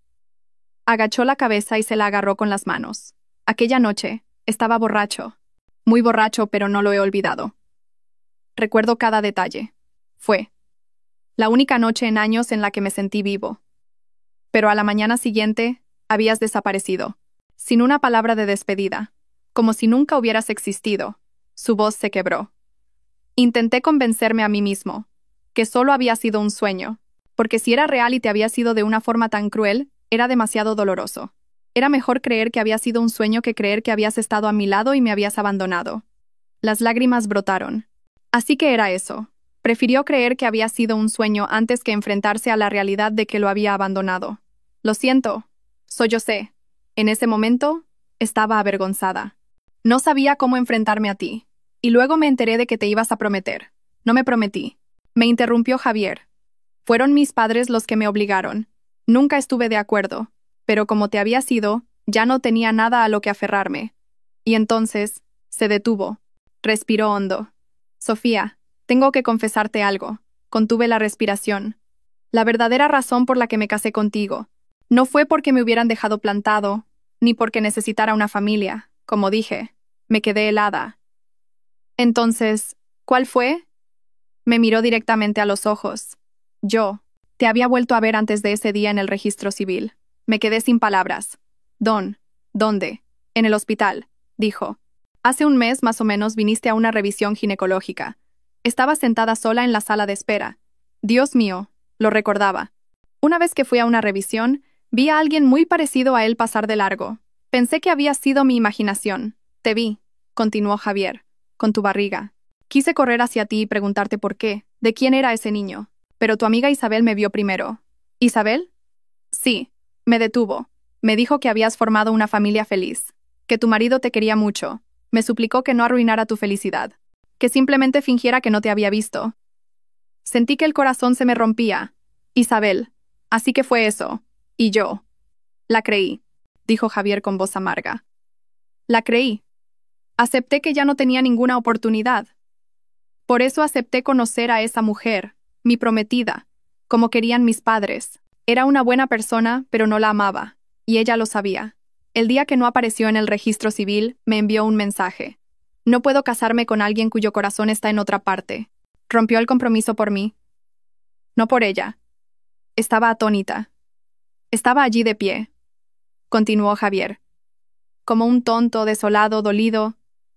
Agachó la cabeza y se la agarró con las manos. Aquella noche, estaba borracho. Muy borracho, pero no lo he olvidado. Recuerdo cada detalle. Fue la única noche en años en la que me sentí vivo. Pero a la mañana siguiente, habías desaparecido. Sin una palabra de despedida. Como si nunca hubieras existido. Su voz se quebró. Intenté convencerme a mí mismo. Que solo había sido un sueño. Porque si era real y te había sido de una forma tan cruel, era demasiado doloroso. Era mejor creer que había sido un sueño que creer que habías estado a mi lado y me habías abandonado. Las lágrimas brotaron. Así que era eso. Prefirió creer que había sido un sueño antes que enfrentarse a la realidad de que lo había abandonado. «Lo siento», sollocé. En ese momento, estaba avergonzada. No sabía cómo enfrentarme a ti. Y luego me enteré de que te ibas a prometer. No me prometí. Me interrumpió Javier. Fueron mis padres los que me obligaron. Nunca estuve de acuerdo. Pero como te había sido, ya no tenía nada a lo que aferrarme. Y entonces, se detuvo. Respiró hondo. «Sofía, tengo que confesarte algo». Contuve la respiración. La verdadera razón por la que me casé contigo no fue porque me hubieran dejado plantado, ni porque necesitara una familia. Como dije, me quedé helada. Entonces, ¿cuál fue? Me miró directamente a los ojos. Yo te había vuelto a ver antes de ese día en el registro civil. Me quedé sin palabras. ¿Dónde? En el hospital, dijo. Hace un mes más o menos viniste a una revisión ginecológica. Estaba sentada sola en la sala de espera. Dios mío, lo recordaba. Una vez que fui a una revisión, vi a alguien muy parecido a él pasar de largo. Pensé que había sido mi imaginación. Te vi, continuó Javier, con tu barriga. Quise correr hacia ti y preguntarte por qué, de quién era ese niño. Pero tu amiga Isabel me vio primero. ¿Isabel? Sí, me detuvo. Me dijo que habías formado una familia feliz, que tu marido te quería mucho. Me suplicó que no arruinara tu felicidad, que simplemente fingiera que no te había visto. Sentí que el corazón se me rompía. Isabel. Así que fue eso. Y yo. La creí, dijo Javier con voz amarga. La creí. Acepté que ya no tenía ninguna oportunidad. Por eso acepté conocer a esa mujer, mi prometida, como querían mis padres. Era una buena persona, pero no la amaba, y ella lo sabía. El día que no apareció en el registro civil, me envió un mensaje. No puedo casarme con alguien cuyo corazón está en otra parte. Rompió el compromiso por mí. No por ella. Estaba atónita. Estaba allí de pie. Continuó Javier. Como un tonto, desolado, dolido.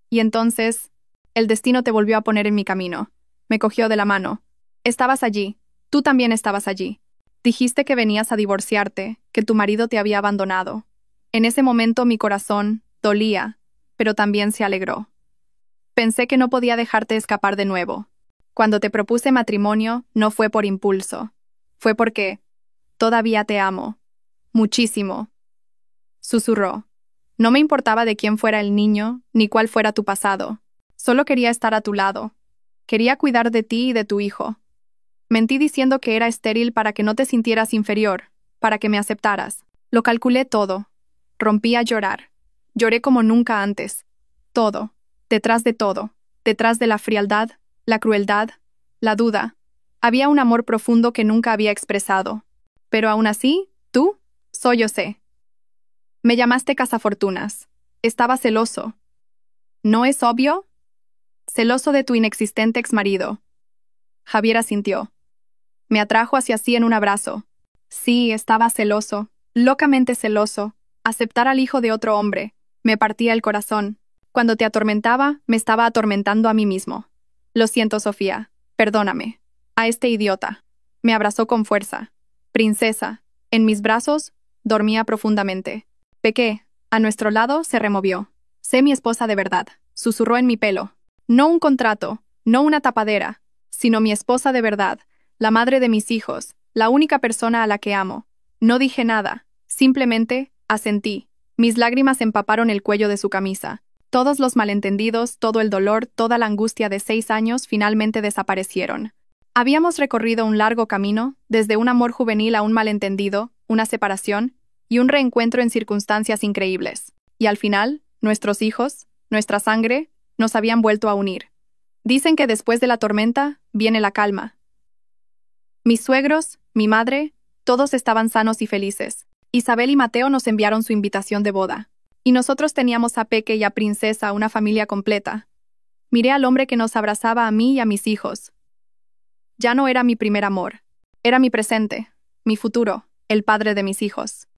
Y entonces, el destino te volvió a poner en mi camino. Me cogió de la mano. Estabas allí. Tú también estabas allí. Dijiste que venías a divorciarte, que tu marido te había abandonado. En ese momento mi corazón dolía, pero también se alegró. Pensé que no podía dejarte escapar de nuevo. Cuando te propuse matrimonio, no fue por impulso. Fue porque todavía te amo. Muchísimo. Susurró. No me importaba de quién fuera el niño, ni cuál fuera tu pasado. Solo quería estar a tu lado. Quería cuidar de ti y de tu hijo. Mentí diciendo que era estéril para que no te sintieras inferior, para que me aceptaras. Lo calculé todo. Rompí a llorar. Lloré como nunca antes. Todo. Detrás de todo. Detrás de la frialdad, la crueldad, la duda. Había un amor profundo que nunca había expresado. Pero aún así, tú, yo sé. Me llamaste cazafortunas. Estaba celoso. ¿No es obvio? Celoso de tu inexistente exmarido. Javier asintió. Me atrajo hacia sí en un abrazo. Sí, estaba celoso, locamente celoso. Aceptar al hijo de otro hombre. Me partía el corazón. Cuando te atormentaba, me estaba atormentando a mí mismo. Lo siento, Sofía. Perdóname. A este idiota. Me abrazó con fuerza. Princesa. En mis brazos, dormía profundamente. Pequé. A nuestro lado se removió. Sé mi esposa de verdad. Susurró en mi pelo. No un contrato, no una tapadera, sino mi esposa de verdad, la madre de mis hijos, la única persona a la que amo. No dije nada, simplemente asentí. Mis lágrimas empaparon el cuello de su camisa. Todos los malentendidos, todo el dolor, toda la angustia de 6 años finalmente desaparecieron. Habíamos recorrido un largo camino, desde un amor juvenil a un malentendido, una separación, y un reencuentro en circunstancias increíbles. Y al final, nuestros hijos, nuestra sangre, nos habían vuelto a unir. Dicen que después de la tormenta, viene la calma. Mis suegros, mi madre, todos estaban sanos y felices. Isabel y Mateo nos enviaron su invitación de boda. Y nosotros teníamos a Peque y a Princesa, una familia completa. Miré al hombre que nos abrazaba a mí y a mis hijos. Ya no era mi primer amor. Era mi presente, mi futuro, el padre de mis hijos.